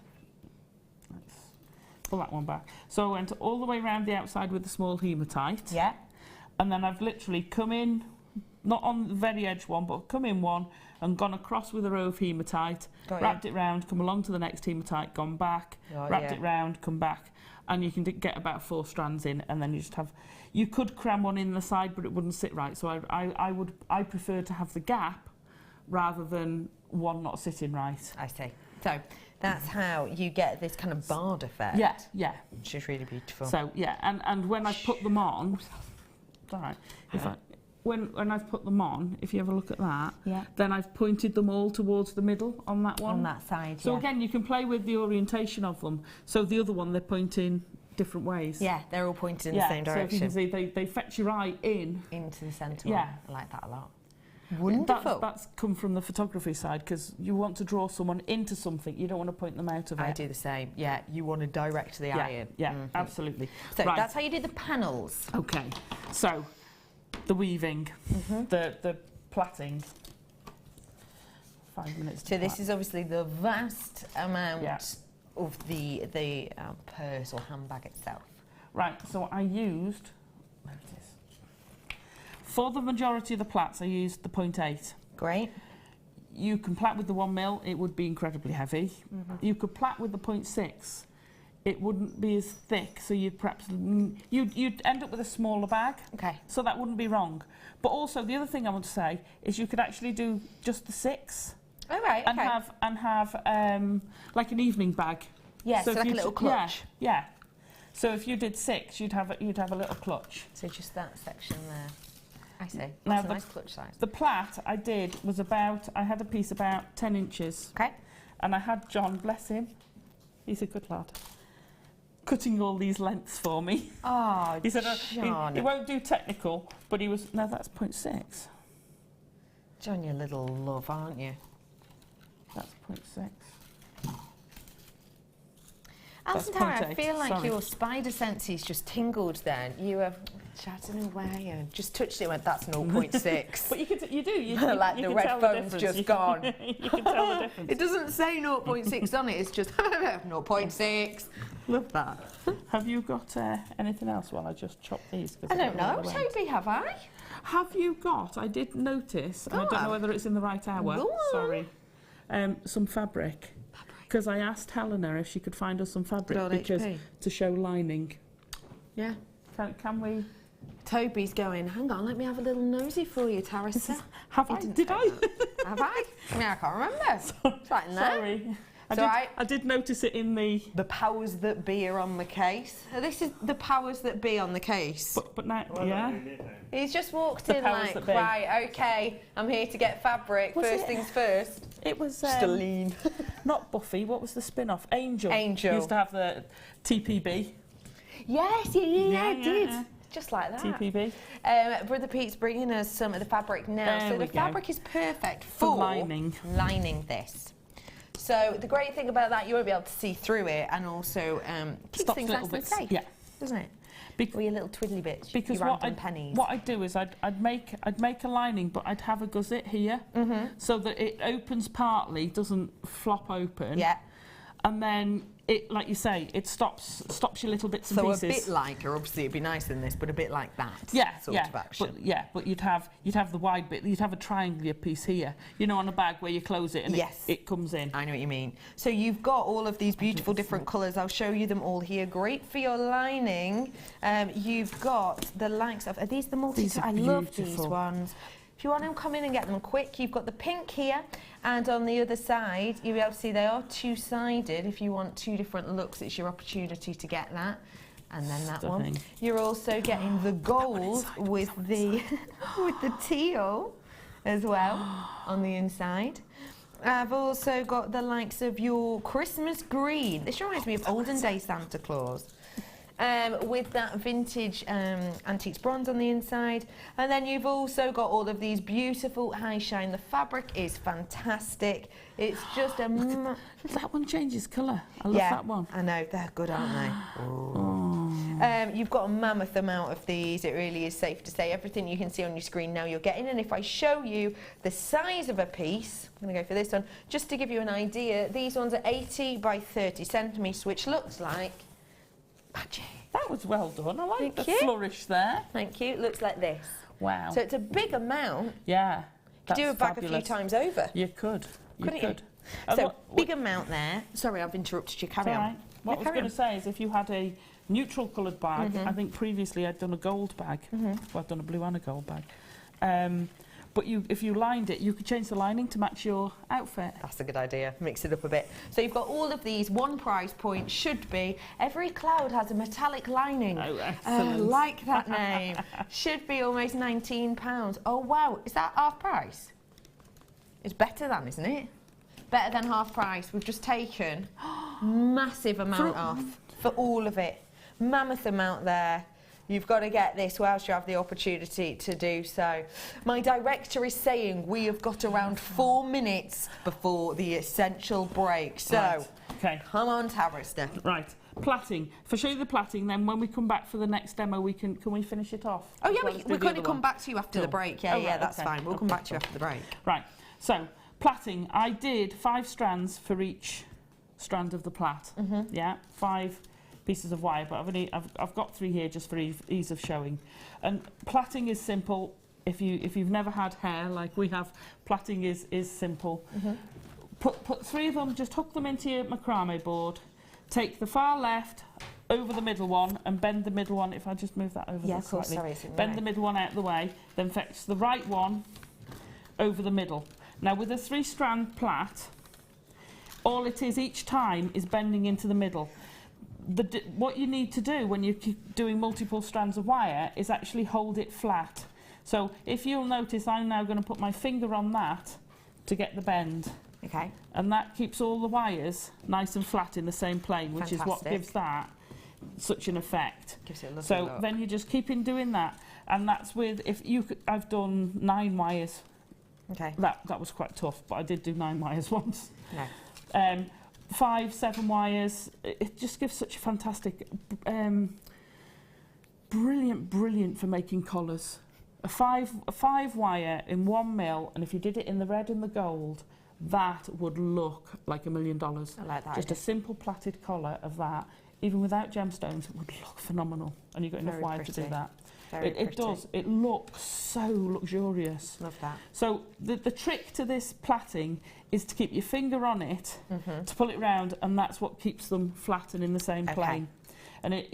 Let's pull that one back. So I went all the way around the outside with the small hematite. And then I've literally come in, not on the very edge one, but come in one and gone across with a row of hematite, wrapped it round, come along to the next hematite, gone back, wrapped it round, come back, and you can get about 4 strands in, and then you just have. You could cram one in the side, but it wouldn't sit right. So I prefer to have the gap rather than one not sitting right. I see. So that's how you get this kind of barred effect. Yeah. Which is really beautiful. So and when I put them on. All right. When I've put them on, if you have a look at that, then I've pointed them all towards the middle on that one. On that side, So again, you can play with the orientation of them. So the other one, they're pointing different ways. Yeah, they're all pointed in the same direction. So if you can see, they fetch you right into the centre one. I like that a lot. Wonderful. That's come from the photography side, because you want to draw someone into something. You don't want to point them out of it. I do the same. Yeah, you want to direct the eye in. Yeah, absolutely. So that's how you do the panels. Okay. So the weaving, the plaiting. 5 minutes. So this is obviously the vast amount of the purse or handbag itself. Right. So I used. There it is. For the majority of the plaits, I used the 0.8. Great. You can plait with the 1 mil, it would be incredibly heavy. You could plait with the 0.6, it wouldn't be as thick, so you'd perhaps you'd end up with a smaller bag. Okay. So that wouldn't be wrong. But also the other thing I want to say is you could actually do just the 6. Oh right. Okay. And have like an evening bag. Yeah. So like a little clutch. Yeah. So if you did 6, you'd have a little clutch. So just that section there. I see. That's now a nice clutch size. The plait I did was I had a piece about 10 inches. Okay. And I had John, bless him, he's a good lad, cutting all these lengths for me. Oh, he said John. he won't do technical, but he was, no, that's 0.6. John, you little love, aren't you? That's 0.6. Alison Tarry, I feel like your spider senses just tingled then. You were chatting away and just touched it and went, that's 0.6. But you do. You like you the can red tell phone's the just gone. You can tell the difference. It doesn't say 0.6 on it, it's just 0.6. Love that. Have you got anything else while I just chop these? I don't know, Toby, have I? Have you got, I did notice, and I don't know whether it's in the right hour, sorry, some fabric. Because I asked Helena if she could find us some fabric to show lining. Yeah. Can we? Toby's going, hang on, let me have a little nosy for you, Tarissa. Did I? Have I? I mean, I can't remember. It's right in there. Sorry. I did notice it in the powers that be are on the case. This is the powers that be on the case. But now, yeah. He's just walked The in powers like, that be. right, okay, I'm here to get fabric. Was First it? things first. It was Just a lean. not Buffy. What was the spin-off? Angel. Angel. Used to have the TPB. Yes, yeah, it did. yeah. Just like that. TPB. Brother Pete's bringing us some of the fabric now. There So we the go. fabric is perfect for lining this. So the great thing about that, you won't be able to see through it, and also keeps Stops things little nice and bits. safe, Yeah. doesn't it? Bec- Or your little twiddly bits, Because your what random pennies. I'd do is I'd make a lining, but I'd have a gusset here, so that it opens partly, doesn't flop open. Yeah. And then it, like you say, it stops your little bits and So pieces. a bit like, or obviously it'd be nicer than this, but a bit like that sort of action. But you'd have the wide bit. You'd have a triangular piece here, you know, on a bag where you close it and it comes in. I know what you mean. So you've got all of these beautiful different colours. I'll show you them all here. Great for your lining. You've got the likes of, are these the These are I love these beautiful. ones. If you want to come in and get them quick, you've got the pink here, and on the other side, you'll be able to see they are two-sided. If you want two different looks, it's your opportunity to get that. And then that one. Stunning. You're also getting the gold with the with the teal as well on the inside. I've also got the likes of your Christmas green. This reminds me of olden day Santa Claus. With that vintage antiques bronze on the inside. And then you've also got all of these beautiful high shine. The fabric is fantastic. It's just a... That one changes colour. I love that one. I know, they're good, aren't they? You've got a mammoth amount of these. It really is safe to say. Everything you can see on your screen now you're getting. And if I show you the size of a piece, I'm going to go for this one, just to give you an idea, these ones are 80 by 30 centimetres, which looks like magic. That was well done. I like Thank the you. flourish there. Thank you. It looks like this. Wow. So it's a big amount. Yeah. You could do a that's bag fabulous. a few times over. You could. Couldn't you? could. So big amount there. Sorry, I've interrupted you. Carry It's all on. right. What I was going to say is if you had a neutral coloured bag, I think previously I'd done a gold bag. Well, I've done a blue and a gold bag. But if you lined it, you could change the lining to match your outfit. That's a good idea. Mix it up a bit. So you've got all of these. One price point should be every cloud has a metallic lining. Oh, excellent. Like that name. Should be almost £19. Oh wow, is that half price? It's better than, isn't it? Better than half price. We've just taken massive amount off for all of it. Mammoth amount there. You've got to get this whilst you have the opportunity to do so. My director is saying we have got around 4 minutes before the essential break. So, Right. Okay. come on, Tabrister. Right. Plaiting. If I show you the plaiting, then when we come back for the next demo, can we finish it off? Oh yeah, As well as do we're the going to other come one? back to you after the Cool. break. Yeah, Oh, yeah, right, that's okay. fine. We'll come back to you after the break. Right. So plaiting. I did 5 strands for each strand of the plait. Yeah, 5 pieces of wire, but I've got 3 here just for ease of showing. And plaiting is simple. If you've never had hair like we have, plaiting is simple. Put 3 of them, just hook them into your macrame board. Take the far left over the middle one and bend the middle one. If I just move that over Yeah, this of course, slightly. sorry, it's in the Bend way. the middle one out of the way, then fetch the right one over the middle. Now with a 3-strand plait, all it is each time is bending into the middle. What you need to do when you're doing multiple strands of wire is actually hold it flat. So if you'll notice, I'm now going to put my finger on that to get the bend. Okay. And that keeps all the wires nice and flat in the same plane, which is what Fantastic. gives that such an effect. Gives it a lovely So look. then you just keep in doing that, and that's with I've done 9 wires. Okay. That was quite tough, but I did do 9 wires once. No. 5, 7 wires. It just gives such a fantastic, brilliant for making collars. A 5 wire in 1 mil, and if you did it in the red and the gold, that would look like $1 million. I like that. Just a simple plaited collar of that, even without gemstones, it would look phenomenal. And you've got enough Very wire to do pretty. that. Very It does. It looks so luxurious. Love that. So the trick to this plaiting is to keep your finger on it, to pull it round, and that's what keeps them flat and in the same plane. And it,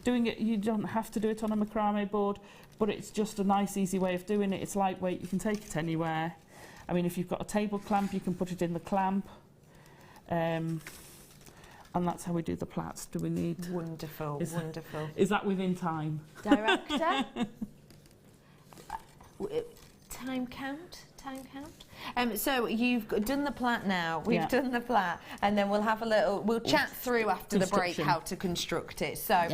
doing it, you don't have to do it on a macrame board, but it's just a nice, easy way of doing it. It's lightweight. You can take it anywhere. I mean, if you've got a table clamp, you can put it in the clamp. And that's how we do the plaits. Do we need... Wonderful, wonderful. Is that within time? Director? Time count? So you've done the plait now, we've done the plait, and then we'll have a little, we'll chat through after the break how to construct it. So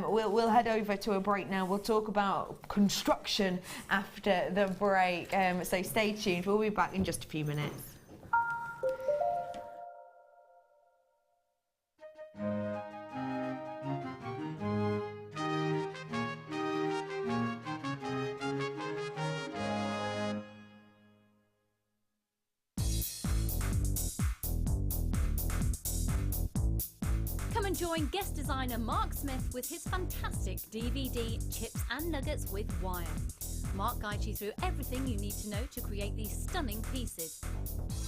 we'll head over to a break now. We'll talk about construction after the break. So stay tuned, we'll be back in just a few minutes. Come and join guest designer Mark Smith with his fantastic DVD, Chips and Nuggets with Wire. Mark guides you through everything you need to know to create these stunning pieces.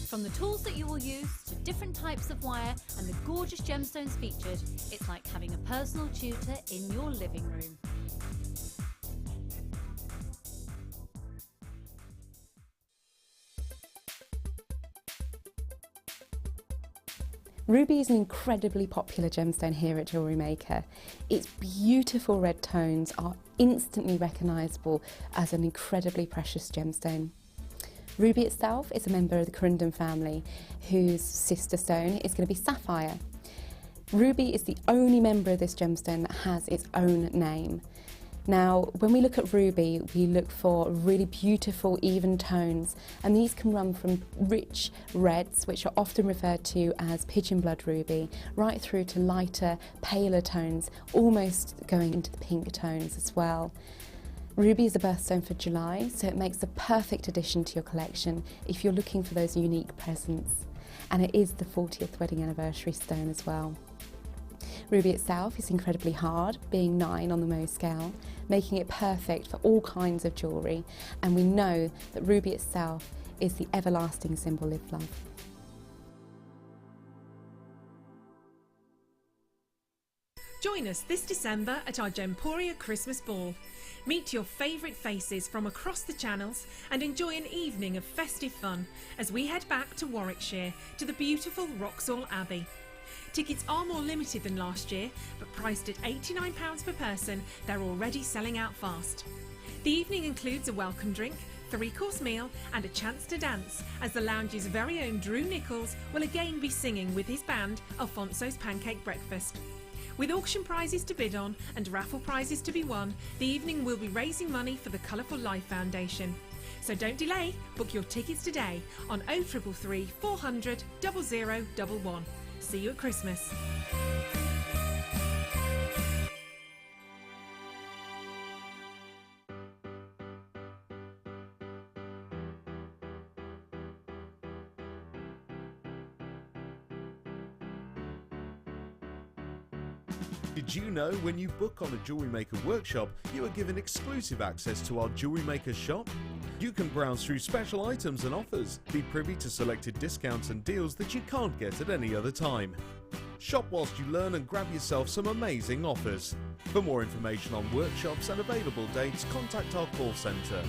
From the tools that you will use to different types of wire and the gorgeous gemstones featured, it's like having a personal tutor in your living room. Ruby is an incredibly popular gemstone here at Jewellery Maker. Its beautiful red tones are instantly recognisable as an incredibly precious gemstone. Ruby itself is a member of the Corundum family, whose sister stone is going to be sapphire. Ruby is the only member of this gemstone that has its own name. Now, when we look at ruby, we look for really beautiful, even tones, and these can run from rich reds, which are often referred to as pigeon blood ruby, right through to lighter, paler tones, almost going into the pink tones as well. Ruby is a birthstone for July, so it makes the perfect addition to your collection if you're looking for those unique presents. And it is the 40th wedding anniversary stone as well. Ruby itself is incredibly hard, being 9 on the Mohs scale, making it perfect for all kinds of jewellery, and we know that ruby itself is the everlasting symbol of love. Join us this December at our Gemporia Christmas Ball. Meet your favourite faces from across the channels and enjoy an evening of festive fun as we head back to Warwickshire to the beautiful Wroxall Abbey. Tickets are more limited than last year, but priced at £89 per person, they're already selling out fast. The evening includes a welcome drink, 3-course meal and a chance to dance, as the lounge's very own Drew Nichols will again be singing with his band Alfonso's Pancake Breakfast. With auction prizes to bid on and raffle prizes to be won, the evening will be raising money for the Colourful Life Foundation. So don't delay, book your tickets today on 0333 400 0011. See you at Christmas. Did you know when you book on a Jewellery Maker workshop, you are given exclusive access to our Jewellery Maker shop? You can browse through special items and offers, be privy to selected discounts and deals that you can't get at any other time. Shop whilst you learn and grab yourself some amazing offers. For more information on workshops and available dates, contact our call centre.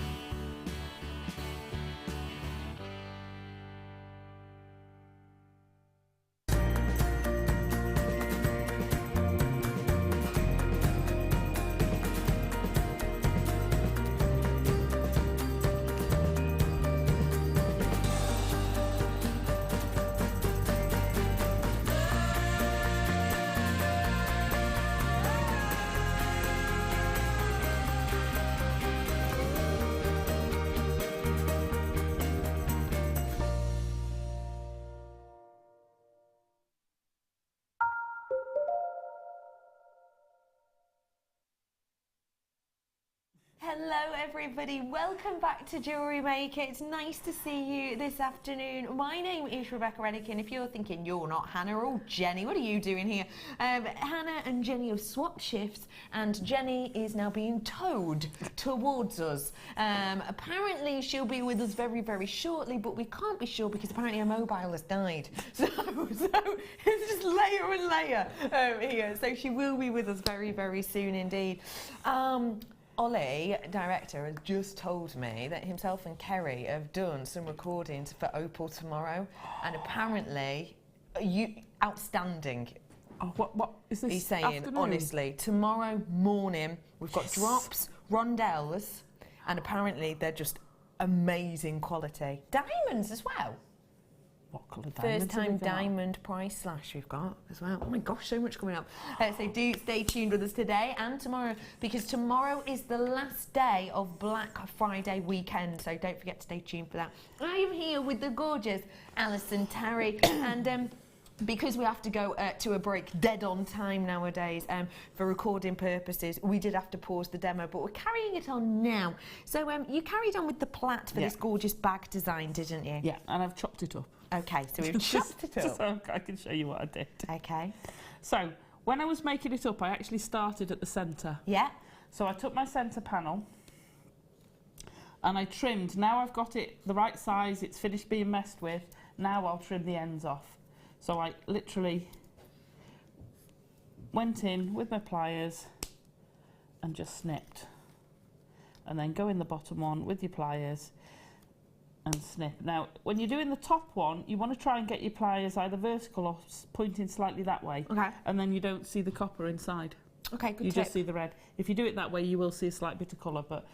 Hello everybody, welcome back to Jewellery Maker. It's nice to see you this afternoon. My name is Rebecca Redican. If you're thinking you're not Hannah or Jenny, what are you doing here? Hannah and Jenny have swapped shifts and Jenny is now being towed towards us. Apparently she'll be with us very, very shortly, but we can't be sure because apparently her mobile has died. So it's just layer and layer here. So she will be with us very, very soon indeed. Ollie, director, has just told me that himself and Kerry have done some recordings for Opal tomorrow, and apparently outstanding. Oh, what is this? He's saying, afternoon? honestly, tomorrow morning we've got drops, rondelles, and apparently they're just amazing quality. Diamonds as well. What colour diamonds? First time diamond price slash we've got as well. Oh my gosh, so much coming up. So do stay tuned with us today and tomorrow, because tomorrow is the last day of Black Friday weekend. So don't forget to stay tuned for that. I am here with the gorgeous Alison Tarry and because we have to go to a break dead on time nowadays for recording purposes, we did have to pause the demo, but we're carrying it on now. So you carried on with the plait for this gorgeous bag design, didn't you? Yeah, and I've chopped it up. Okay, so we've chopped it up. Just so I can show you what I did. Okay. So, when I was making it up, I actually started at the centre. Yeah. So I took my centre panel and I trimmed. Now I've got it the right size, it's finished being messed with. Now I'll trim the ends off. So I literally went in with my pliers and just snipped. And then go in the bottom one with your pliers and snip. Now, when you're doing the top one, you want to try and get your pliers either vertical or pointing slightly that way. Okay. And then you don't see the copper inside. Okay, good You tip. just see the red. If you do it that way, you will see a slight bit of colour, but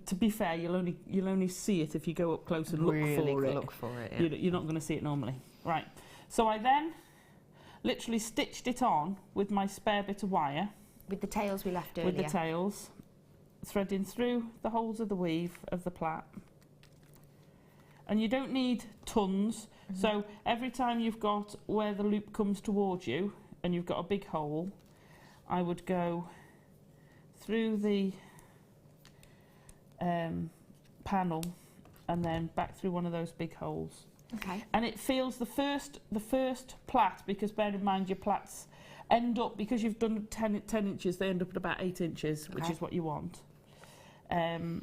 to be fair, you'll only see it if you go up close and look for it. Yeah. You're not going to see it normally. Right. So I then literally stitched it on with my spare bit of wire. With the tails we left earlier. With the tails, threading through the holes of the weave of the plait. And you don't need tons. So every time you've got where the loop comes towards you and you've got a big hole, I would go through the panel and then back through one of those big holes. Okay. And it feels the first plait, because bear in mind your plaits end up, because you've done 10 inches, they end up at about 8 inches, which is what you want. And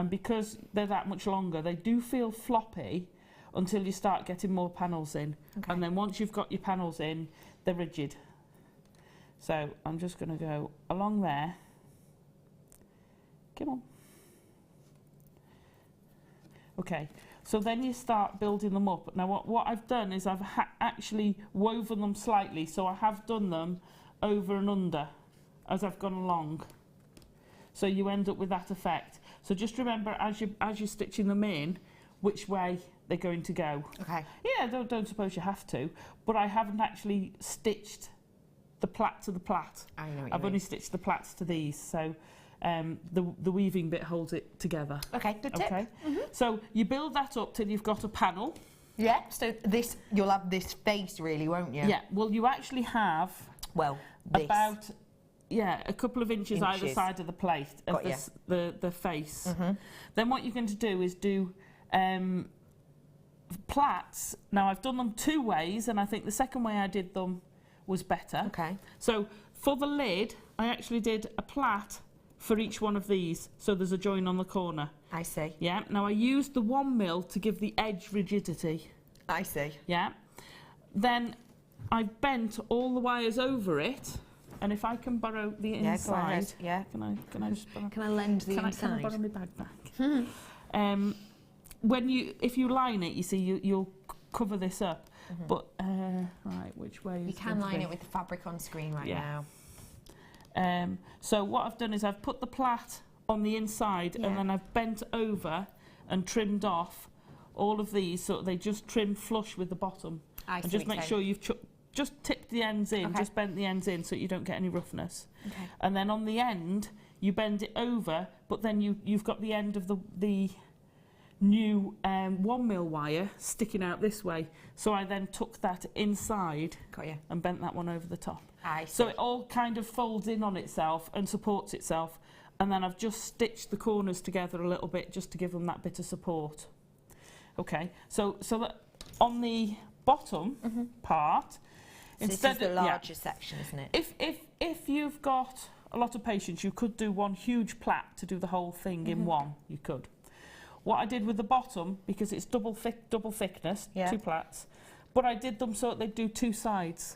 because they're that much longer, they do feel floppy until you start getting more panels in. Okay. And then once you've got your panels in, they're rigid. So I'm just going to go along there. Come on. Okay. So then you start building them up. Now what I've done is I've actually woven them slightly, so I have done them over and under as I've gone along. So you end up with that effect. So just remember as you're stitching them in, which way they're going to go. Okay. Yeah, don't suppose you have to, but I haven't actually stitched the plait to the plait. I know what you mean. I've only stitched the plaits to these, so the weaving bit holds it together. Okay, good tip. Okay. So you build that up till you've got a panel. Yeah, so this, you'll have this face really, won't you? Yeah, well you actually have about a couple of inches either side of the plate of the face. Then what you're going to do is do plaits. Now I've done them two ways, and I think the second way I did them was better. Okay. So for the lid, I actually did a plait for each one of these, so there's a join on the corner. I see. Yeah, now I used the 1mm to give the edge rigidity. I see. Yeah. Then I bent all the wires over it, and if I can borrow the inside... Yeah. Can I just borrow... Can I lend the inside? Can I borrow my bag back? If you line it, you see, you'll cover this up. But, right, which way is You can line it with the fabric on screen right now. So what I've done is I've put the plait on the inside and then I've bent over and trimmed off all of these so they just trim flush with the bottom. And just make sure you've just tipped the ends in, just bent the ends in so you don't get any roughness. Okay. And then on the end, you bend it over, but then you've got the end of the new 1mm wire sticking out this way. So I then took that inside and bent that one over the top. So it all kind of folds in on itself and supports itself. And then I've just stitched the corners together a little bit just to give them that bit of support. Okay, so that on the bottom part, instead of the larger section, isn't it? If you've got a lot of patience, you could do one huge plait to do the whole thing in one. You could. What I did with the bottom, because it's double thickness, 2 plaits, but I did them so that they'd do 2 sides.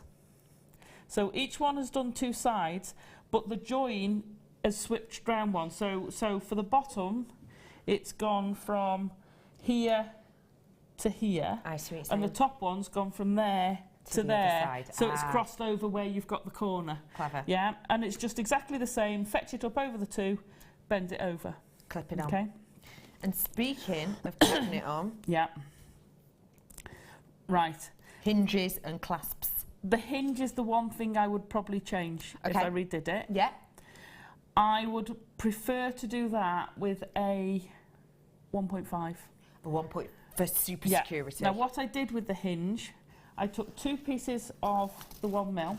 So each one has done 2 sides, but the join has switched round one. So for the bottom, it's gone from here to here. I see what you're And the saying. top one's gone from there to the there. other side. So it's crossed over where you've got the corner. Clever. Yeah, and it's just exactly the same. Fetch it up over the two, bend it over. Clip it on. Okay. And speaking of clipping it on, Yeah. Right. hinges and clasps. The hinge is the one thing I would probably change if Okay. I redid it. Yeah. I would prefer to do that with a 1.5. A 1 point for super Yeah. security. Now what I did with the hinge, I took 2 pieces of the 1mm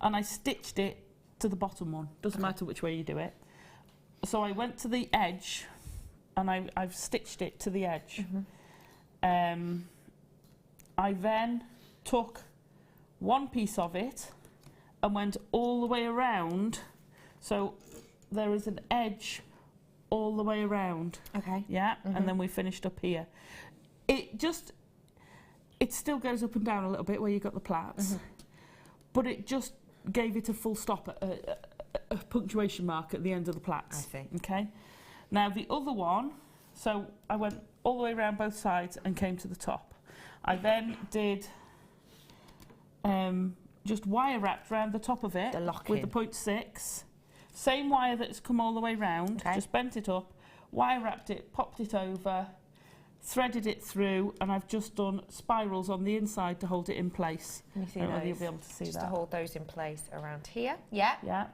and I stitched it to the bottom one. Doesn't matter which way you do it. So I went to the edge and I've stitched it to the edge. I then took one piece of it and went all the way around, so there is an edge all the way around. Okay. Yeah, and then we finished up here. It still goes up and down a little bit where you got the plaits, but it just gave it a full stop at a punctuation mark at the end of the plaits. I see. Okay. Now the other one, so I went all the way around both sides and came to the top. I then did just wire wrapped around the top of it The lock with in. the 0.6. Same wire that's come all the way round, Okay. just bent it up, wire wrapped it, popped it over, threaded it through, and I've just done spirals on the inside to hold it in place. Can you see I don't know whether you'll those? be able to see Just that. to hold those in place around here. Yeah. Yeah,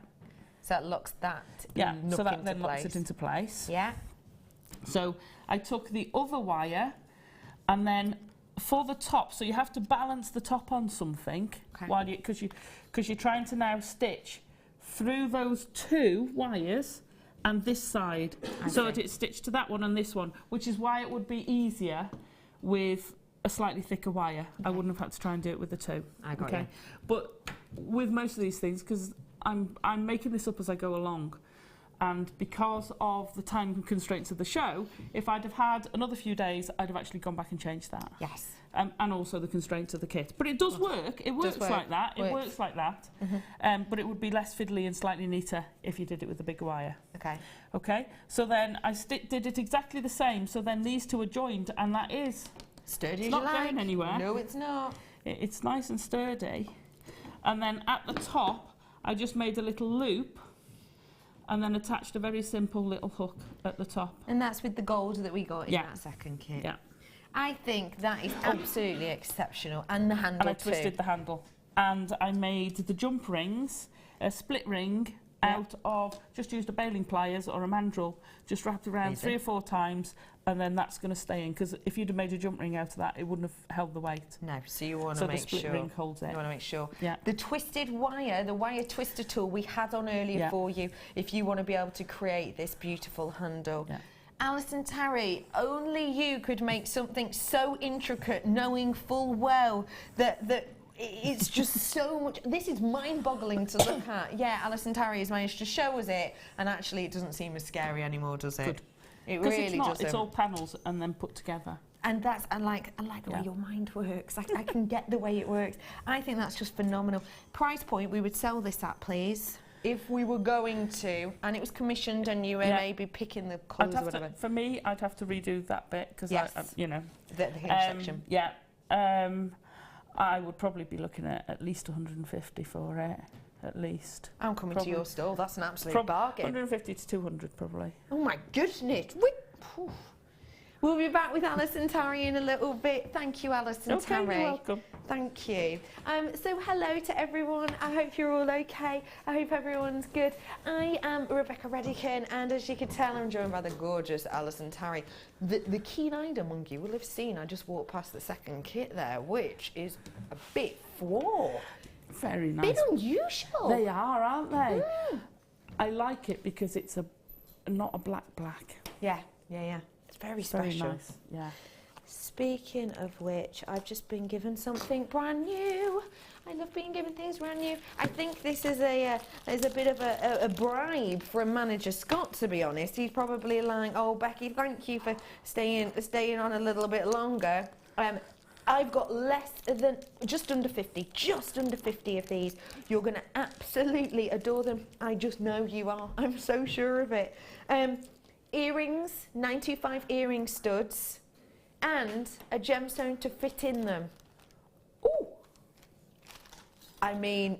So that locks that yeah. nook So that into then locks place. it into place. Yeah. So I took the other wire, and then for the top, so you have to balance the top on something Okay. while because you're trying to now stitch through those 2 wires and this side, so that it's stitched to that one and this one, which is why it would be easier with a slightly thicker wire. I wouldn't have had to try and do it with the 2. I got you. But with most of these things, because I'm making this up as I go along, and because of the time constraints of the show, if I'd have had another few days, I'd have actually gone back and changed that. Yes. And also the constraints of the kit. But it does work. It works work. like that. It Works. works like that. But it would be less fiddly and slightly neater if you did it with a bigger wire. Okay. Okay? So then I did it exactly the same. So then these two are joined, and that is... Sturdy It's as not you like. going anywhere. No, it's not. It's nice and sturdy. And then at the top, I just made a little loop and then attached a very simple little hook at the top. And that's with the gold that we got in Yeah. that second kit. Yeah. I think that is absolutely exceptional. And the handle And I too. twisted the handle. And I made the jump rings, a split ring, out of, just used a baling pliers or a mandrel, just wrapped around Easy. 3 or 4 times, and then that's going to stay in, because if you'd have made a jump ring out of that, it wouldn't have held the weight. No, so you want So to the make split sure. ring holds it. You want to make sure. Yeah. The twisted wire, the wire twister tool we had on earlier Yeah. for you, if you want to be able to create this beautiful handle. Yeah. Alison Tarry, only you could make something so intricate, knowing full well that it's just so much. This is mind-boggling to look at. Yeah, Alison Tarry has managed to show us it, and actually it doesn't seem as scary anymore, does it? Good. It Because really it's not, doesn't. it's all panels and then put together. And that's, I like the way Yeah. your mind works. I can get the way it works. I think that's just phenomenal. Price point we would sell this at, please, if we were going to, and it was commissioned and you were Yeah. maybe picking the colours or whatever. For me, I'd have to redo that bit, because Yes. you know. The hinge section. Yeah. I would probably be looking at least 150 for it, at least. I'm coming Probably. to your stall. That's an absolute bargain. 150 to 200 probably. Oh my goodness. Phew. We'll be back with Alison Tarry in a little bit. Thank you, Alison Tarry. Okay, you're welcome. Thank you. So hello to everyone. I hope you're all okay. I hope everyone's good. I am Rebecca Redican, and as you can tell, I'm joined by the gorgeous Alison Tarry. The keen-eyed among you will have seen I just walked past the second kit there, which is a bit flawed. Very nice. Bit unusual. They are, aren't they? I like it because it's not a black. Yeah. It's very special. Very nice. Yeah. Speaking of which, I've just been given something brand new. I love being given things brand new. I think this is a bit of a bribe from manager Scott, to be honest. He's probably like, oh, Becky, thank you for staying on a little bit longer. I've got just under 50 of these. You're going to absolutely adore them. I just know you are. I'm so sure of it. Earrings, 925 earring studs. and a gemstone to fit in them. Ooh! I mean,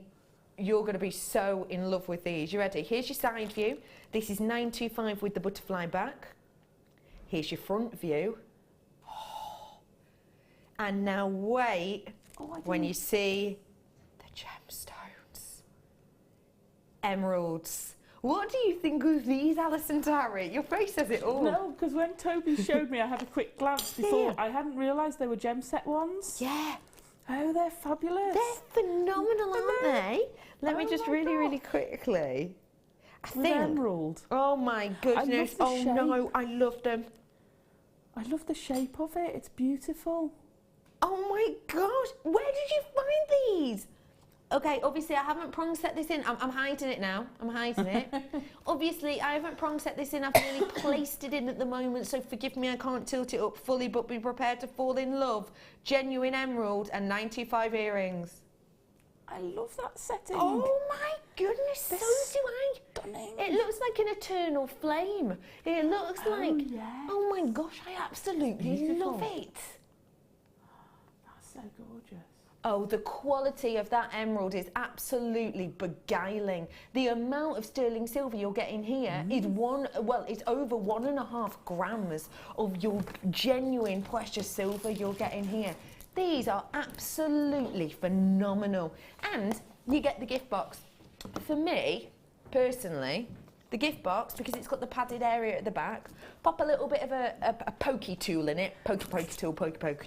you're going to be so in love with these. You ready? Here's your side view. This is 925 with the butterfly back. Here's your front view. And now wait when you see the gemstones. Emeralds. What do you think of these, Alison Tarry? Your face says it all. No, because when Toby showed me, I had a quick glance before. I hadn't realised they were gem set ones. Yeah. Oh, they're fabulous. They're phenomenal, aren't they? Let me just really quickly. I think. Emerald. Oh my goodness. I love the shape. No, I love them. I love the shape of it. It's beautiful. Oh my gosh. Where did you find these? Okay, obviously I haven't prong set this in. I'm hiding it now. I'm hiding it. Obviously I haven't prong set this in. I've only placed it in at the moment, so forgive me, I can't tilt it up fully, but be prepared to fall in love. Genuine emerald and 95 earrings. I love that setting. Oh my goodness, so do I. Stunning. It looks like an eternal flame. It looks like, yeah. oh my gosh, I absolutely love it. That's so gorgeous. Oh, the quality of that emerald is absolutely beguiling. The amount of sterling silver you're getting here is it's over 1.5 grams of your genuine precious silver you're getting here. These are absolutely phenomenal. And you get the gift box. For me, personally, the gift box, because it's got the padded area at the back, pop a little bit of a pokey tool in it, pokey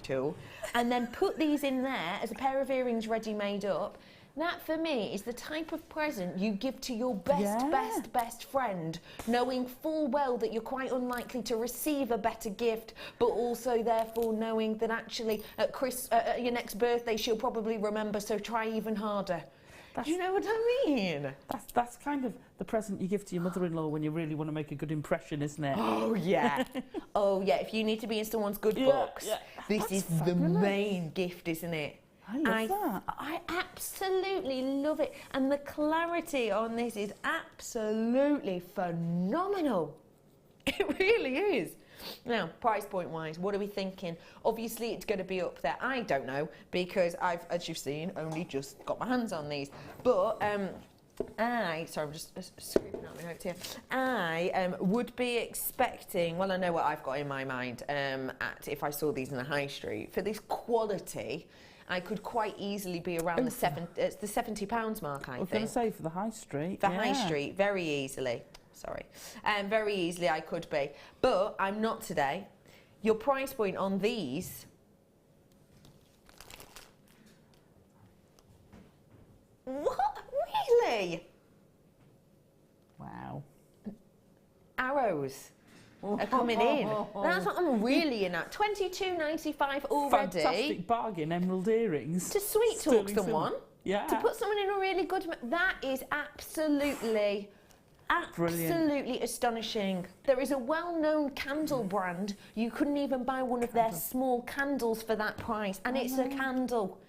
tool, and then put these in there as a pair of earrings ready made up. That, for me, is the type of present you give to your best friend, knowing full well that you're quite unlikely to receive a better gift, but also, therefore, knowing that actually at your next birthday she'll probably remember, so try even harder. Do you know what I mean? That's kind of the present you give to your mother-in-law when you really want to make a good impression, isn't it? Oh, yeah. Oh, yeah. If you need to be in someone's good books, this is the main gift, isn't it? I love that. I absolutely love it. And the clarity on this is absolutely phenomenal. It really is. Now, price point wise, what are we thinking? Obviously, it's going to be up there. I don't know, because I've, as you've seen, only just got my hands on these. But sorry, I'm just scraping out my notes here. I would be expecting, well, I know what I've got in my mind if I saw these in the high street. For this quality, I could quite easily be around the £70 mark, I think. I was going to say, for the high street. For high street, very easily. Sorry. Very easily I could be. But I'm not today. Your price point on these... What? Really? Wow. Arrows are coming in. That's what I'm really in at. $22.95 already. Fantastic bargain, emerald earrings. To sweet talk someone. Yeah. To put someone in a really good... That is absolutely astonishing. There is a well-known candle brand. You couldn't even buy one of their small candles for that price. And it's a candle.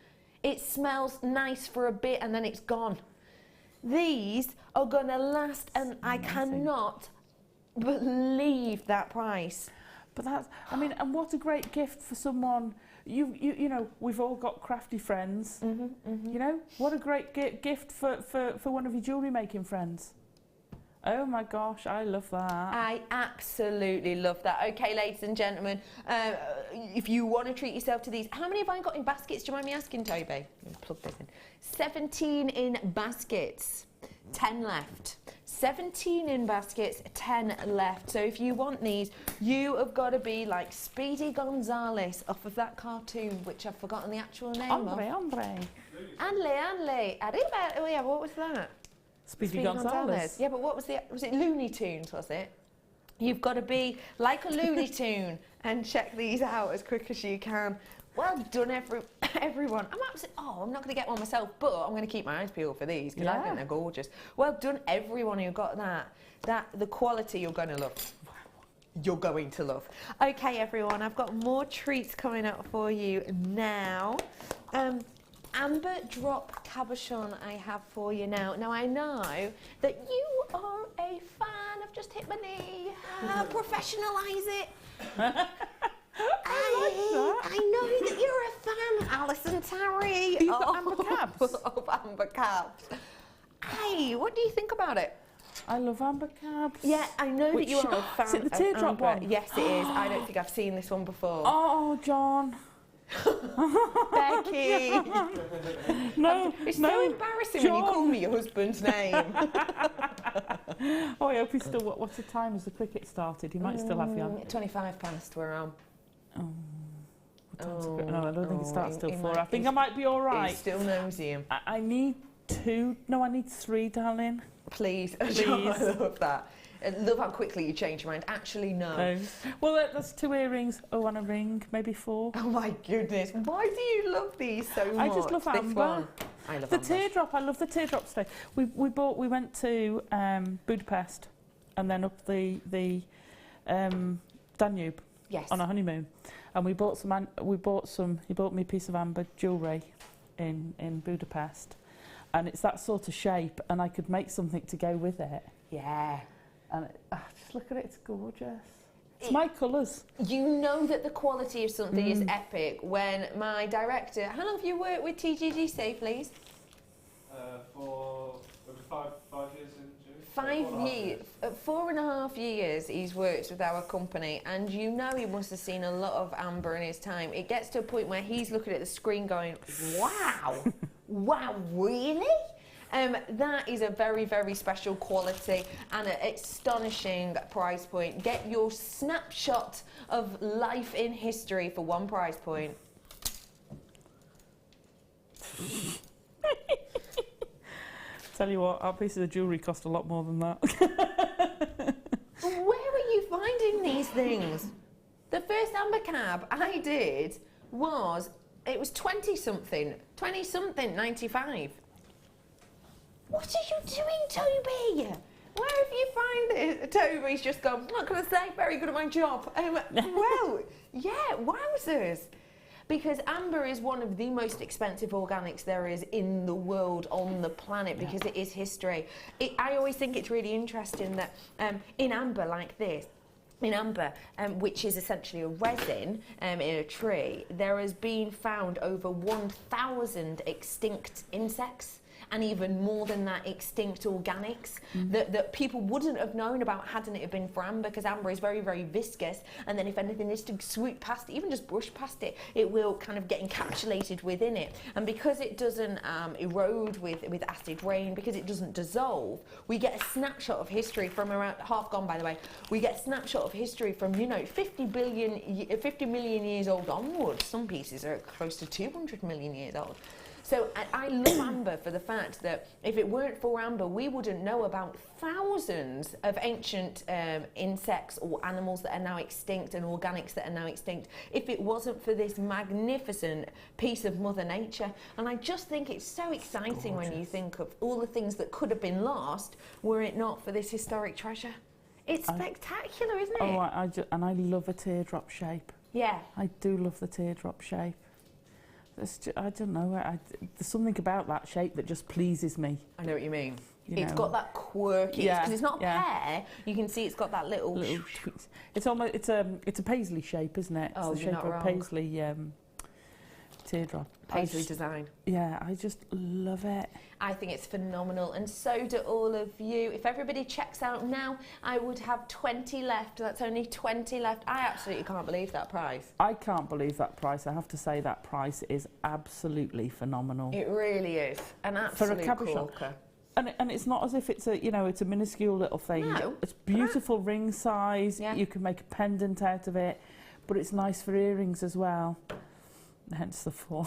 It smells nice for a bit and then it's gone. These are going to last, and I cannot believe that price. But that's, I mean, and what a great gift for someone. You know, we've all got crafty friends. You know, what a great gift for one of your jewellery making friends. Oh my gosh, I love that. I absolutely love that. Okay, ladies and gentlemen, if you want to treat yourself to these, how many have I got in baskets? Do you mind me asking, Toby? Let me plug this in. 17 in baskets, 10 left. 17 in baskets, 10 left. So if you want these, you have got to be like Speedy Gonzales off of that cartoon, which I've forgotten the actual name of. Hombre. Anle. Arriba. Oh yeah, what was that? Speedy Gonzales. Yeah, but what was it Looney Tunes, was it? You've got to be like a Looney Tune and check these out as quick as you can. Well done, everyone. I'm not going to get one myself, but I'm going to keep my eyes peeled for these because I think they're gorgeous. Well done, everyone who got that. The quality you're going to love. You're going to love. Okay, everyone, I've got more treats coming up for you now. Amber drop cabochon I have for you now. Now I know that you are a fan of just hit my knee, professionalise it. I know that you're a fan, Alison Tarry. You've got amber cabs. Of amber cabs. Hey, what do you think about it? I love amber cabs. Yeah, I know that you are a fan. Is it the teardrop amber. one? Yes, it is. I don't think I've seen this one before. Oh, John. Becky. No, It's no, so embarrassing when you call me your husband's name. Oh, I hope he's still. What's the time as the cricket started? He might still have you on. 25 past we're on. No, I don't think it starts till 4. I think he's- I might be all right. He still knows him. I need 2. No, I need 3, darling. Please. Please. I love that. I love how quickly you change your mind. Actually, no. Well, that's 2 earrings. Oh, and a ring, maybe 4. Oh my goodness. Why do you love these so much? I just love This amber. one. I love The amber. teardrop. I love the teardrop stone. We went to Budapest and then up the Danube Yes. on a honeymoon, and we bought some. He bought me a piece of amber jewellery in Budapest, and it's that sort of shape, and I could make something to go with it. Yeah. And just look at it, it's gorgeous. It's my colours. You know that the quality of something is epic when my director... How long have you worked with TGDC, please? For over 5 years in June. 5 years. 4.5 years he's worked with our company, and you know he must have seen a lot of amber in his time. It gets to a point where he's looking at the screen going, wow, wow, really? That is a very, very special quality and an astonishing price point. Get your snapshot of life in history for one price point. Tell you what, our pieces of jewellery cost a lot more than that. Where are you finding these things? The first amber cab I did was, it was 20-something, 95. What are you doing, Toby? Where have you found it? Toby's just gone, what can I say? Very good at my job. Well, yeah, wowzers. Because amber is one of the most expensive organics there is in the world, on the planet, because it is history. I always think it's really interesting that in amber like this, in amber, which is essentially a resin in a tree, there has been found over 1,000 extinct insects, and even more than that, extinct organics that people wouldn't have known about hadn't it been for amber, because amber is very, very viscous, and then if anything is to swoop past it, even just brush past it, it will kind of get encapsulated within it. And because it doesn't erode with acid rain, because it doesn't dissolve, we get a snapshot of history from around, half gone by the way, we get a snapshot of history from, you know, 50 million years old onwards. Some pieces are close to 200 million years old. So I love amber for the fact that if it weren't for amber, we wouldn't know about thousands of ancient insects or animals that are now extinct and organics that are now extinct if it wasn't for this magnificent piece of Mother Nature. And I just think it's so exciting when you think of all the things that could have been lost were it not for this historic treasure. It's spectacular, isn't it? Oh, and I love a teardrop shape. Yeah. I do love the teardrop shape. I don't know. There's something about that shape that just pleases me. I know what you mean. It's got that quirky, because it's not a pear. You can see it's got that little tweaks. It's almost it's a paisley shape, isn't it? Oh, it's the you're shape not of a wrong. paisley teardrop. Paisley design. Yeah, I just love it. I think it's phenomenal, and so do all of you. If everybody checks out now, I would have 20 left. That's only 20 left. I absolutely can't believe that price. I can't believe that price. I have to say that price is absolutely phenomenal. It really is an absolute corker. And it's not as if it's a minuscule little thing. No. It's beautiful ring size. Yeah. You can make a pendant out of it, but it's nice for earrings as well. Hence the 4.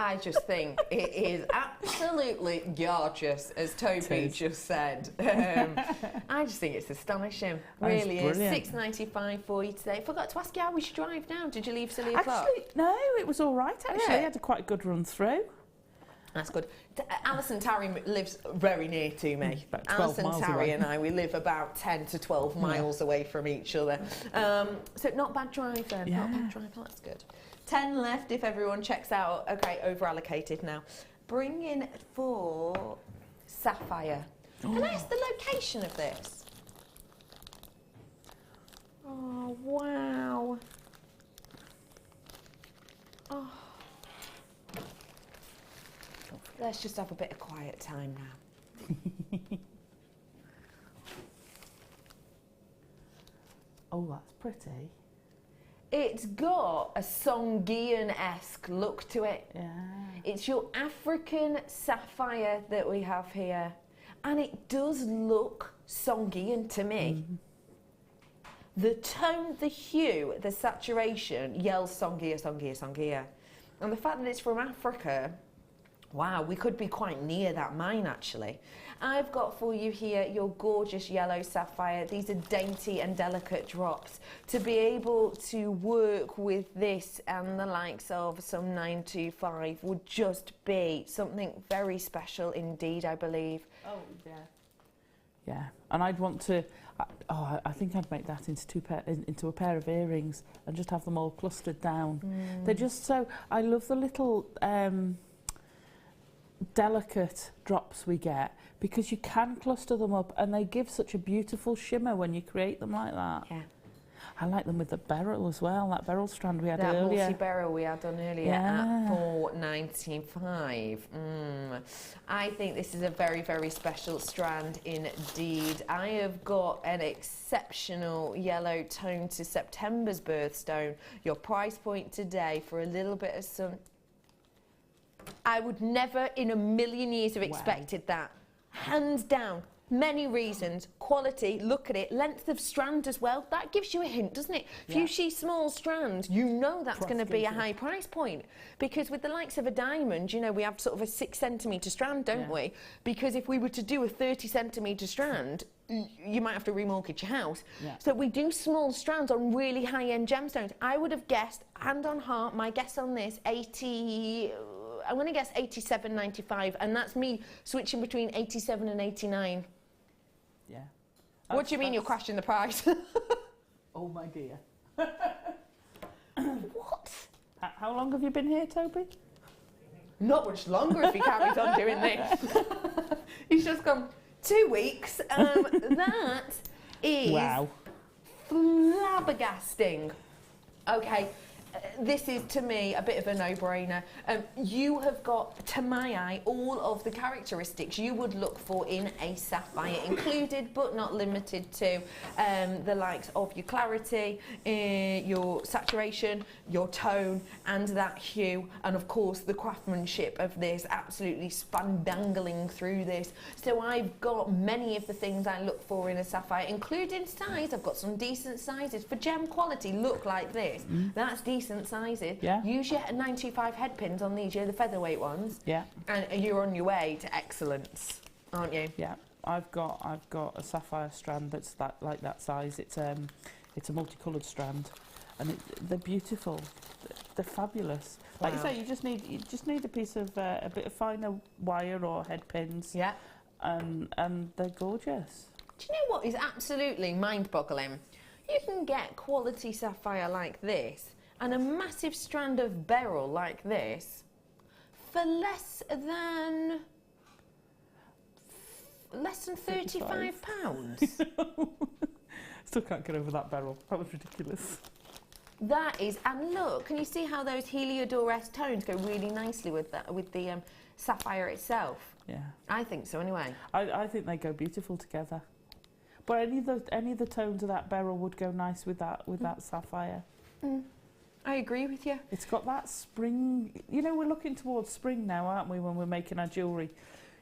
I just think it is absolutely gorgeous, as Toby just said. I just think it's astonishing. Really is. $6.95 for you today. Forgot to ask you how we should drive now. Did you leave silly o'clock? Actually, no, it was all right. Actually, Yeah. I had a quite good run through. That's good. Alison Tarry lives very near to me. About 12 Alison miles Tarry away. and I, we live about 10 to 12 miles away from each other. So not bad drive then. Yeah. Not bad drive, that's good. 10 left if everyone checks out. Okay, over allocated now. Bring in for sapphire. Can I ask the location of this? Oh, wow. Oh. Let's just have a bit of quiet time now. Oh, that's pretty. It's got a Songhean-esque look to it. Yeah. It's your African sapphire that we have here. And it does look Songhean to me. The tone, the hue, the saturation yells Songhean, Songhean, Songhean. And the fact that it's from Africa, wow, we could be quite near that mine actually. I've got for you here your gorgeous yellow sapphire. These are dainty and delicate drops. To be able to work with this and the likes of some 925 would just be something very special indeed, I believe. Oh, yeah. Yeah, and I'd want to, I think I'd make that into a pair of earrings and just have them all clustered down. They're just so, I love the little delicate drops we get because you can cluster them up and they give such a beautiful shimmer when you create them like that. Yeah. I like them with the beryl as well, that beryl strand we had that earlier. That multi-beryl we had on earlier at $4.95. I think this is a very, very special strand indeed. I have got an exceptional yellow tone to September's birthstone. Your price point today for a little bit of some... I would never in a million years have expected that. Hands down. Many reasons. Quality, look at it. Length of strand as well. That gives you a hint, doesn't it? If you see small strands, you know that's going to be a high price point. Because with the likes of a diamond, you know, we have sort of a 6 centimetre strand, don't we? Because if we were to do a 30 centimetre strand, you might have to remortgage your house. So we do small strands on really high-end gemstones. I would have guessed, hand on heart, my guess on this, 80... I'm going to guess 87.95, and that's me switching between 87 and 89. Yeah. What do you mean you're crashing the price? Oh my dear. What? How long have you been here, Toby? Not much longer if he carries on doing this. He's just gone 2 weeks. That is flabbergasting. Okay. This is, to me, a bit of a no-brainer. You have got, to my eye, all of the characteristics you would look for in a sapphire, included but not limited to the likes of your clarity, your saturation, your tone, and that hue, and of course the craftsmanship of this, absolutely spandangling through this. So I've got many of the things I look for in a sapphire, including size. I've got some decent sizes. For gem quality, look like this. That's decent sizes. Use your 925 head pins on these, the featherweight ones. And you're on your way to excellence, aren't you? Yeah. I've got a sapphire strand that's like that size. It's a multicolored strand, and they're beautiful. They're fabulous. Like you say, you just need a piece of a bit of finer wire or head pins. And they're gorgeous. Do you know what is absolutely mind-boggling? You can get quality sapphire like this and a massive strand of beryl like this for less than £35. Still can't get over that beryl. That was ridiculous. That is, and look, can you see how those Heliodor-esque tones go really nicely with that, with the sapphire itself? Yeah. I think so anyway. I think they go beautiful together. But any of the tones of that beryl would go nice with that sapphire. I agree with you. It's got that spring. You know, we're looking towards spring now, aren't we? When we're making our jewellery,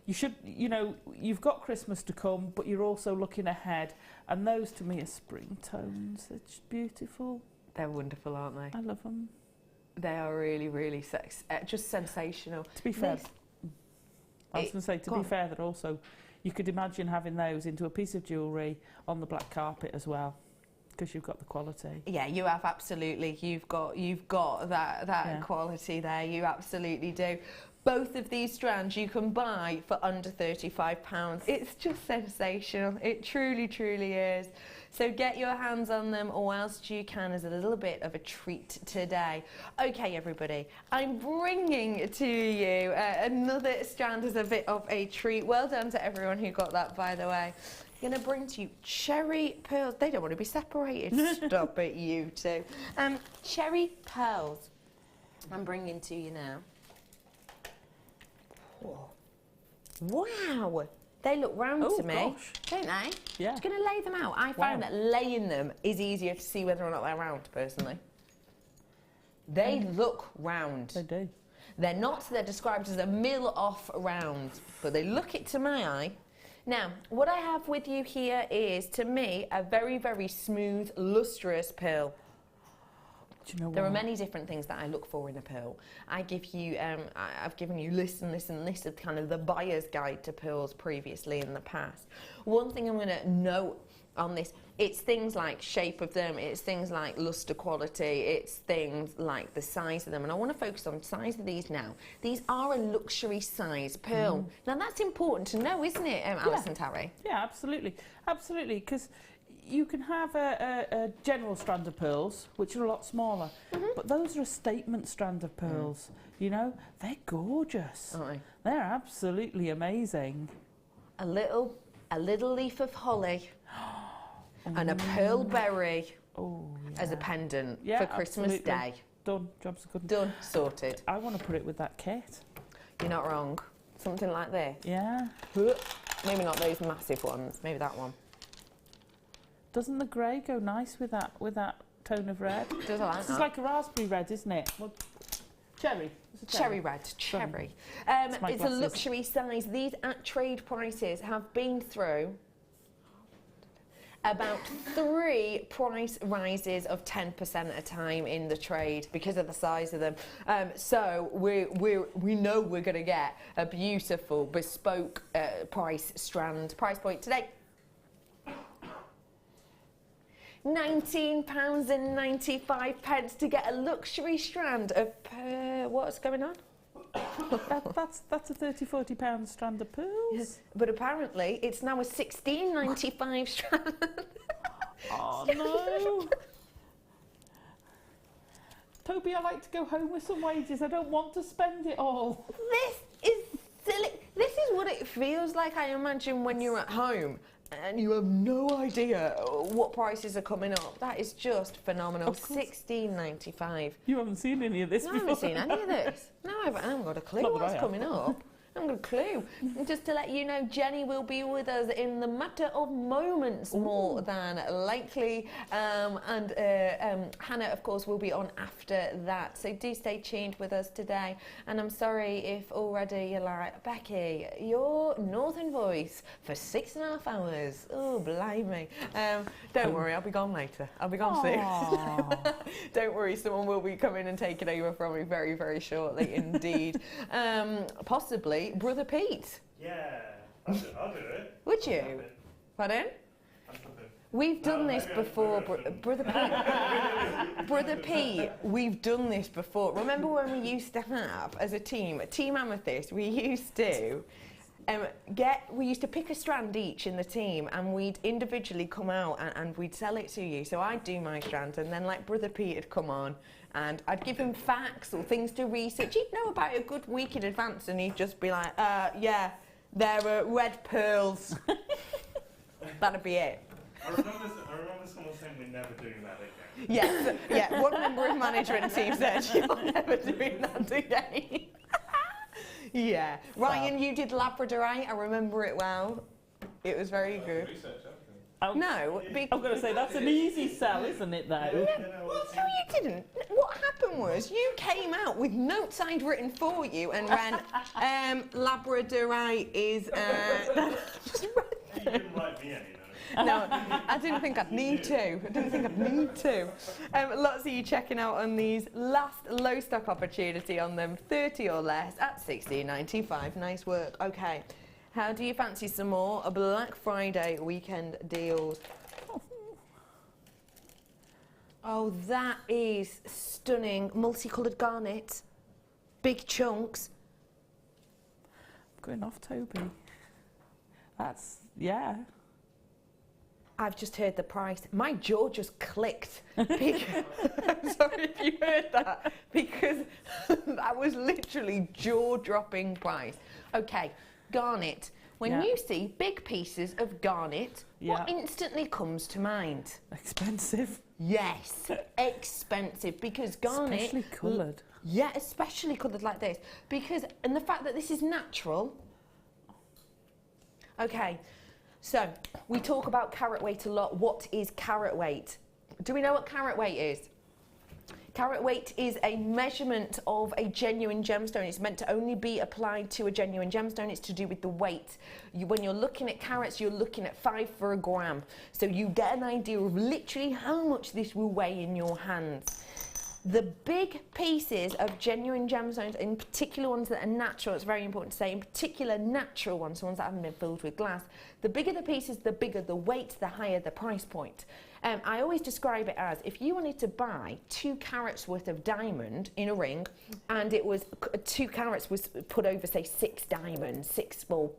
you've got Christmas to come, but you're also looking ahead. And those to me are spring tones. They're just beautiful. They're wonderful, aren't they? I love them. They are really, really just sensational. To be fair, I was going to say, to be fair, they're also. You could imagine having those into a piece of jewellery on the black carpet as well, because you've got the quality. Yeah, you have absolutely. You've got that quality there. You absolutely do. Both of these strands you can buy for under £35. It's just sensational. It truly, truly is. So get your hands on them whilst you can as a little bit of a treat today. Okay, everybody, I'm bringing to you another strand as a bit of a treat. Well done to everyone who got that, by the way. I'm going to bring to you cherry pearls. They don't want to be separated. Stop it, you two. Cherry pearls. I'm bringing to you now. Whoa. Wow, they look round to me, gosh. don't they? Yeah. I'm going to lay them out. I found that laying them is easier to see whether or not they're round, personally. They look round. They do. They're not, they're described as a mill-off round, but they look it to my eye. Now, what I have with you here is, to me, a very, very smooth, lustrous pearl. Do you know There what? are many different things that I look for in a pearl. I've given you lists and lists and lists of kind of the buyer's guide to pearls previously in the past. One thing I'm going to note on this, it's things like shape of them, it's things like luster quality, it's things like the size of them, and I want to focus on size of these now. These are a luxury size pearl. Now that's important to know, isn't it, Alison Tarry? Yeah, absolutely, absolutely, because you can have a general strand of pearls, which are a lot smaller, but those are a statement strand of pearls. You know, they're gorgeous. Aren't they? They're absolutely amazing. A little leaf of holly and a pearl berry as a pendant for Christmas absolutely. Day. Done. Job's good. Done. Sorted. I want to put it with that kit. You're not wrong. Something like this. Yeah. Maybe not those massive ones. Maybe that one. Doesn't the grey go nice with that tone of red? Does I like This that? is like a raspberry red, isn't it? Well, cherry. It's a Cherry red, cherry. my It's a glasses. luxury size. These at trade prices have been through about 3 price rises of 10% at a time in the trade because of the size of them. So we know we're going to get a beautiful bespoke price point today. £19.95 to get a luxury strand of what's going on? That's a £30-40 strand of pearls. Yes, but apparently it's now a £16.95 strand. Oh no! Toby, I like to go home with some wages. I don't want to spend it all. This is silly. This is what it feels like, I imagine, when you're at home and you have no idea what prices are coming up. That is just phenomenal. £16.95. You haven't seen any of this No, I before. haven't seen any of this. No, I haven't got a clue Not that I what's have. coming up. I haven't got a clue. And just to let you know, Jenny will be with us in the matter of moments, more than likely. And Hannah, of course, will be on after that. So do stay tuned with us today. And I'm sorry if already you're like, Becky, your northern voice for 6.5 hours. Oh, blimey. Don't worry, I'll be gone later. I'll be gone soon. Don't worry, someone will be coming and taking over from me very, very shortly indeed. Possibly Brother Pete. Yeah, I'll do it. Would you? Pardon? We've done this before, Brother Pete. Brother Pete, we've done this before. Remember when we used to have, as a team, Team Amethyst, we used to pick a strand each in the team, and we'd individually come out and we'd sell it to you. So I'd do my strand, and then like Brother Pete would come on, and I'd give him facts or things to research. He'd know about it a good week in advance, and he'd just be like, yeah, they're red pearls. That'd be it. I remember someone saying we're never doing that again. Yes, yeah, one member of management team said, you're never doing that again. Yeah. Ryan, you did Labradorite, I remember it well. It was very good. No, I'm going to say that's an easy sell, isn't it, though? Well, no, you didn't. What happened was you came out with notes I'd written for you and went, Labradorite is... just read You didn't write me any, No, I didn't think I'd need to. Lots of you checking out on these. Last low stock opportunity on them, 30 or less at £16.95. Nice work. Okay. How do you fancy some more Black Friday weekend deals? Oh, that is stunning. Multicoloured garnet. Big chunks. I'm going off, Toby. That's, yeah. I've just heard the price. My jaw just clicked. I'm sorry if you heard that, because that was literally jaw-dropping price. Okay, garnet. When you see big pieces of garnet, what instantly comes to mind? Expensive. Yes, expensive, because garnet... Especially coloured. Yeah, especially coloured like this. And the fact that this is natural. Okay, so we talk about carat weight a lot. What is carat weight? Do we know what carat weight is? Carat weight is a measurement of a genuine gemstone. It's meant to only be applied to a genuine gemstone. It's to do with the weight. When you're looking at carats, you're looking at 5 for a gram. So you get an idea of literally how much this will weigh in your hands. The big pieces of genuine gemstones, in particular ones that are natural, it's very important to say, in particular natural ones, the ones that haven't been filled with glass, the bigger the pieces, the bigger the weight, the higher the price point. I always describe it as, if you wanted to buy 2 carats worth of diamond in a ring, and it was 2 carats was put over, say, 6 diamonds,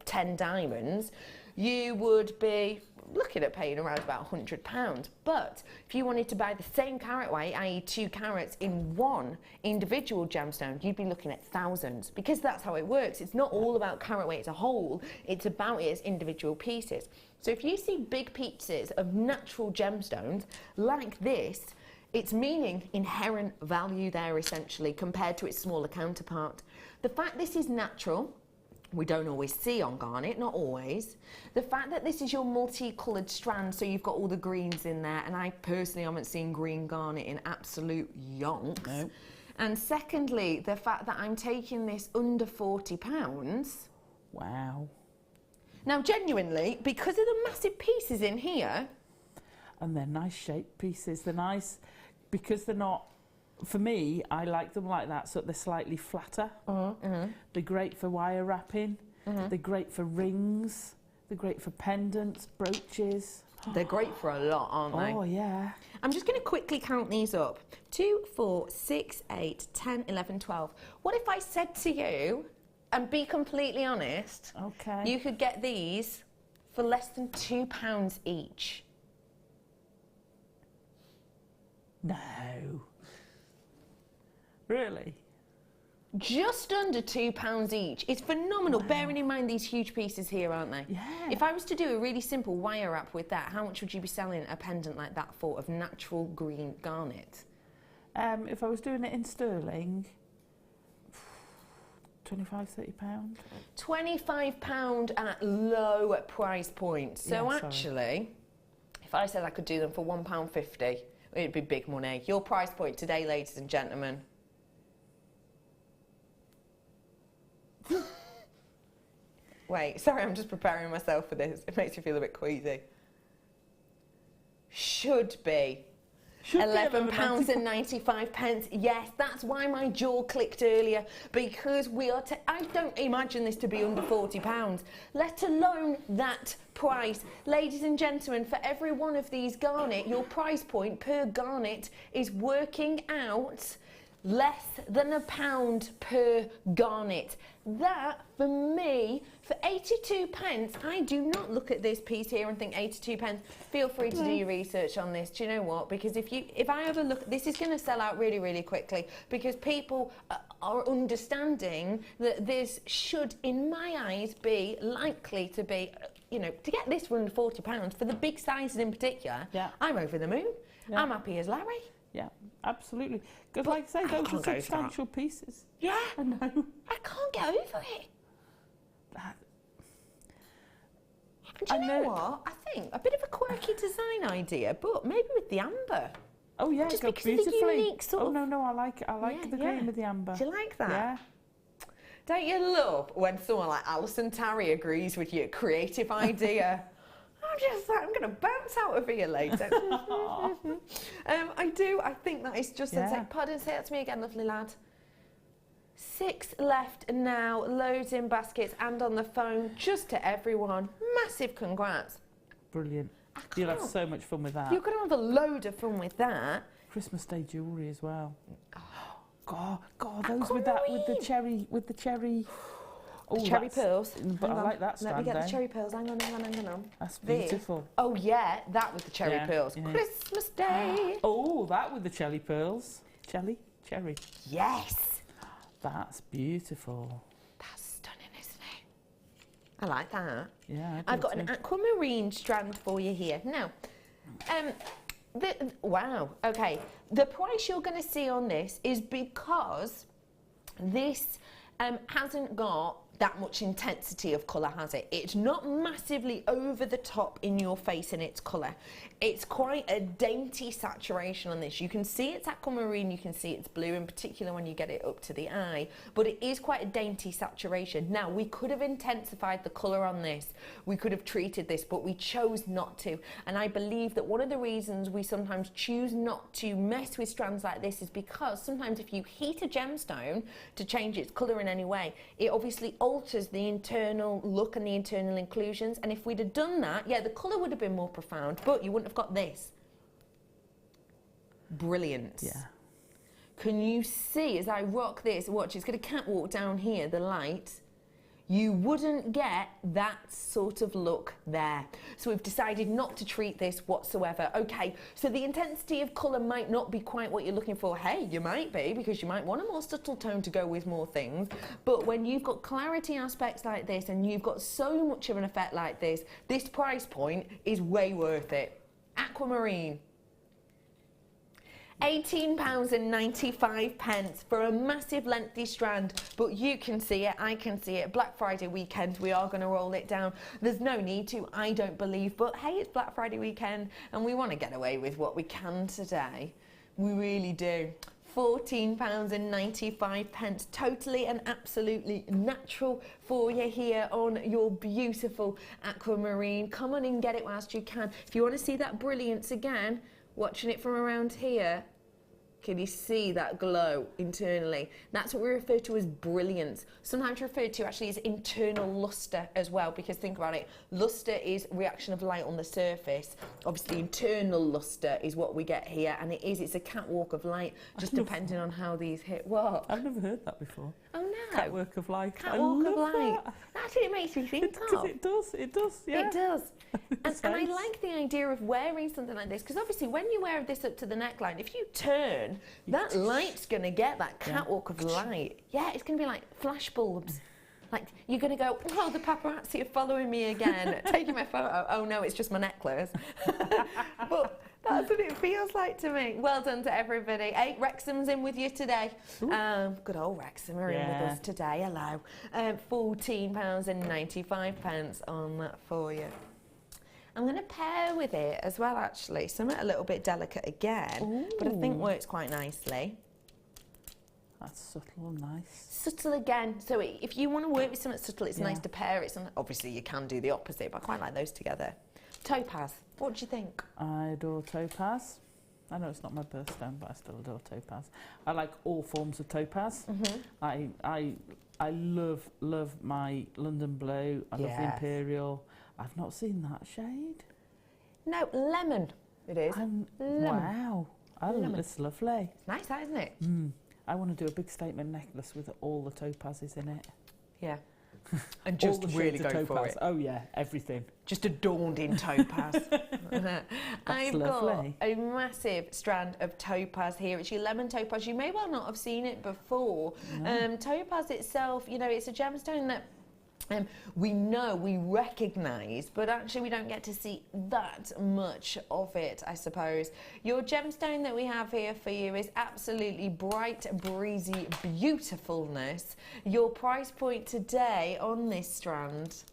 10 diamonds, you would be looking at paying around about £100. But if you wanted to buy the same carat weight, i.e. 2 carats in one individual gemstone, you'd be looking at thousands, because that's how it works. It's not all about carat weight as a whole, it's about it as individual pieces. So if you see big pieces of natural gemstones like this, it's meaning inherent value there essentially compared to its smaller counterpart. The fact this is natural, we don't always see on garnet, not always. The fact that this is your multicoloured strand, so you've got all the greens in there, and I personally haven't seen green garnet in absolute yonks. No. And secondly, the fact that I'm taking this under £40. Wow. Now, genuinely, because of the massive pieces in here... And they're nice shaped pieces. They're nice because they're not... For me, I like them like that, so they're slightly flatter. They're great for wire wrapping. They're great for rings. They're great for pendants, brooches. They're great for a lot, aren't they? Oh, yeah. I'm just going to quickly count these up. 2, 4, 6, 8, 10, 11, 12. What if I said to you, and be completely honest, you could get these for less than £2 each? No. Really? Just under £2 each. It's phenomenal, bearing in mind these huge pieces here, aren't they? Yeah. If I was to do a really simple wire wrap with that, how much would you be selling a pendant like that for of natural green garnet? If I was doing it in sterling, £25, £30. £25 at low price point. So actually, if I said I could do them for £1.50, it'd be big money. Your price point today, ladies and gentlemen. Wait, sorry, I'm just preparing myself for this. It makes me feel a bit queasy. Should be £11.95. Yes, that's why my jaw clicked earlier, because we are. I don't imagine this to be under £40, let alone that price. Ladies and gentlemen, for every one of these garnet, your price point per garnet is working out less than £1 per garnet. That, for me, for 82p, I do not look at this piece here and think 82p. Feel free to do your research on this. Do you know what? Because if I ever look, this is going to sell out really, really quickly, because people are understanding that this should, in my eyes, be likely to be, you know, to get this for under £40, for the big sizes in particular, I'm over the moon. Yeah. I'm happy as Larry. Yeah, absolutely. Because, like I say, those are substantial pieces. Yeah. I know. I can't get over it. Do you know what? I think a bit of a quirky design idea, but maybe with the amber. Oh, yeah, just it goes because beautifully. of the unique sort of... Oh, no, I like it. I like the green with the amber. Do you like that? Yeah. Don't you love when someone like Alison Tarry agrees with your creative idea? I'm just like, I'm going to bounce out of here later. I do. I think that is just a pardon, say that to me again, lovely lad. 6 left now, loads in baskets and on the phone, just to everyone. Massive congrats. Brilliant. You'll have so much fun with that. You're going to have a load of fun with that. Christmas Day jewellery as well. Oh, God, those with the cherry. The cherry pearls. But I like that strand. Let me get the cherry pearls. Hang on. That's beautiful. Oh, yeah, that with the cherry pearls. Yeah. Christmas Day. Oh, that with the cherry pearls. Cherry? Yes. That's beautiful. That's stunning, isn't it? I like that. Yeah, I've got an aquamarine strand for you here. Now, wow, okay. The price you're going to see on this is because this hasn't got that much intensity of colour, has it? It's not massively over the top in your face in its colour. It's quite a dainty saturation on this. You can see it's aquamarine, you can see it's blue, in particular when you get it up to the eye, but it is quite a dainty saturation. Now, we could have intensified the colour on this. We could have treated this, but we chose not to. And I believe that one of the reasons we sometimes choose not to mess with strands like this is because sometimes if you heat a gemstone to change its colour in any way, it obviously alters the internal look and the internal inclusions. And if we'd have done that, yeah, the colour would have been more profound, but you wouldn't have got this. Brilliance. Yeah. Can you see as I rock this, watch, it's going to catwalk down here, the light. You wouldn't get that sort of look there. So we've decided not to treat this whatsoever. Okay, so the intensity of colour might not be quite what you're looking for. Hey, you might be, because you might want a more subtle tone to go with more things. But when you've got clarity aspects like this and you've got so much of an effect like this, this price point is way worth it. Aquamarine. £18.95 for a massive lengthy strand, but you can see it, I can see it. Black Friday weekend, we are going to roll it down. There's no need to, I don't believe, but hey, it's Black Friday weekend and we want to get away with what we can today. We really do. £14.95, totally and absolutely natural for you here on your beautiful aquamarine. Come on and get it whilst you can. If you want to see that brilliance again, watching it from around here, can you see that glow internally? That's what we refer to as brilliance. Sometimes referred to actually as internal lustre as well, because think about it, lustre is reaction of light on the surface. Obviously internal lustre is what we get here, and it's a catwalk of light, just depending on how these hit. What? I've never heard that before. Oh no. Catwalk of light. Catwalk of light. That's what it makes me think of. It does, yeah. It does. And I like the idea of wearing something like this, because obviously when you wear this up to the neckline, if you turn, that light's going to get that catwalk of light. Yeah, it's going to be like flash bulbs. Like, you're going to go, oh, the paparazzi are following me again, taking my photo. Oh no, it's just my necklace. But that's what it feels like to me. Well done to everybody. Hey, Wrexham's in with you today. Good old Wrexham are in with us today. Hello. £14.95 on that for you. I'm going to pair with it as well, actually. Something a little bit delicate again, but I think works quite nicely. That's subtle and nice. Subtle again. So if you want to work with something subtle, it's nice to pair it. Obviously, you can do the opposite, but I quite like those together. Topaz. What do you think? I adore topaz. I know it's not my birthstone, but I still adore topaz. I like all forms of topaz. I love my London blue. I love the imperial. I've not seen that shade. No, lemon. It is. Wow. It's lovely. It's nice, that, isn't it? I want to do a big statement necklace with all the topazes in it. Yeah. And just really go for it. Oh yeah, everything. Just adorned in topaz. I've lovely. got a massive strand of topaz here. It's your lemon topaz. You may well not have seen it before. No. Topaz itself, you know, it's a gemstone that we know, we recognise, but actually we don't get to see that much of it, I suppose. Your gemstone that we have here for you is absolutely bright, breezy beautifulness. Your price point today on this strand,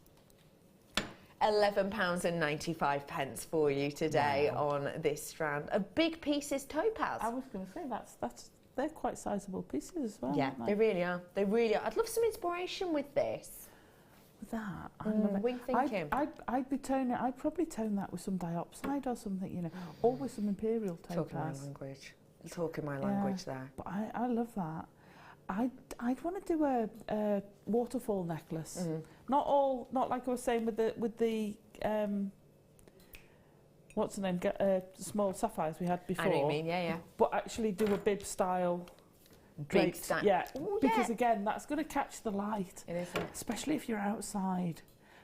£11.95 for you today on this strand. A big piece is topaz. I was going to say they're quite sizable pieces as well. Yeah, they really are. They really are. I'd love some inspiration with this. That what are you thinking? I'd probably tone that with some diopside or something, you know, or with some imperial topaz. Talking my language there. But I love that. I'd want to do a waterfall necklace. Not like I was saying with the what's the name? Small sapphires we had before. I know what you mean, yeah. But actually do a bib style. Big style. Yeah, because again, that's going to catch the light. It is. Especially if you're outside.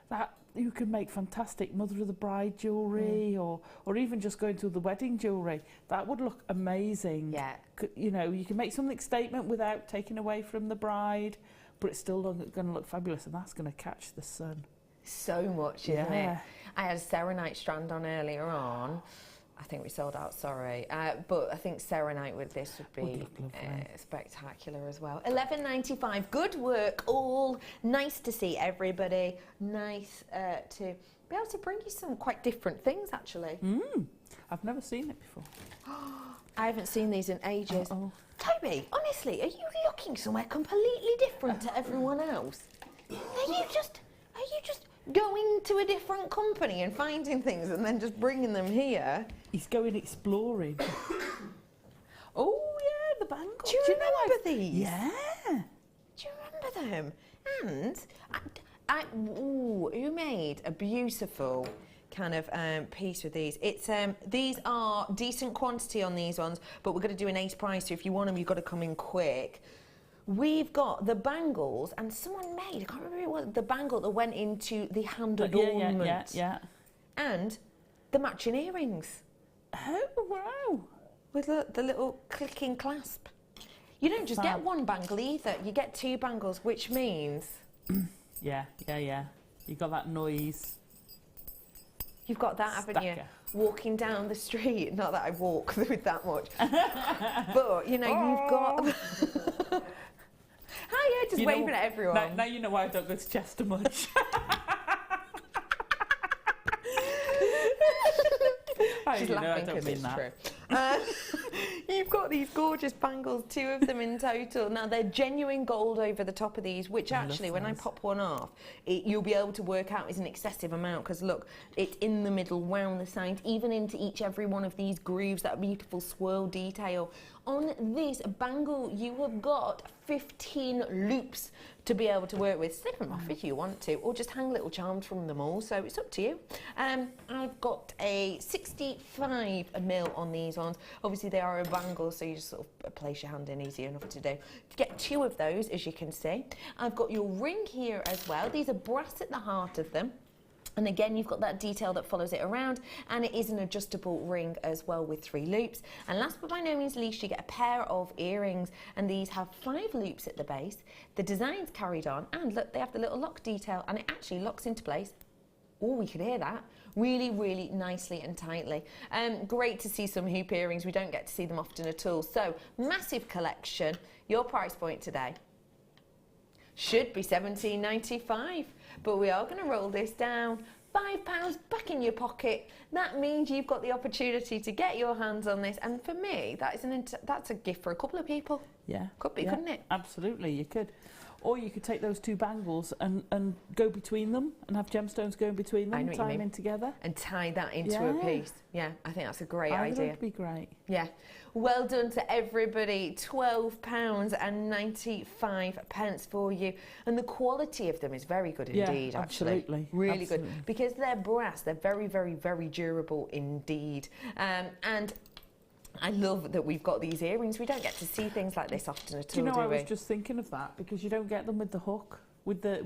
That you can make fantastic mother of the bride jewellery, or even just going to the wedding jewellery. That would look amazing. Yeah. You know, you can make something statement without taking away from the bride, but it's still going to look fabulous, and that's going to catch the sun. So much, isn't it? I had a serenite strand on earlier on. I think we sold out, sorry. But I think serenite with this would be spectacular as well. $11.95. Good work, all. Nice to see everybody. Nice to be able to bring you some quite different things, actually. I've never seen it before. I haven't seen these in ages. Toby, honestly, are you looking somewhere completely different to everyone else? Are you just going to a different company and finding things and then just bringing them here? He's going exploring. Oh yeah, the bangles. Do you remember these? Yeah. Do you remember them? And you made a beautiful kind of piece with these. It's these are decent quantity on these ones, but we're going to do an ace price, so if you want them, you've got to come in quick. We've got the bangles, and someone made, I can't remember who it was, the bangle that went into the hand adornment. Yeah. And the matching earrings. Oh, wow. With the little clicking clasp. You don't just get one bangle either, you get two bangles, which means... Yeah. You got that noise. You've got that, haven't you? Walking down the street. Not that I walk with that much. But, you know, you've got... Hiya, just waving at everyone. Now you know why I don't go to Chester much. She's laughing because it's true. You've got these gorgeous bangles, 2 of them in total. Now, they're genuine gold over the top of these, which actually, when I pop one off, you'll be able to work out is an excessive amount, because look, it's in the middle, round the sides, even into every one of these grooves, that beautiful swirl detail. On this bangle, you have got 15 loops to be able to work with. Slip them off if you want to, or just hang little charms from them all, so it's up to you. I've got a 65mm on these ones. Obviously they are a bangle, so you just sort of place your hand in, easy enough to do. You get 2 of those, as you can see. I've got your ring here as well. These are brass at the heart of them. And again, you've got that detail that follows it around, and it is an adjustable ring as well with 3 loops. And last but by no means least, you get a pair of earrings, and these have 5 loops at the base. The design's carried on, and look, they have the little lock detail, and it actually locks into place. Oh, we can hear that. Really, really nicely and tightly. Great to see some hoop earrings. We don't get to see them often at all. So, massive collection. Your price point today should be $17.95, but we are going to roll this down. £5 back in your pocket. That means you've got the opportunity to get your hands on this, and for me, that's a gift for a couple of people. Yeah, could be, couldn't it? Absolutely, you could. Or you could take those 2 bangles and go between them and have gemstones going between them, tie them in together. And tie that into a piece. Yeah, I think that's a great idea. That would be great. Yeah. Well done to everybody. £12.95 for you. And the quality of them is very good indeed, actually. Absolutely. Really good. Because they're brass, they're very, very, very durable indeed. And I love that we've got these earrings. We don't get to see things like this often at all, do you know, I was just thinking of that, because you don't get them with the hook, with the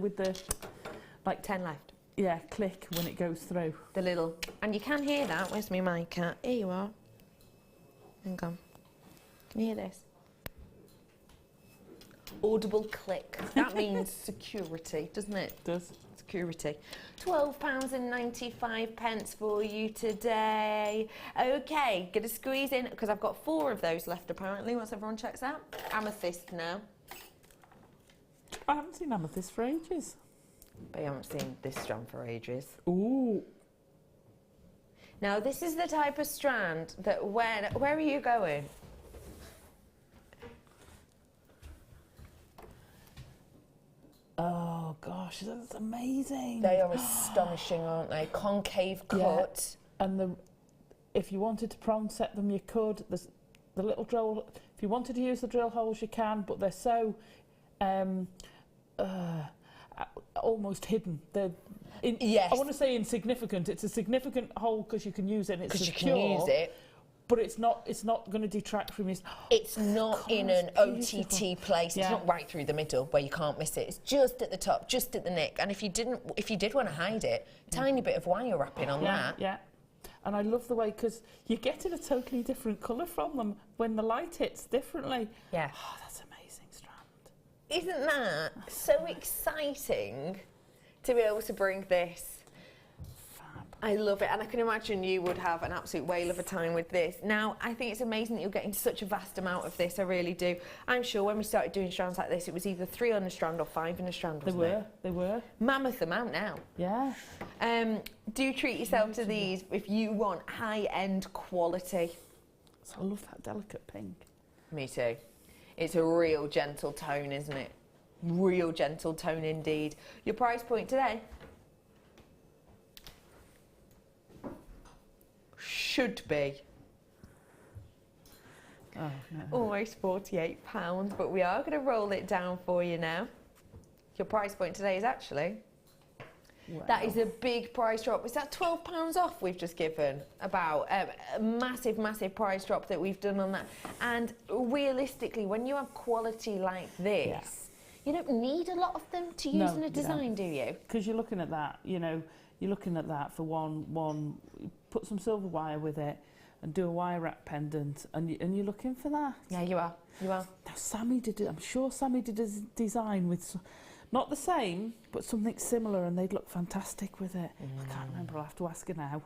like 10 left. Yeah, click when it goes through. The little, and you can hear that. Where's my mic cat? Here you are. Hang on. Can you hear this? Audible click. That means security, doesn't it? It does. Security. £12.95 for you today. Okay, gonna squeeze in, because I've got 4 of those left apparently, once everyone checks out. Amethyst now. I haven't seen amethyst for ages. But you haven't seen this strand for ages. Ooh. Now this is the type of strand that where are you going? Oh gosh, that's amazing. They are astonishing, aren't they? Concave-cut. Yeah. And if you wanted to prong set them, you could. There's the little drill. If you wanted to use the drill holes, you can, but they're so almost hidden. They're yes. I want to say insignificant. It's a significant hole because you can use it. Because you can use it. But it's not going to detract from your... It's not in an OTT place. Yeah. It's not right through the middle where you can't miss it. It's just at the top, just at the neck. And if you did want to hide it, tiny bit of wire wrapping on that. Yeah. And I love the way, because you're getting a totally different colour from them when the light hits differently. Yeah. Oh, that's amazing strand. Isn't that so exciting? to be able to bring this. I love it, and I can imagine you would have an absolute whale of a time with this. Now, I think it's amazing that you're getting such a vast amount of this, I really do. I'm sure when we started doing strands like this, it was either 3 on a strand or 5 in a strand, wasn't it? They were. Mammoth amount now. Yeah. Do treat yourself to these if you want high-end quality. So I love that delicate pink. Me too. It's a real gentle tone, isn't it? Real gentle tone indeed. Your price point today? Should be almost £48, but we are going to roll it down for you now. Your price point today is actually, that is a big price drop. Is that £12 off we've just given? About a massive, massive price drop that we've done on that. And realistically, when you have quality like this, you don't need a lot of them to use in a design, do you? Because you're looking at that, you know, you're looking at that for one, put some silver wire with it and do a wire wrap pendant, and you're looking for that. Yeah, you are. You are. Now, Sammy did it. I'm sure Sammy did a design with, not the same, but something similar, and they'd look fantastic with it. I can't remember. I'll have to ask her now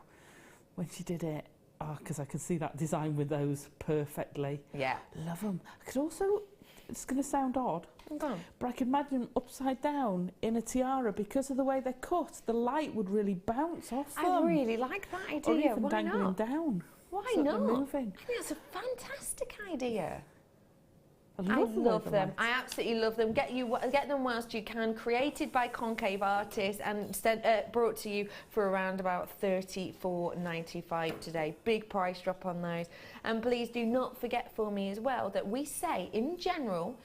when she did it. Oh, because I can see that design with those perfectly. Yeah. Love them. I could also, it's going to sound odd, but I can imagine upside down in a tiara because of the way they're cut. The light would really bounce off them. I really like that idea. Or even Why dangling not? down. Why so not? Moving. I think that's a fantastic idea. I love them. I absolutely love them. Get them whilst you can. Created by Concave artists and brought to you for around about $34.95 today. Big price drop on those. And please do not forget for me as well that we say in general,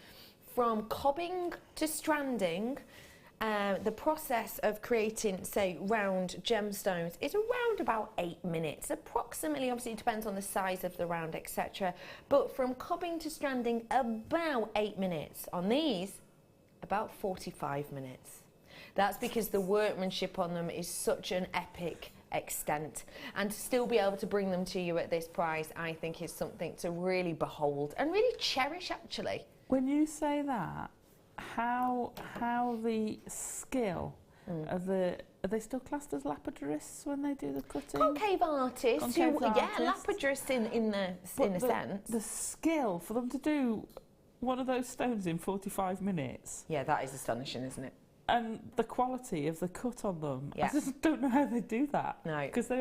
from cobbing to stranding, the process of creating, say, round gemstones is around about 8 minutes, approximately. Obviously, it depends on the size of the round, etc. But from cobbing to stranding, about 8 minutes. On these, about 45 minutes. That's because the workmanship on them is such an epic extent, and to still be able to bring them to you at this price, I think is something to really behold and really cherish, actually. When you say that, how the skill of are they still classed as lapidarists when they do the cutting? Concave artists, lapidarists in a sense. The skill for them to do one of those stones in 45 minutes. Yeah, that is astonishing, isn't it? And the quality of the cut on them, yeah. I just don't know how they do that. No. Because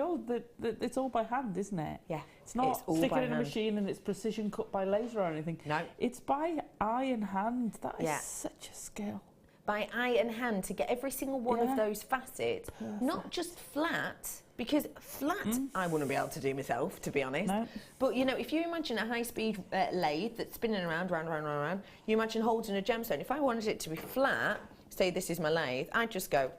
it's all by hand, isn't it? Yeah. It's not sticking in a machine and it's precision cut by laser or anything. No. It's by eye and hand. That is such a skill. By eye and hand to get every single one of those facets, not just flat, because flat I wouldn't be able to do myself, to be honest. No. But, you know, if you imagine a high-speed lathe that's spinning around, round, you imagine holding a gemstone. If I wanted it to be flat, say this is my lathe, I'd just go,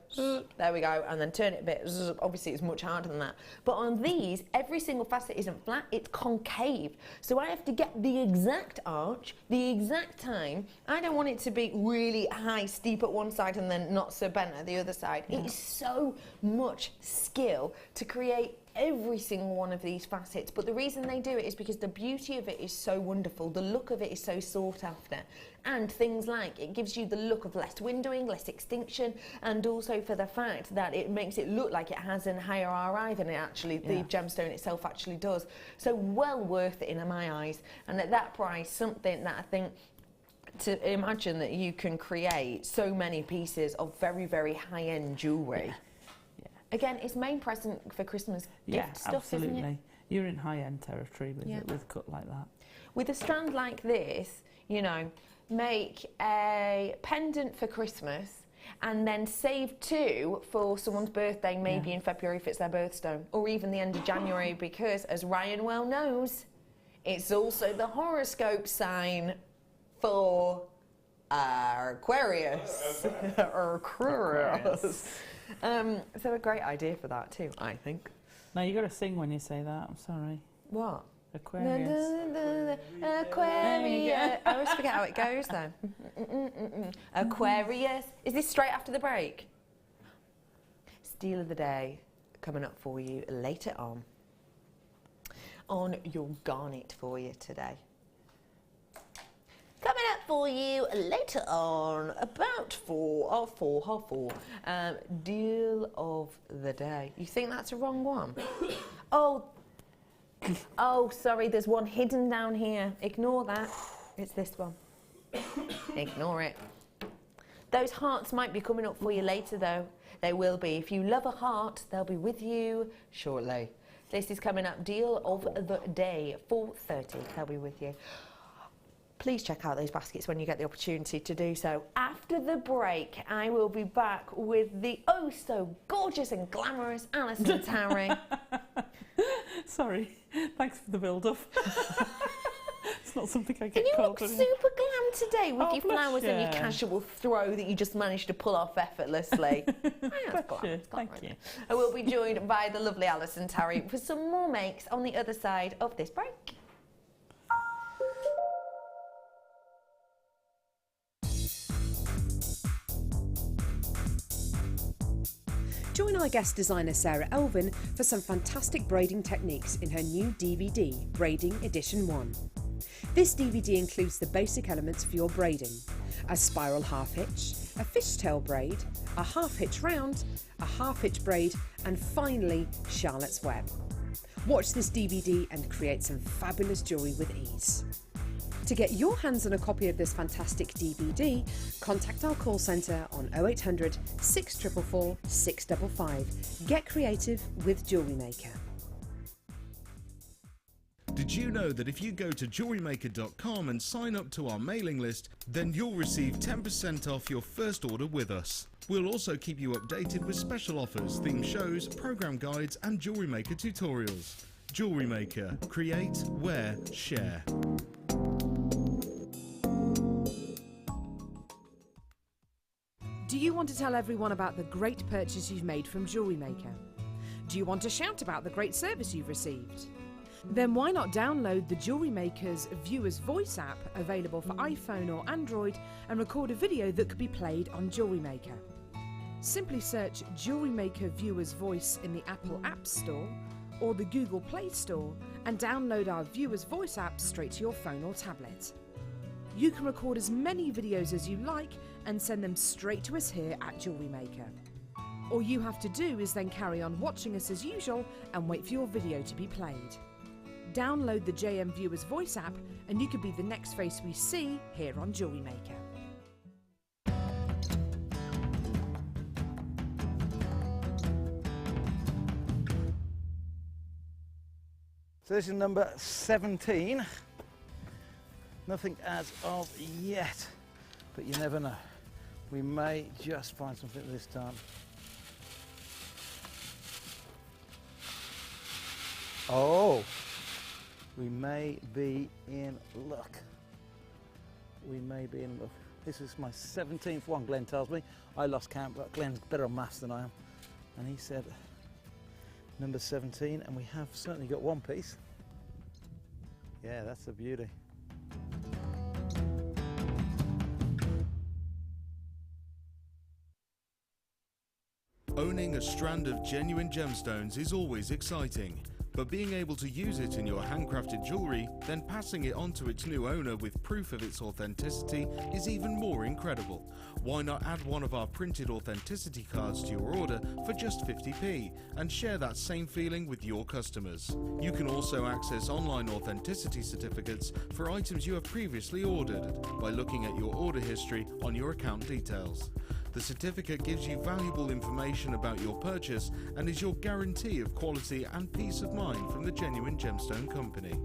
there we go, and then turn it a bit. Obviously, it's much harder than that. But on these, every single facet isn't flat, it's concave. So I have to get the exact arch, the exact time. I don't want it to be really high, steep at one side and then not so bent at the other side. Yeah. It is so much skill to create every single one of these facets, but the reason they do it is because the beauty of it is so wonderful, the look of it is so sought after, and things like it gives you the look of less windowing, less extinction, and also for the fact that it makes it look like it has a higher RI than it actually, the gemstone itself actually does. So well worth it in my eyes, and at that price, something that I think, to imagine that you can create so many pieces of very, very high-end jewellery. Again, it's main present for Christmas gift stuff, absolutely. isn't it? You're in high-end territory with cut like that. With a strand like this, you know, make a pendant for Christmas and then save 2 for someone's birthday, maybe in February if it's their birthstone, or even the end of January, because, as Ryan well knows, it's also the horoscope sign for Aquarius. Aquarius. So a great idea for that too, I think. Now you got to sing when you say that. I'm sorry. What? Aquarius. Aquarius. I always forget how it goes though. Aquarius. Is this straight after the break? Steal of the day coming up for you later on your garnet for you today. Coming up for you later on, about 4:04. Deal of the day. You think that's a wrong one? Oh, sorry, there's one hidden down here. Ignore that. It's this one. Ignore it. Those hearts might be coming up for you later, though. They will be. If you love a heart, they'll be with you shortly. This is coming up. Deal of the day, 4:30. They'll be with you. Please check out those baskets when you get the opportunity to do so. After the break, I will be back with the oh so gorgeous and glamorous Alison Tarry. Sorry, thanks for the build-up. It's not something I get called. You look super glam today with your flowers you. and your casual throw that you just managed to pull off effortlessly. Thank you. I will be joined by the lovely Alison Tarry for some more makes on the other side of this break. Join our guest designer Sarah Elvin for some fantastic braiding techniques in her new DVD, Braiding Edition 1. This DVD includes the basic elements for your braiding: a spiral half hitch, a fishtail braid, a half hitch round, a half hitch braid, and finally Charlotte's Web. Watch this DVD and create some fabulous jewellery with ease. To get your hands on a copy of this fantastic DVD, contact our call centre on 0800 644 655. Get creative with Jewellery Maker. Did you know that if you go to JewelleryMaker.com and sign up to our mailing list, then you'll receive 10% off your first order with us? We'll also keep you updated with special offers, theme shows, program guides and Jewellery Maker tutorials. Jewellery Maker. Create, wear, share. Do you want to tell everyone about the great purchase you've made from Jewellery Maker? Do you want to shout about the great service you've received? Then why not download the Jewellery Maker's Viewer's Voice app, available for iPhone or Android, and record a video that could be played on Jewellery Maker. Simply search Jewellery Maker Viewer's Voice in the Apple App Store or the Google Play Store and download our Viewer's Voice app straight to your phone or tablet. You can record as many videos as you like and send them straight to us here at Jewellery Maker. All you have to do is then carry on watching us as usual and wait for your video to be played. Download the JM Viewer's Voice app and you could be the next face we see here on Jewellery Maker. So this is number 17. Nothing as of yet, but you never know. We may just find something this time. Oh, we may be in luck. We may be in luck. This is my 17th one, Glenn tells me. I lost count, but Glenn's better on maths than I am. And he said number 17, and we have certainly got one piece. Yeah, that's a beauty. Owning a strand of genuine gemstones is always exciting, but being able to use it in your handcrafted jewellery, then passing it on to its new owner with proof of its authenticity is even more incredible. Why not add one of our printed authenticity cards to your order for just 50p and share that same feeling with your customers? You can also access online authenticity certificates for items you have previously ordered by looking at your order history on your account details. The certificate gives you valuable information about your purchase and is your guarantee of quality and peace of mind from the Genuine Gemstone Company.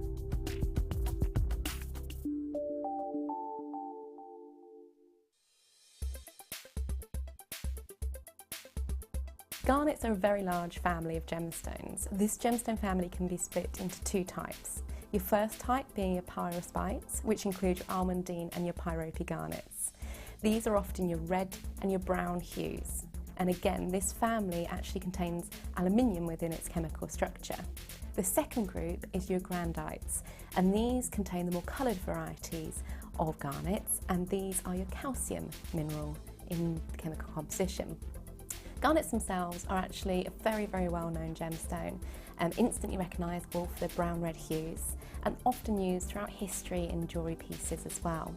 Garnets are a very large family of gemstones. This gemstone family can be split into two types. Your first type being your pyrospites, which include your almandine and your pyrope garnets. These are often your red and your brown hues. And again, this family actually contains aluminium within its chemical structure. The second group is your grandites, and these contain the more coloured varieties of garnets, and these are your calcium mineral in the chemical composition. Garnets themselves are actually a very, very well-known gemstone, instantly recognisable for their brown-red hues, and often used throughout history in jewellery pieces as well.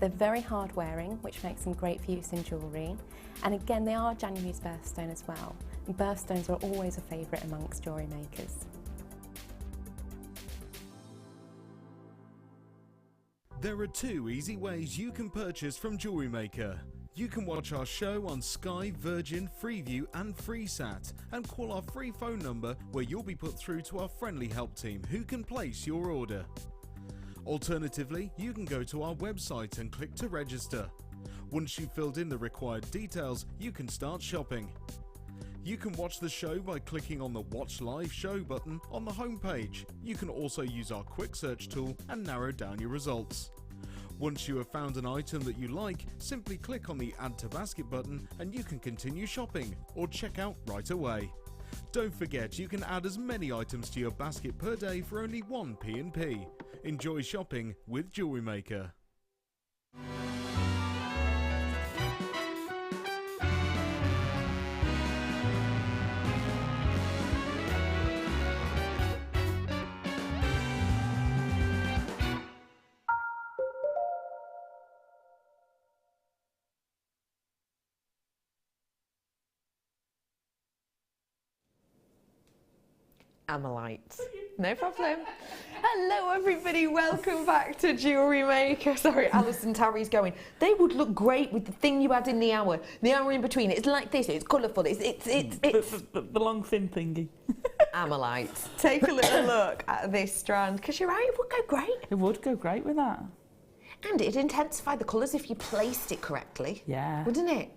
They're very hard wearing, which makes them great for use in jewellery. And again, they are January's birthstone as well. And birthstones are always a favourite amongst jewellery makers. There are 2 easy ways you can purchase from Jewellery Maker. You can watch our show on Sky, Virgin, Freeview and FreeSat and call our free phone number where you'll be put through to our friendly help team who can place your order. Alternatively, you can go to our website and click to register. Once you've filled in the required details, you can start shopping. You can watch the show by clicking on the Watch Live Show button on the homepage. You can also use our quick search tool and narrow down your results. Once you have found an item that you like, simply click on the Add to Basket button and you can continue shopping or check out right away. Don't forget you can add as many items to your basket per day for only 1 P&P. Enjoy shopping with Jewellery Maker. Ammolite. No problem. Hello everybody, welcome back to Jewellery Maker. Sorry, Alison Tarry's going. They would look great with the thing you had in the hour in between. It's like this, it's colourful, it's the long thin thingy. Ammolite. Take a little look at this strand, because you're right, it would go great. It would go great with that. And it'd intensify the colours if you placed it correctly. Yeah. Wouldn't it?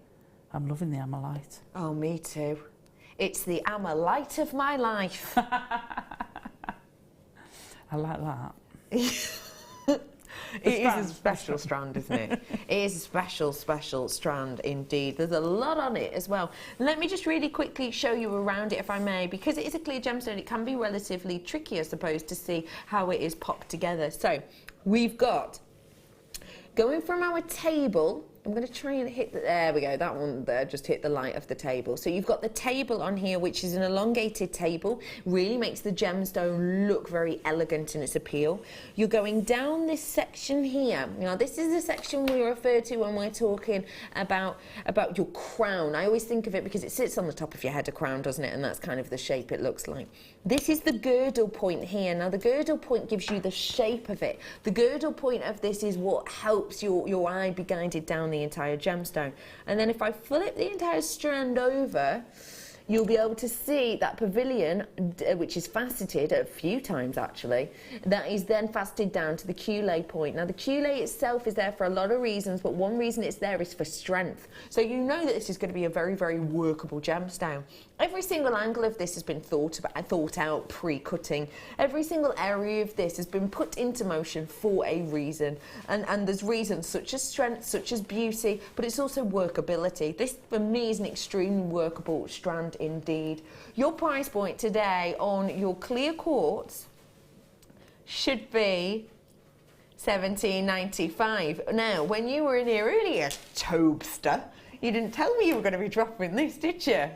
I'm loving the Ammolite. Oh, me too. It's the Ammolite of my life. I like that. It is a special strand, isn't it? It is a special, special strand indeed. There's a lot on it as well. Let me just really quickly show you around it, if I may, because it is a clear gemstone. It can be relatively tricky, I suppose, to see how it is popped together. So we've got, going from our table, I'm going to try and hit the, there we go, that one there just hit the light of the table. So you've got the table on here, which is an elongated table, really makes the gemstone look very elegant in its appeal. You're going down this section here. Now this is the section we refer to when we're talking about your crown. I always think of it because it sits on the top of your head, a crown, doesn't it? And that's kind of the shape it looks like. This is the girdle point here. Now the girdle point gives you the shape of it. The girdle point of this is what helps your eye be guided down the entire gemstone. And then if I flip the entire strand over, you'll be able to see that pavilion, which is faceted a few times actually, that is then faceted down to the culé point. Now the culé itself is there for a lot of reasons, but one reason it's there is for strength. So you know that this is going to be a very, very workable gemstone. Every single angle of this has been thought out pre-cutting. Every single area of this has been put into motion for a reason. And there's reasons such as strength, such as beauty, but it's also workability. This, for me, is an extremely workable strand indeed. Your price point today on your clear quartz should be $17.95. Now, when you were in here earlier, Tobster, you didn't tell me you were going to be dropping this, did you?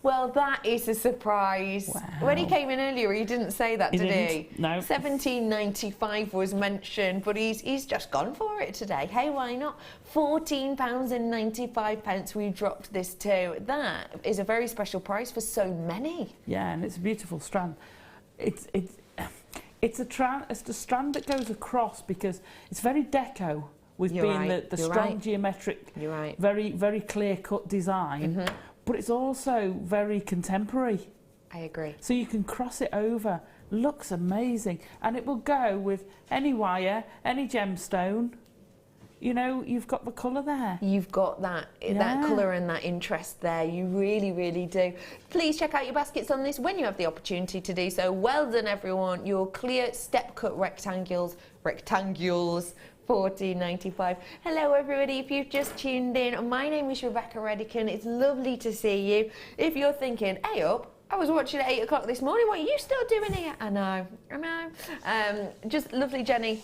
Well, that is a surprise. Wow. When he came in earlier, he didn't say that, did he? No. $17.95 was mentioned, but he's just gone for it today. Hey, why not? £14.95 we dropped this to. That is a very special price for so many. Yeah, and it's a beautiful strand. It's a strand that goes across because it's very deco with You're being right. the You're strong right. geometric, You're right. very, very clear-cut design. Mm-hmm. But it's also very contemporary. I agree. So you can cross it over. Looks amazing. And it will go with any wire, any gemstone. You know, you've got the colour there. You've got that colour and that interest there. You really, really do. Please check out your baskets on this when you have the opportunity to do so. Well done, everyone. Your clear step-cut rectangles, $14.95. Hello everybody, if you've just tuned in, my name is Becky Redican. It's lovely to see you. If you're thinking, hey up, I was watching at 8 o'clock this morning, what are you still doing here? I know. Just lovely Jenny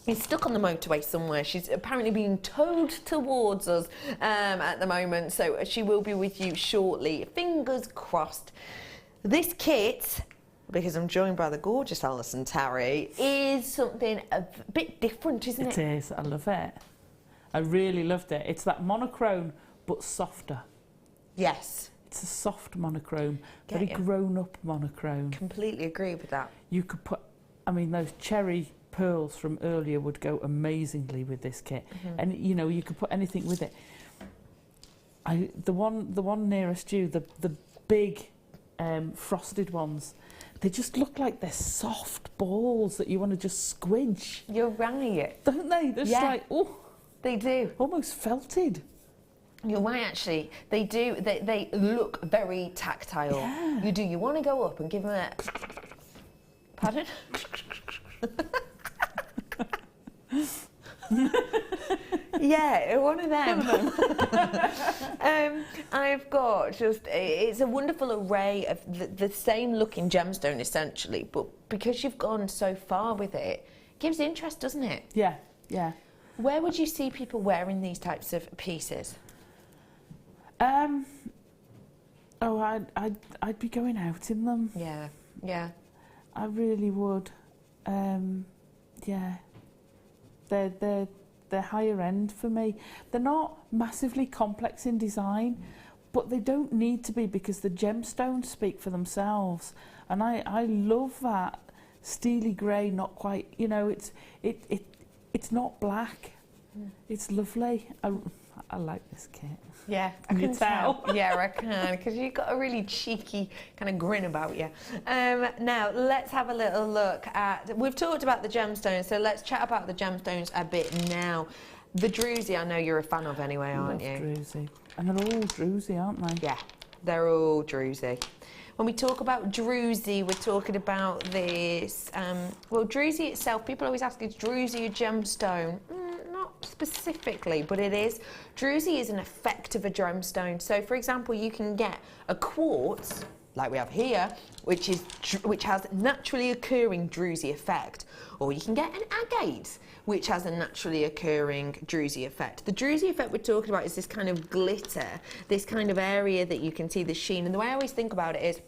is stuck on the motorway somewhere. She's apparently being towed towards us at the moment, so she will be with you shortly. Fingers crossed. This kit, because I'm joined by the gorgeous Alison Tarry, is something a bit different, isn't it? It is. I love it. I really loved it. It's that monochrome, but softer. Yes. It's a soft monochrome, Get very you. grown-up monochrome. Completely agree with that. You could put, I mean, those cherry pearls from earlier would go amazingly with this kit. And, you know, you could put anything with it. The one nearest you, the big frosted ones, they just look like they're soft balls that you want to just squinch. You're right. Don't they? They're just like, oh. They do. Almost felted. You're right, actually. They do. They look very tactile. Yeah. You do. You want to go up and give them a... Pardon? Yeah, one of them. I've got just, it's a wonderful array of the same looking gemstone essentially, but because you've gone so far with it, it gives interest, doesn't it? Yeah, yeah. Where would you see people wearing these types of pieces? Oh, I'd be going out in them. Yeah, yeah. I really would. Yeah. They're higher end for me. They're not massively complex in design, but they don't need to be because the gemstones speak for themselves. And I love that steely grey, not quite, you know, it's not black. It's lovely. I like this kit. Yeah, I can tell. Yeah, I can, because you've got a really cheeky kind of grin about you. Now, let's have a little look at... We've talked about the gemstones, so let's chat about the gemstones a bit now. The druzy, I know you're a fan of anyway, aren't you? Druzy. And they're all druzy, aren't they? Yeah, they're all druzy. When we talk about druzy, we're talking about this... well, druzy itself, people always ask, is druzy a gemstone? Not specifically, but it is. Druzy is an effect of a gemstone. So, for example, you can get a quartz, like we have here, which has naturally occurring druzy effect. Or you can get an agate, which has a naturally occurring druzy effect. The druzy effect we're talking about is this kind of glitter, this kind of area that you can see the sheen. And the way I always think about it is,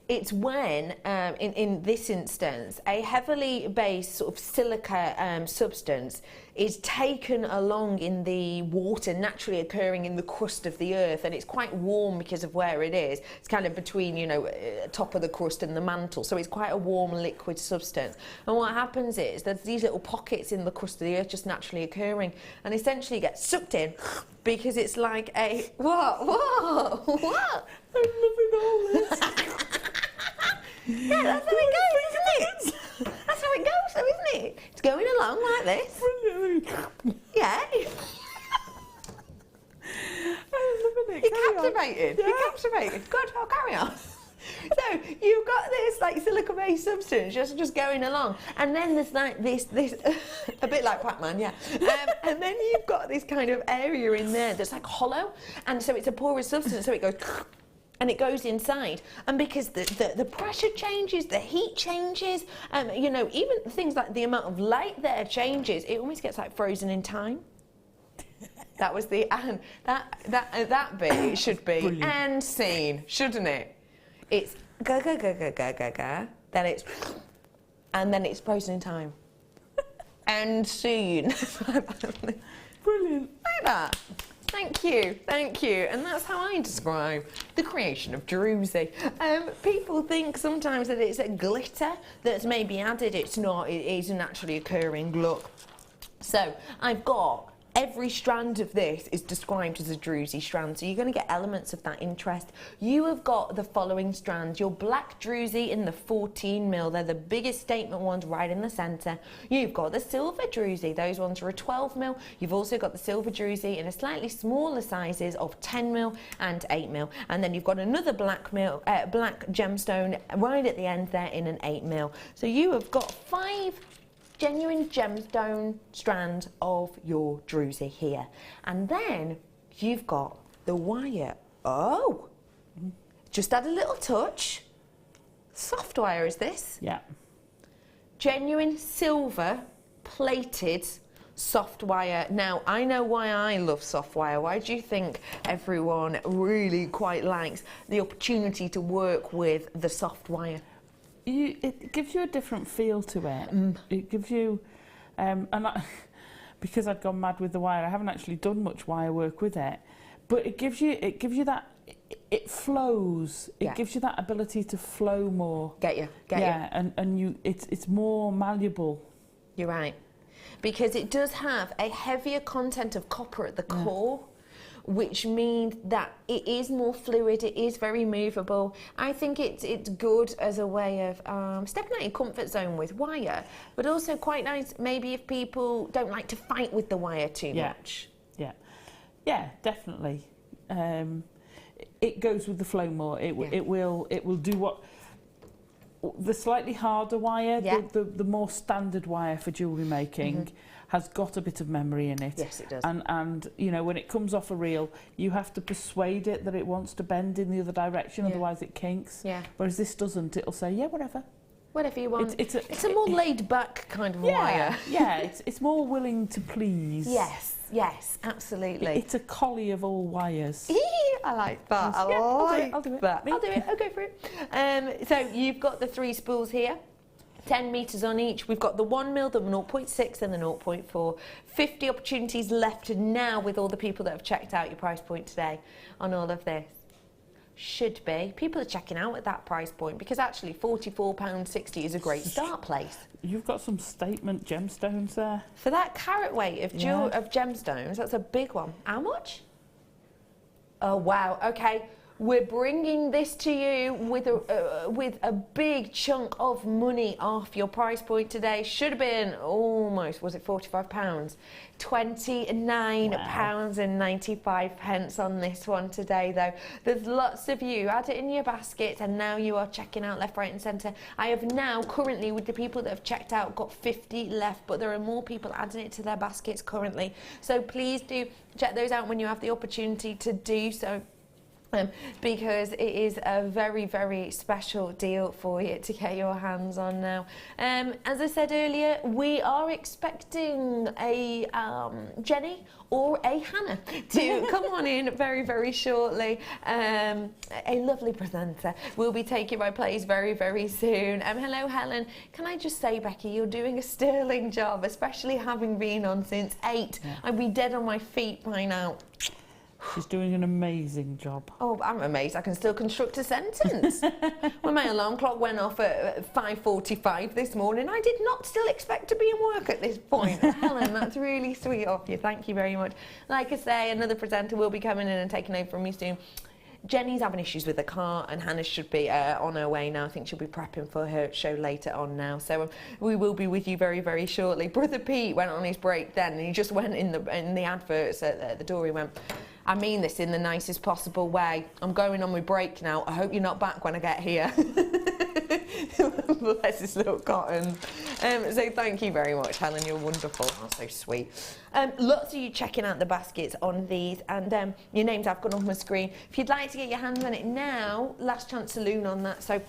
it's when, in this instance, a heavily based sort of silica substance is taken along in the water naturally occurring in the crust of the earth, and it's quite warm because of where it is. It's kind of between, you know, top of the crust and the mantle, so it's quite a warm liquid substance. And what happens is there's these little pockets in the crust of the earth just naturally occurring, and essentially get sucked in because it's like a... What? I'm loving all this. Yeah, that's how it goes, isn't it? That's how it goes, though, isn't it? It's going along like this. Yeah. I'm loving it. You're captivated. Yeah. You're captivated. Good, I'll carry on. So you've got this like silica-based substance just going along, and then there's like this a bit like Pac-Man, yeah. And then you've got this kind of area in there that's like hollow, and so it's a porous substance, so it goes. And it goes inside, and because the pressure changes, the heat changes, you know, even things like the amount of light there changes, it almost gets like frozen in time. That was the that bit should be Brilliant. and scene, shouldn't it? It's ga ga ga ga ga ga ga, then it's and then it's frozen in time. And scene. Brilliant. Like that. Thank you, thank you. And that's how I describe the creation of druzy. People think sometimes that it's a glitter that's maybe added. It's not, it is a naturally occurring look. So I've got every strand of this is described as a druzy strand, so you're going to get elements of that interest. You have got the following strands. Your black druzy in the 14mm, they're the biggest statement ones right in the centre. You've got the silver druzy, those ones are a 12mm. You've also got the silver druzy in a slightly smaller sizes of 10mm and 8mm. And then you've got another black gemstone right at the end there in an 8mm. So you have got 5 genuine gemstone strand of your druzy here. And then you've got the wire. Oh, just add a little touch. Soft wire is this. Yeah. Genuine silver plated soft wire. Now, I know why I love soft wire. Why do you think everyone really quite likes the opportunity to work with the soft wire? It gives you a different feel to it. It gives you, because I'd gone mad with the wire, I haven't actually done much wire work with it. But it gives you that, it flows. It gives you that ability to flow more. Get you. And it's more malleable. You're right. Because it does have a heavier content of copper at the core, which means that it is more fluid, it is very movable. I think it's good as a way of stepping out your comfort zone with wire, but also quite nice maybe if people don't like to fight with the wire too much. Yeah, definitely. It goes with the flow more. It will do what the slightly harder wire, the more standard wire for jewellery making has got a bit of memory in it. Yes, it does. And you know, when it comes off a reel, you have to persuade it that it wants to bend in the other direction, otherwise it kinks. Yeah. Whereas this doesn't. It'll say, yeah, whatever. Whatever you want. It's a more laid back kind of wire. Yeah, it's more willing to please. Yes, absolutely. It's a collie of all wires. I like that. I'll do it. I'll do it. I'll go for it. So you've got the 3 spools here. 10 metres on each. We've got the 1mm, the 0.6 and the 0.4. 50 opportunities left now with all the people that have checked out your price point today on all of this. Should be. People are checking out at that price point because actually £44.60 is a great start place. You've got some statement gemstones there. For that carat weight of gemstones, that's a big one. How much? Oh, wow. Okay. We're bringing this to you with a big chunk of money off your price point today. Should have been almost, was it £45? £29.95 on this one today, though. There's lots of you. Add it in your basket, and now you are checking out left, right, and centre. I have now, currently, with the people that have checked out, got 50 left, but there are more people adding it to their baskets currently. So please do check those out when you have the opportunity to do so. Because it is a very, very special deal for you to get your hands on now. As I said earlier, we are expecting a Jenny or a Hannah to come on in very, very shortly. A lovely presenter will be taking my place very, very soon. Hello, Helen. Can I just say, Becky, you're doing a sterling job, especially having been on since 8. I'd be dead on my feet by now. She's doing an amazing job. Oh, I'm amazed I can still construct a sentence. When my alarm clock went off at 5:45 this morning, I did not still expect to be in work at this point. Helen, that's really sweet of you. Thank you very much. Like I say, another presenter will be coming in and taking over from me soon. Jenny's having issues with the car, and Hannah should be on her way now. I think she'll be prepping for her show later on now. So we will be with you very, very shortly. Brother Pete went on his break then, and he just went in the adverts at the door. He went, I mean this in the nicest possible way. I'm going on my break now. I hope you're not back when I get here. Bless his little cotton. So thank you very much, Helen. You're wonderful. Oh, so sweet. Lots of you checking out the baskets on these, and your names have gone off my screen. If you'd like to get your hands on it now, last chance saloon on that. So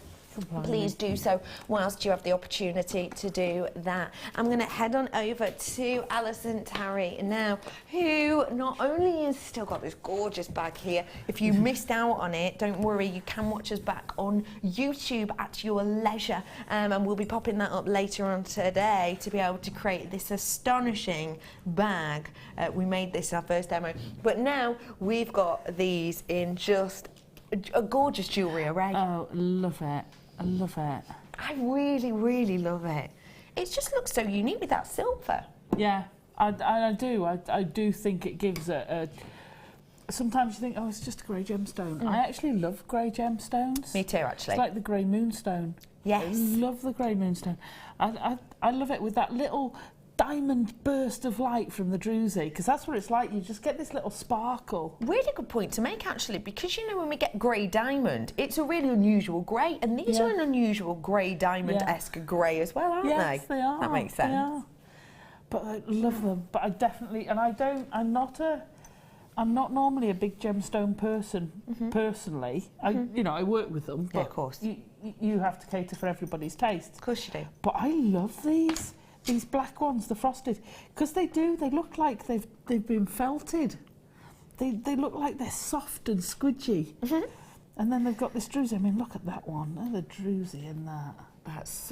please do so whilst you have the opportunity to do that. I'm going to head on over to Alison Tarry now, who not only has still got this gorgeous bag here. If you missed out on it, don't worry, you can watch us back on YouTube at your leisure, and we'll be popping that up later on today to be able to create this astonishing bag. We made this our first demo, but now we've got these in just a gorgeous jewellery array. Oh, love it. I love it. I really, really love it. It just looks so unique with that silver. Yeah, I do. I do think it gives a... Sometimes you think, oh, it's just a grey gemstone. I actually love grey gemstones. Me too, actually. It's like the grey moonstone. Yes. I love the grey moonstone. I love it with that little diamond burst of light from the druzy, because that's what it's like. You just get this little sparkle. Really good point to make, actually, because you know when we get grey diamond, it's a really unusual grey, and these are an unusual grey diamond-esque grey as well, aren't they? Yes, they are. That makes sense. They are. But I love them. But I definitely, and I'm not normally a big gemstone person personally. I work with them, but of course you have to cater for everybody's taste. Of course you do. But I love these black ones, the frosted, because they look like they've been felted. They look like they're soft and squidgy. And then they've got this druzy. I mean, look at that one. Look at the druzy in that. That's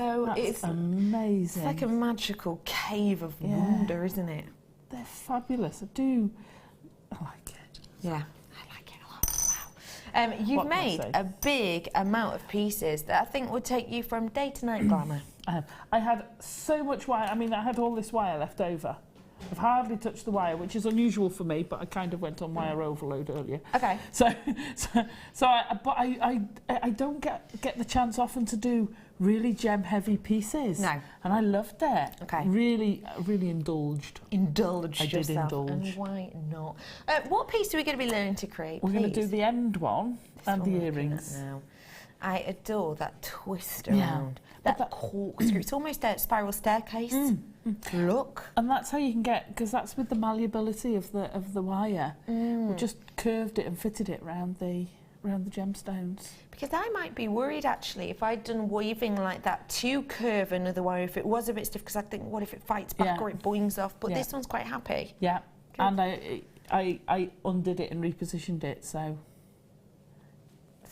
amazing. It's like a magical cave of wonder, isn't it? they're fabulous. I like it. Yeah, I like it a lot. Wow. You've made a big amount of pieces that I think would take you from day to night glamour. I had so much wire. I mean, I had all this wire left over. I've hardly touched the wire, which is unusual for me, but I kind of went on wire overload earlier. Okay. I don't get the chance often to do really gem-heavy pieces. No. And I loved it. Okay. Really indulged. Indulged I yourself. did indulge. And why not? What piece are we going to be learning to create, We're going to do the end one and the earrings. Now. I adore that twist around. That corkscrew. It's almost a spiral staircase. Look. And that's how you can get, because that's with the malleability of the wire. We just curved it and fitted it around the gemstones. Because I might be worried actually if I'd done weaving like that to curve another wire, if it was a bit stiff, because I think what if it fights back or it boings off, but this one's quite happy. Yeah. Good. And I undid it and repositioned it, so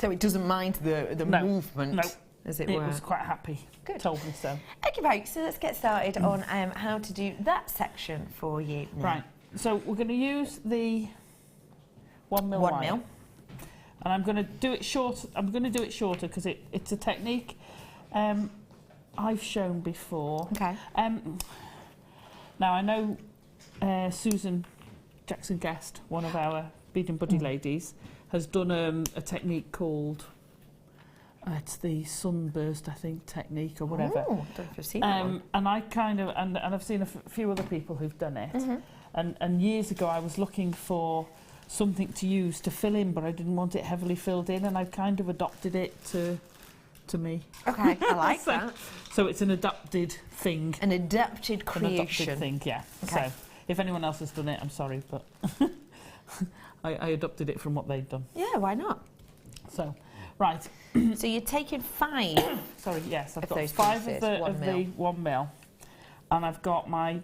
it doesn't mind the movement, as it were. It was quite happy. Good. Told me so. Okay, folks, so let's get started on how to do that section for you now. Right, so we're going to use the 1 mil wire. 1 mil. And I'm going to do it short. I'm going to do it shorter because it's a technique I've shown before. Okay. Now I know Susan Jackson Guest, one of our Beading Buddy ladies, has done a technique called it's the sunburst, I think, technique or whatever. Oh, I don't know if I've seen that one. And I kind of and I've seen a few other people who've done it. And years ago I was looking for something to use to fill in, but I didn't want it heavily filled in, and I've kind of adopted it to me. Okay, I like that. So it's an adapted thing. An adapted creation. An adapted thing, yeah. Okay. So if anyone else has done it, I'm sorry, but I adopted it from what they'd done. Yeah, why not? So, right. So you're taking 5. Sorry, yes, I've got those 5 pieces, of the 1 mil, and I've got my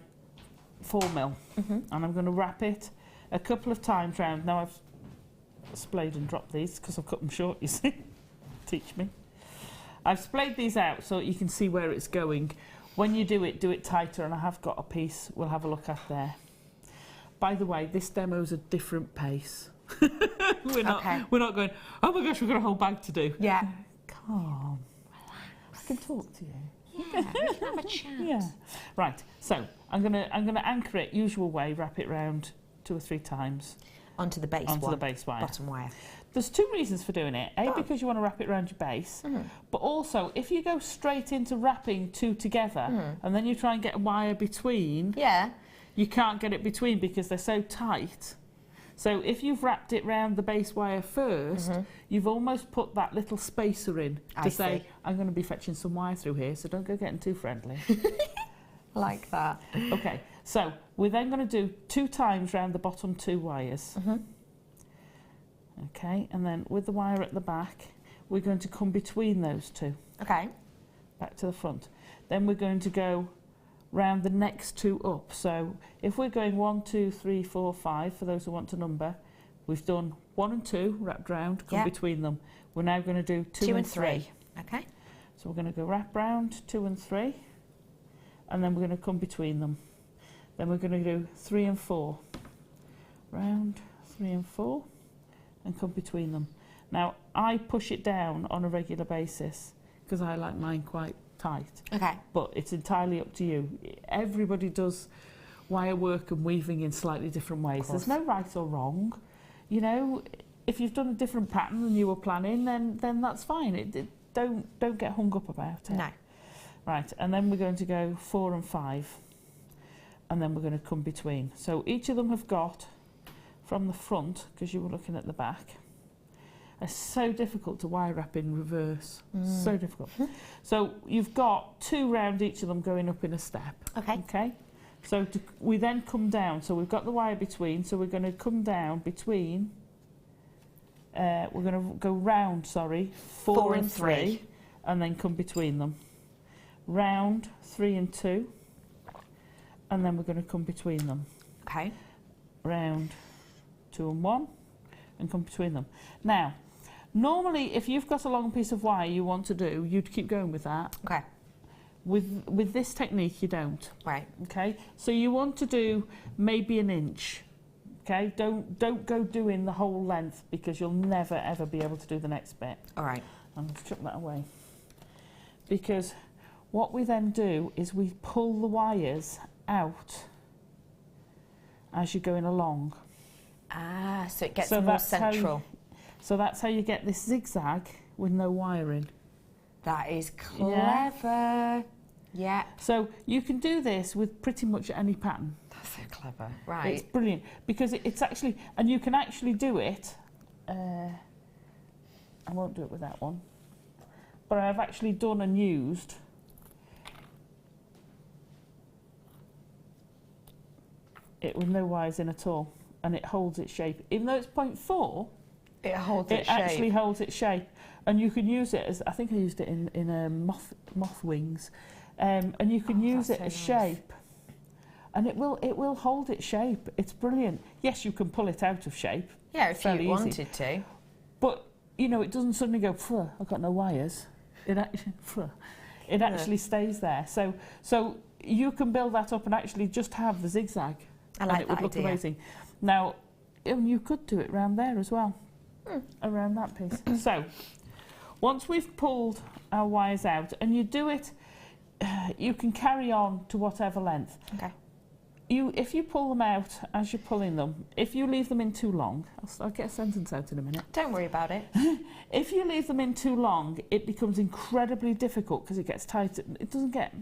4 mil, and I'm going to wrap it a couple of times round. Now I've splayed and dropped these because I've cut them short, you see. Teach me. I've splayed these out so you can see where it's going. When you do it tighter, and I have got a piece we'll have a look at there. By the way, this demo's a different pace. We're not going, oh my gosh, we've got a whole bag to do. Yeah. Calm. Relax. I can talk to you. Yeah, we can have a chat. Yeah. Right, so I'm gonna anchor it usual way, wrap it round 2 or 3 times. Onto the base Onto the base wire. Bottom wire. There's 2 reasons for doing it. A, because you want to wrap it around your base, but also if you go straight into wrapping 2 together and then you try and get a wire between, you can't get it between because they're so tight. So if you've wrapped it round the base wire first, you've almost put that little spacer in to say, I'm going to be fetching some wire through here, so don't go getting too friendly. Like that. Okay, so we're then going to do 2 times round the bottom 2 wires. Okay, and then with the wire at the back, we're going to come between those 2. Okay. Back to the front. Then we're going to go round the next 2 up. So if we're going 1, 2, 3, 4, 5, for those who want to number, we've done 1 and 2 wrapped round, come between them. We're now going to do 2 and 3. Okay. So we're going to go wrap round 2 and 3, and then we're going to come between them. Then we're going to do 3 and 4. Round 3 and 4, and come between them. Now I push it down on a regular basis because I like mine quite tight. Okay. But it's entirely up to you. Everybody does wire work and weaving in slightly different ways. There's no right or wrong. You know, if you've done a different pattern than you were planning, then that's fine. Don't get hung up about it. No. Right, and then we're going to go 4 and 5, and then we're going to come between. So each of them have got from the front, because you were looking at the back. It's so difficult to wire wrap in reverse. So difficult. So you've got 2 round each of them going up in a step. Okay. Okay. So we then come down. So we've got the wire between. So we're going to come down between. We're going to go round. 4 and 3, and then come between them. Round 3 and 2, and then we're going to come between them. Okay. Round 2 and 1, and come between them. Now, normally, if you've got a long piece of wire you want to do, you'd keep going with that. Okay. With this technique, you don't. Right. Okay. So you want to do maybe an inch. Okay. Don't go doing the whole length because you'll never ever be able to do the next bit. All right. I'm going to chuck that away. Because what we then do is we pull the wires out as you're going along. Ah, so it gets more central. So that's how you get this zigzag with no wiring. That is clever. Yeah. So you can do this with pretty much any pattern. That's so clever. Right. It's brilliant because it's actually, and you can actually do it. I won't do it with that one, but I've actually done and used it with no wires in at all, and it holds its shape. Even though it's 0.4, it holds its shape. It actually holds its shape, and you can use it as, I think I used it in moth wings, and you can use it as shape, and it will hold its shape. It's brilliant. Yes, you can pull it out of shape. Yeah, if you wanted to. But you know, it doesn't suddenly go. I've got no wires. It actually stays there. So you can build that up and actually just have the zigzag. I like and it would look amazing. Now, you could do it around there as well, around that piece. So, once we've pulled our wires out, and you do it, you can carry on to whatever length. Okay. If you pull them out as you're pulling them, if you leave them in too long, I'll get a sentence out in a minute. Don't worry about it. If you leave them in too long, it becomes incredibly difficult because it gets tighter. It doesn't get...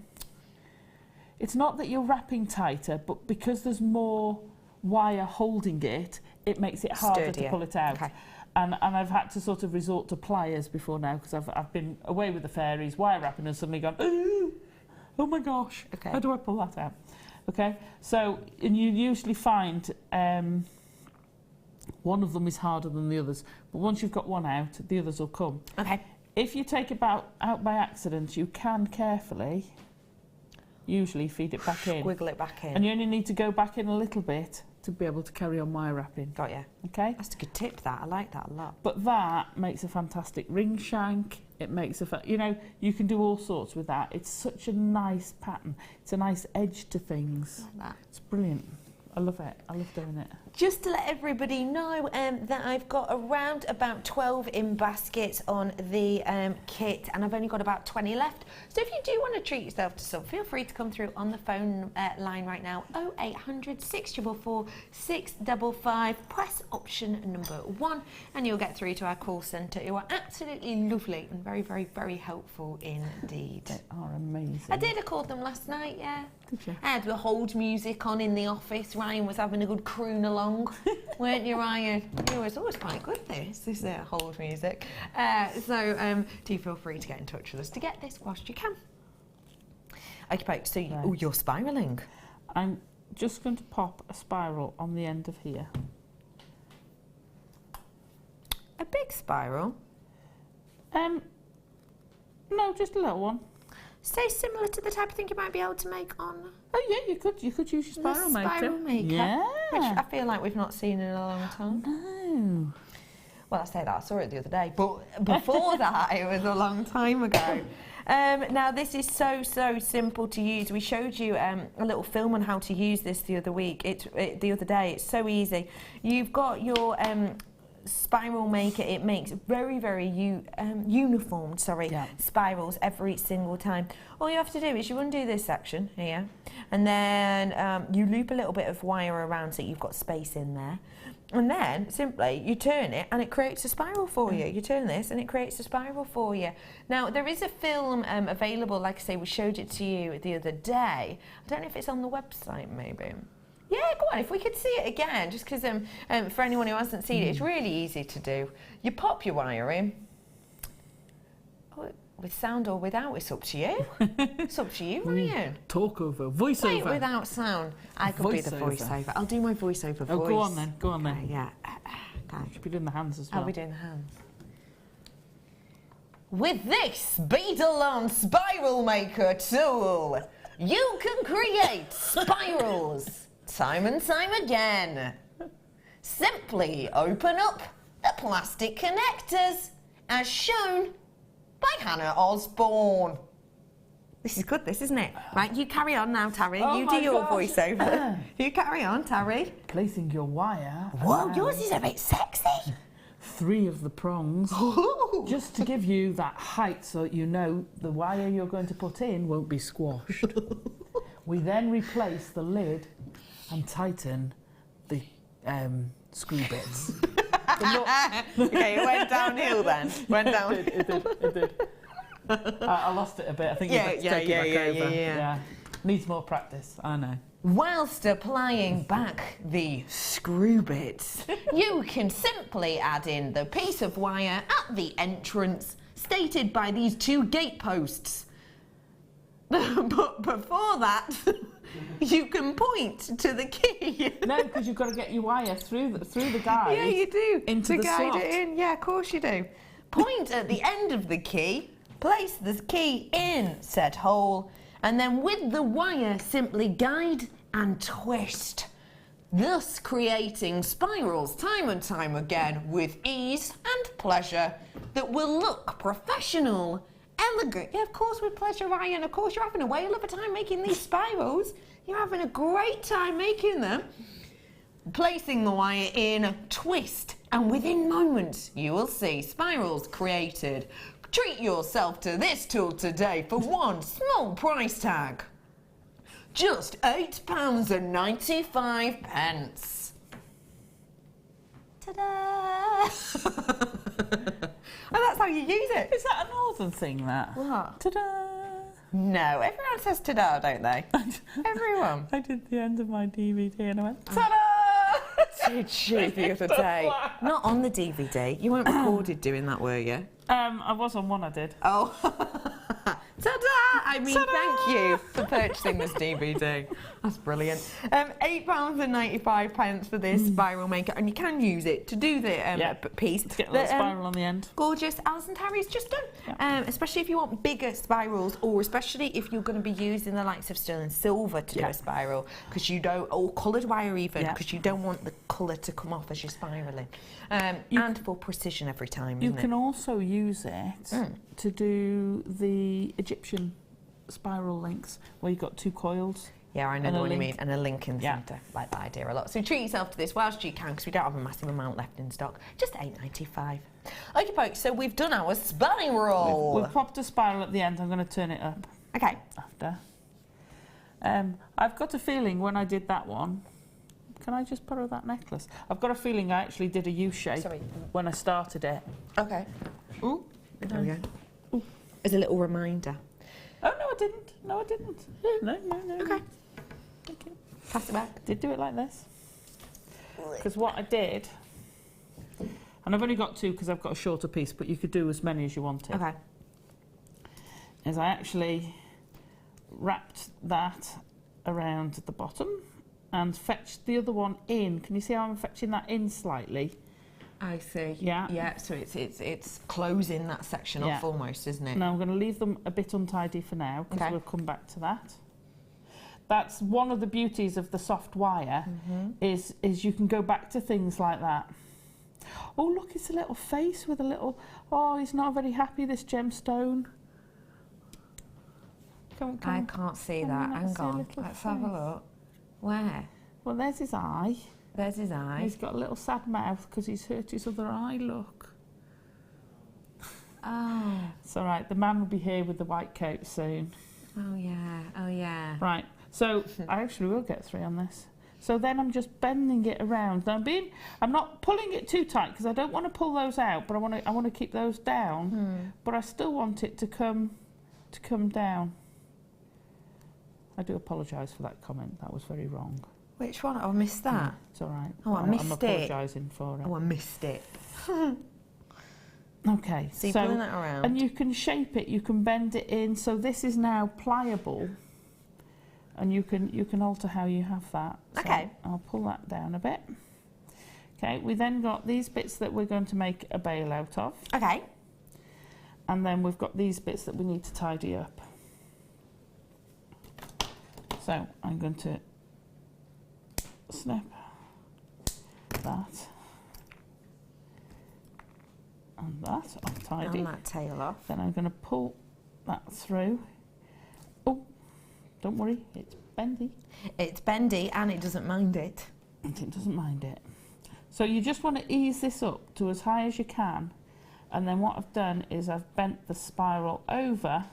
It's not that you're wrapping tighter, but because there's more wire holding it, it makes it harder to pull it out. Okay. And I've had to sort of resort to pliers before now because I've been away with the fairies, wire wrapping, and suddenly gone, oh my gosh, how do I pull that out? Okay, so, and you usually find one of them is harder than the others, but once you've got one out, the others will come. Okay. If you take it out by accident, you can carefully, usually feed it back in. Wiggle it back in. And you only need to go back in a little bit to be able to carry on wire wrapping. Got ya. Okay? That's a good tip, that. I like that a lot. But that makes a fantastic ring shank. It makes you know, you can do all sorts with that. It's such a nice pattern. It's a nice edge to things. I like that. It's brilliant. I love it. I love doing it. Just to let everybody know that I've got around about 12 in baskets on the kit, and I've only got about 20 left. So if you do want to treat yourself to some, feel free to come through on the phone line right now, 0800 644 655. Press option number 1, and you'll get through to our call centre, who are absolutely lovely and very, very, very helpful indeed. They are amazing. I did. I called them last night, yeah. Did you? I had the hold music on in the office. Ryan was having a good croon along, weren't you, Ryan? It was always quite good, this hold music. So do feel free to get in touch with us to get this whilst you can. Okay, so you're spiralling. I'm just going to pop a spiral on the end of here. A big spiral? No, just a little one. So similar to the type of thing you might be able to make on... Oh yeah, you could use your spiral maker. Spiral maker. Yeah. Which I feel like we've not seen in a long time. No. Well, I say that, I saw it the other day, but before that, it was a long time ago. Now, this is so simple to use. We showed you a little film on how to use this the other day. It's so easy. You've got your... spiral maker. It makes very uniform spirals every single time. All you have to do is you undo this section here, and then you loop a little bit of wire around so you've got space in there, and then simply you turn it and it creates a spiral for you. You turn this and it creates a spiral for you. Now there is a film available, like I say, we showed it to you the other day. I don't know if it's on the website maybe. Yeah, go on, if we could see it again, just because for anyone who hasn't seen it, it's really easy to do. You pop your wire in, with sound or without, it's up to you. It's up to you, Ryan. Talk over, voiceover. Wait, without sound. I could be the voiceover. I'll do my voiceover voice. Oh, go on then. Yeah. You should be doing the hands as well. I'll be doing the hands. With this bead-alone spiral maker tool, you can create spirals. Time and time again. Simply open up the plastic connectors as shown by Hannah Osborne. This is good, this, isn't it? Right, you carry on now, Tarry. Oh you my do your gosh. voiceover. You carry on, Tarry. Placing your wire. Whoa, around yours is a bit sexy. 3 of the prongs, just to give you that height so that you know the wire you're going to put in won't be squashed. We then replace the lid and tighten the screw bits. Okay, it went downhill then. Went down. It did. I lost it a bit. I think you have to take it back over. Yeah. Needs more practice, I know. Whilst applying back the screw bits, you can simply add in the piece of wire at the entrance stated by these 2 gate posts. But before that, you can point to the key. No, because you've got to get your wire through the guide. Yeah, you do. Into to the guide slot. it in. Yeah, of course you do. Point at the end of the key, place the key in said hole, and then with the wire simply guide and twist, thus creating spirals time and time again with ease and pleasure that will look professional, elegant. Yeah, of course, with pleasure, Ryan. Of course, you're having a whale of a time making these spirals. You're having a great time making them. Placing the wire in, twist, and within moments you will see spirals created. Treat yourself to this tool today for one small price tag. Just £8.95. Ta-da! And that's how you use it. Is that a northern thing, that? What? Ta-da! No, everyone says ta-da, don't they? Everyone. I did the end of my DVD and I went, ta-da! Did you the other day? Not on the DVD. You weren't recorded doing that, were you? I was on one, I did. Oh. Ta-da! I mean, Ta-da! thank you for purchasing this DVD. That's brilliant. £8.95 for this spiral maker, and you can use it to do the piece. To get a little spiral on the end. Gorgeous. Alison Tarry's just done. Especially if you want bigger spirals, or especially if you're going to be using the likes of sterling silver to do a spiral, because you don't, or coloured wire even, because you don't want the colour to come off as you're spiralling. And for precision every time, You isn't can it? also use it to do the Egyptian spiral links, where you've got 2 coils. Yeah, I know the one you mean, and a link in the Yeah. centre. Like that idea a lot. So treat yourself to this whilst you can, because we don't have a massive amount left in stock. Just £8.95. Okay, folks, so we've done our spiral. We've popped a spiral at the end. I'm going to turn it up. Okay. After. I've got a feeling when I did that one, can I just borrow that necklace? I've got a feeling I actually did a U shape when I started it. Okay. Ooh. There we go. Ooh. As a little reminder. Oh, no, I didn't. No, I didn't. No. Okay. Thank you. Pass it back. Did do it like this. Because what I did, and I've only got 2 because I've got a shorter piece, but you could do as many as you wanted. Okay. Is I actually wrapped that around the bottom and fetched the other one in. Can you see how I'm fetching that in slightly? I see. Yeah. Yeah, so it's closing that section off almost, isn't it? Now I'm going to leave them a bit untidy for now, because we'll come back to that. That's one of the beauties of the soft wire, is you can go back to things like that. Oh, look, it's a little face with a little... Oh, he's not very happy, this gemstone. Come I can't see that. Hang on. Let's have a look. Where? Well, there's his eye. There's his eye. He's got a little sad mouth because he's hurt his other eye, look. Oh. It's all right. The man will be here with the white coat soon. Oh, yeah. Oh, yeah. Right. So I actually will get 3 on this. So then I'm just bending it around. Now I'm not pulling it too tight because I don't want to pull those out, but I want to keep those down. But I still want it to come down. I do apologise for that comment. That was very wrong. Which one? Oh, I missed that. It's all right. Oh, I missed I'm it. apologising for it. Oh, I missed it. Okay. So you're pulling that around. And you can shape it. You can bend it in. So this is now pliable. And you can alter how you have that. So okay. I'll pull that down a bit. Okay, we then got these bits that we're going to make a bail out of. Okay. And then we've got these bits that we need to tidy up. So I'm going to snip that and that off tidy. And that tail off. Then I'm going to pull that through. don't worry, it's bendy. It's bendy and it doesn't mind it. It doesn't mind it. So you just want to ease this up to as high as you can. And then what I've done is I've bent the spiral over.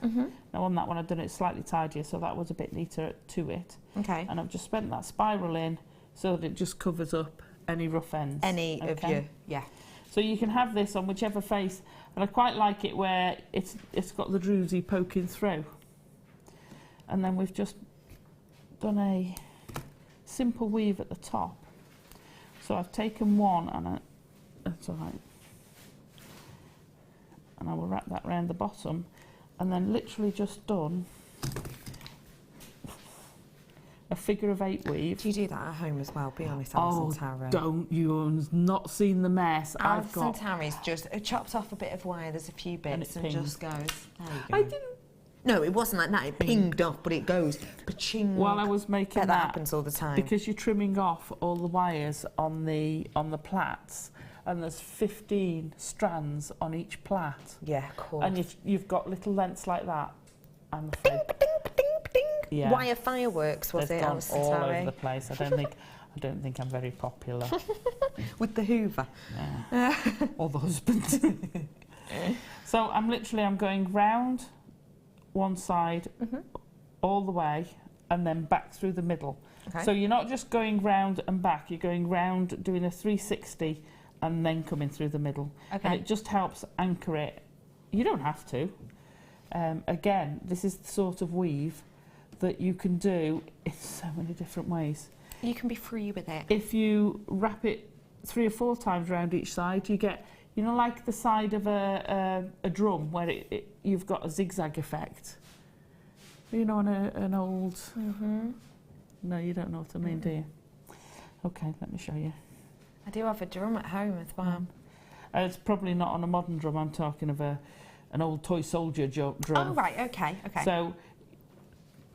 Now on that one I've done it slightly tidier, so that was a bit neater to it. Okay. And I've just bent that spiral in so that it just covers up any rough ends. Any of you, yeah. So you can have this on whichever face, and I quite like it where it's got the druzy poking through. And then we've just done a simple weave at the top. So I've taken one and that's all right. And I will wrap that around the bottom, and then literally just done a figure of 8 weave. Do you do that at home as well? Be honest, Alison Tarry. Don't, you've not seen the mess I've got. Alison Tarry's just chops off a bit of wire, there's a few bits and just goes, there you go. I didn't. No, it wasn't like that, it pinged off, but it goes pa-ching. While I was making that happens all the time. Because you're trimming off all the wires on the plaits, and there's 15 strands on each plait. Yeah, of course. And you've got little lengths like that. I'm afraid. Yeah. Wire fireworks, was They've it, gone Alison all Tarry? over the place. I don't think I'm very popular. With the Hoover. Yeah. Or the husband. So I'm going round one side all the way and then back through the middle. Okay. So you're not just going round and back, you're going round doing a 360 and then coming through the middle. Okay. And it just helps anchor it. You don't have to. Again, this is the sort of weave that you can do in so many different ways. You can be free with it. If you wrap it 3 or 4 times around each side, you get, you know, like the side of a drum where you've got a zigzag effect. You know, on an old... No, you don't know what I mean, do you? Okay, let me show you. I do have a drum at home as well. It's probably not on a modern drum. I'm talking of an old toy soldier drum. Oh, right, okay. So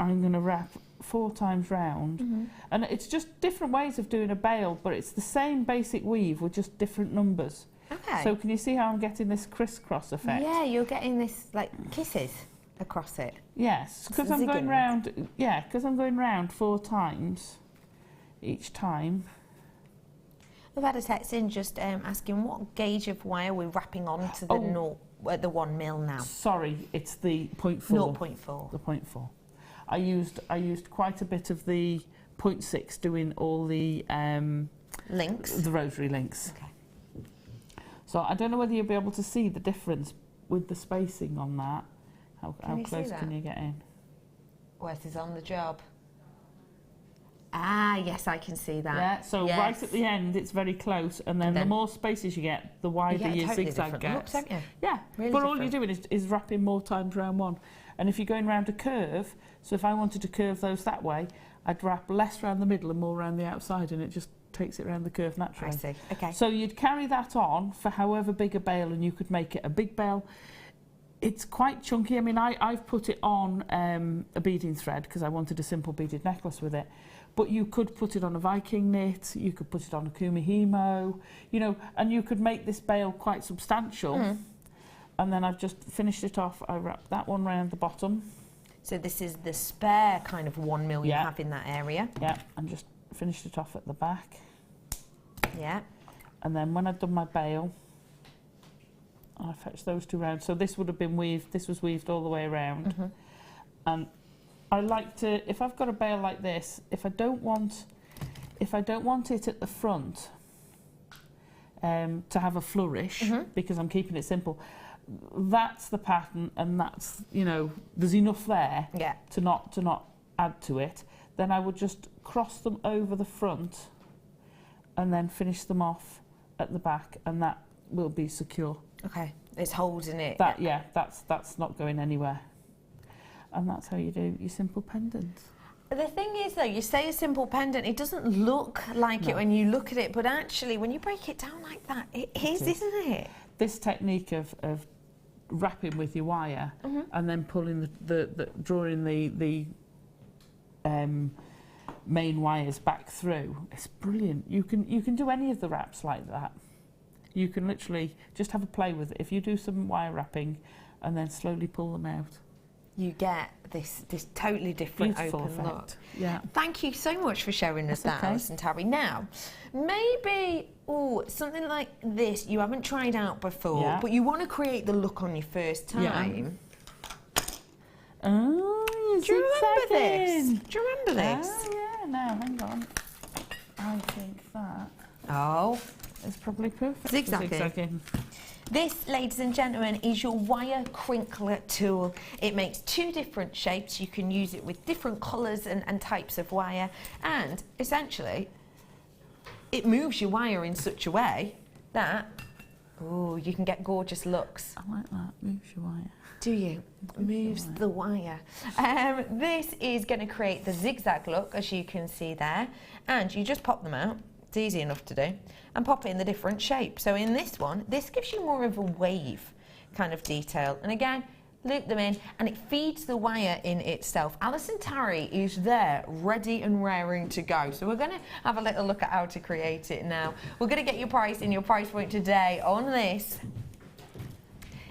I'm going to wrap 4 times round. And it's just different ways of doing a bail, but it's the same basic weave with just different numbers. Okay. So can you see how I'm getting this crisscross effect? Yeah, you're getting this, like, kisses across it. Yes, because I'm going round. Yeah, because I'm going round 4 times each time. We've had a text in just asking what gauge of wire we're wrapping onto the 1 mil now. Sorry, it's the 0.4. 0.4. The 0.4. I used quite a bit of the 0.6 doing all the links. The rotary links. Okay. So I don't know whether you'll be able to see the difference with the spacing on that. How close can you get in? Wes is on the job. Ah, yes, I can see that. Yeah, so right at the end, it's very close, and then the more spaces you get, the wider your zigzag gets. Looks, don't you? Yeah, really but all you're doing is wrapping more times round one. And if you're going round a curve, so if I wanted to curve those that way, I'd wrap less round the middle and more round the outside, and it just takes it round the curve naturally. I see, okay. So you'd carry that on for however big a bail, and you could make it a big bail. It's quite chunky. I mean, I've put it on a beading thread because I wanted a simple beaded necklace with it. But you could put it on a Viking knit, you could put it on a kumihimo, you know, and you could make this bail quite substantial. And then I've just finished it off. I wrapped that one round the bottom. So this is the spare kind of 1 mil you have in that area. Yeah, and just finished it off at the back. Yeah. And then when I'd done my bail, I fetched those 2 rounds. So this would have been weaved, this was weaved all the way around. And I like to, if I've got a bail like this, if I don't want it at the front to have a flourish, because I'm keeping it simple, that's the pattern, and that's, you know, there's enough there to not add to it. Then I would just cross them over the front and then finish them off at the back, and that will be secure. Okay, it's holding it. That's not going anywhere. And that's how you do your simple pendants. The thing is, though, you say a simple pendant, it doesn't look like it when you look at it, but actually, when you break it down like that, it is, isn't it? This technique of wrapping with your wire and then pulling drawing the main wires back through, it's brilliant. You can do any of the wraps like that. You can literally just have a play with it. If you do some wire wrapping and then slowly pull them out, you get this totally different Beautiful open effect. look. Yeah. Thank you so much for showing us that, okay. Alison Tarry. Now, maybe something like this you haven't tried out before, but you want to create the look on your first time. Oh, do you remember this? Do you remember this? Oh, yeah, no, hang on. I think that is probably perfect. for zigzagging. This, ladies and gentlemen, is your wire crinkler tool. It makes 2 different shapes. You can use it with different colours and types of wire, and essentially it moves your wire in such a way that you can get gorgeous looks. I like that, moves your wire. Do you? Moves the wire. This is going to create the zigzag look, as you can see there, and you just pop them out. It's easy enough to do, and pop it in the different shape. So in this one, this gives you more of a wave kind of detail, and again, loop them in, and it feeds the wire in itself. Alison Tarry is there, ready and raring to go. So we're going to have a little look at how to create it now. We're going to get your price point today on this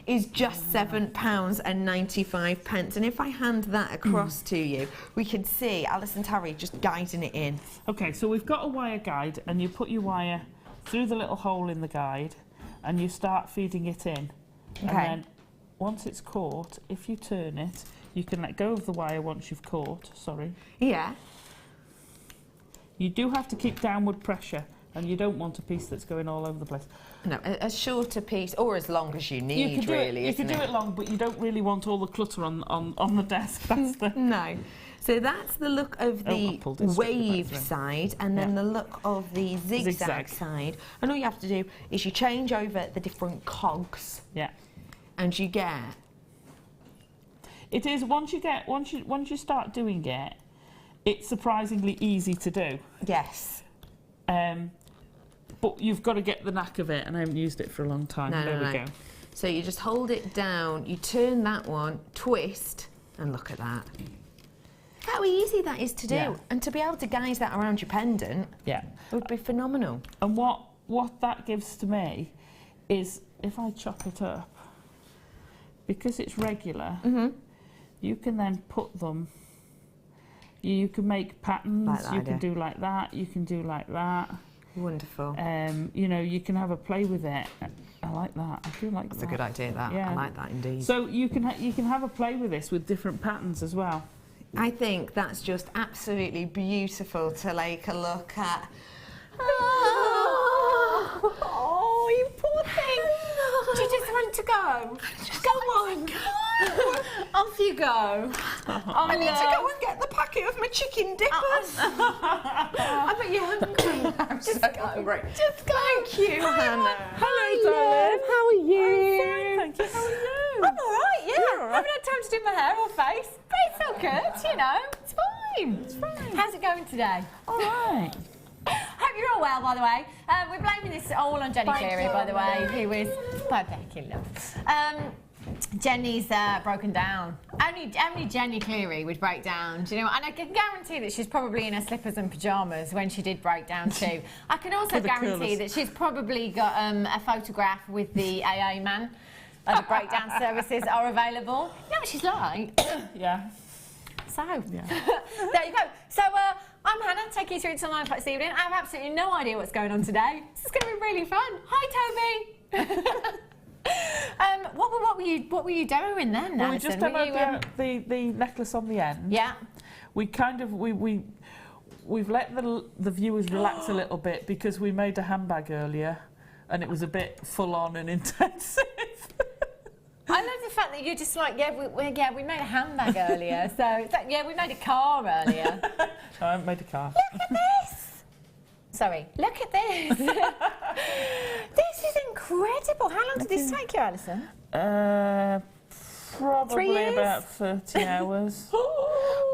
is just £7.95, and if I hand that across to you, we can see Alison Tarry just guiding it in. Okay, so we've got a wire guide, and you put your wire through the little hole in the guide, and you start feeding it in. Okay. And then once it's caught, if you turn it, you can let go of the wire once you've caught. Sorry. Yeah. You do have to keep downward pressure, and you don't want a piece that's going all over the place. No, a shorter piece, or as long as you need, You can isn't do it long, but you don't really want all the clutter on the desk. That's the... No. So that's the look of the wave side, and then the look of the zigzag side. And all you have to do is you change over the different cogs. Yeah. And you get. It is once you start doing it, it's surprisingly easy to do. Yes. But you've got to get the knack of it, and I haven't used it for a long time. There we go. So you just hold it down, you turn that one, twist, and look at that. Look how easy that is to do. Yeah. And to be able to guise that around your pendant would be phenomenal. And what that gives to me is, if I chop it up, because it's regular, you can then put them, you can make patterns, Like that you idea. can do like that, you can do like that. Wonderful. You know, you can have a play with it. I like that. I do like that. That's a good idea, that. Yeah. I like that indeed. So you can have a play with this with different patterns as well. I think that's just absolutely beautiful to take a look at. Oh, you poor thing. Do you just want to go? Go on. Off you go. I need to go and get the packet of my chicken dippers. I bet you're hungry. Just go. Just go. Thank you, Hannah. Hello, darling. How are you? I'm fine, thank you. How are you? I'm all right, yeah. I haven't had time to do my hair or face, but it's all good, you know. It's fine. It's fine. How's it going today? All right. Hope you're all well, by the way. We're blaming this all on Jenny Cleary, by the way, who is by Becky, love. Jenny's broken down. Only Jenny Cleary would break down, do you know? And I can guarantee that she's probably in her slippers and pyjamas when she did break down too. I can also guarantee that she's probably got a photograph with the AA man. The breakdown services are available. You know what she's like? Yeah. So, there you go. So, I'm Hannah, taking you through until 9 o'clock this evening. I have absolutely no idea what's going on today. This is going to be really fun. Hi, Toby. What were you doing then, Well, we Alison? just demoed the necklace on the end. Yeah. We've let the viewers relax a little bit because we made a handbag earlier, and it was a bit full on and intensive. I love the fact that you're just like, we made a handbag earlier, so it's like, we made a car earlier. No, I haven't made a car. Look at this! Sorry, look at this. This is incredible. How long did this take you, Alison? Probably about 30 hours.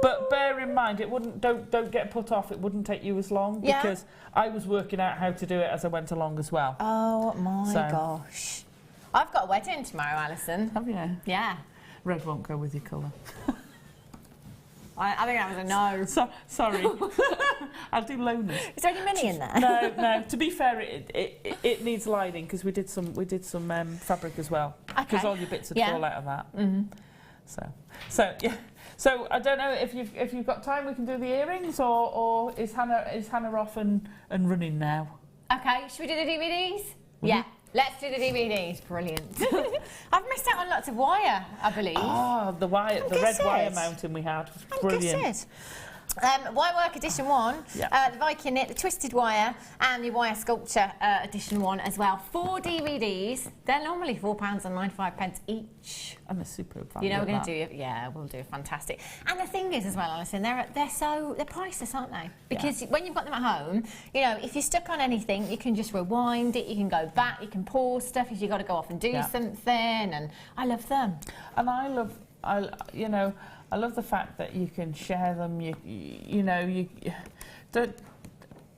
But bear in mind, it wouldn't. Don't get put off. It wouldn't take you as long because I was working out how to do it as I went along as well. Oh my gosh! I've got a wedding tomorrow, Alison. Have you? Yeah. Red won't go with your colour. I think that was a no. Sorry. I'll do lowness. Is there any money in there? No. To be fair, it needs lining because we did some fabric as well. Because all your bits would fall out of that. So yeah. So I don't know if you've got time, we can do the earrings, or is Hannah off and running now? Okay, should we do the DVDs? Yeah, let's do the DVDs. Brilliant. I've missed out on lots of wire, I believe. Oh, the red wire mounting we had. Brilliant. Wirework edition 1, the Viking knit, the twisted wire, and the wire sculpture edition 1 as well. 4 DVDs. They're normally £4.95 each. And a superb value. You know, we're going to do it. Yeah, we'll do fantastic. And the thing is, as well, Alison, they're priceless, aren't they? Because when you've got them at home, you know, if you're stuck on anything, you can just rewind it. You can go back. You can pause stuff if you've got to go off and do something. And I love them. And I love the fact that you can share them. You don't.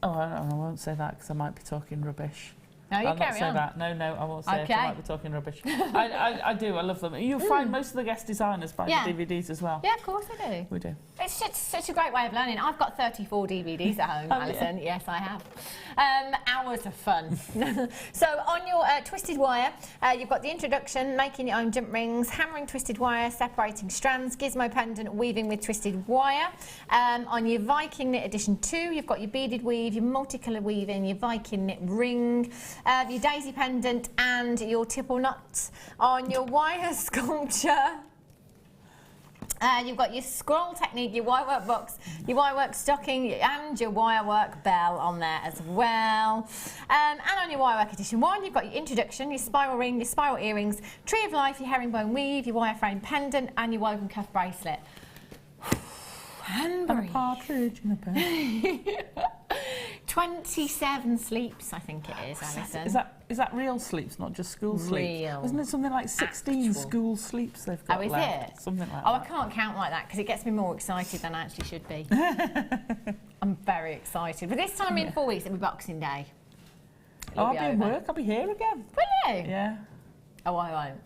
Oh, I won't say that because I might be talking rubbish. No, you I'll carry not say on. that. No, I won't say it. I might be talking rubbish. I do. I love them. You'll find most of the guest designers buy the DVDs as well. Yeah, of course I do. We do. It's such a great way of learning. I've got 34 DVDs at home, Alison. Yes, I have. Hours of fun. So on your twisted wire, you've got the introduction, making your own jump rings, hammering twisted wire, separating strands, gizmo pendant, weaving with twisted wire. On your Viking knit edition 2, you've got your beaded weave, your multicolored weaving, your Viking knit ring, your daisy pendant, and your tipple knots. On your wire sculpture, you've got your scroll technique, your wirework box, your wirework stocking, and your wirework bell on there as well. And on your wirework edition 1, you've got your introduction, your spiral ring, your spiral earrings, tree of life, your herringbone weave, your wireframe pendant, and your woven cuff bracelet. And a partridge in a pear. 27 sleeps, I think it is, Alison. Is that real sleeps, not just school sleeps? Real. Isn't it something like 16 school sleeps they've got is left? it? Something like that. Oh, I can't count like that because it gets me more excited than I actually should be. I'm very excited. But this time in 4 weeks, it'll be Boxing Day. I'll be at work. I'll be here again. Will you? Yeah. Oh, I won't.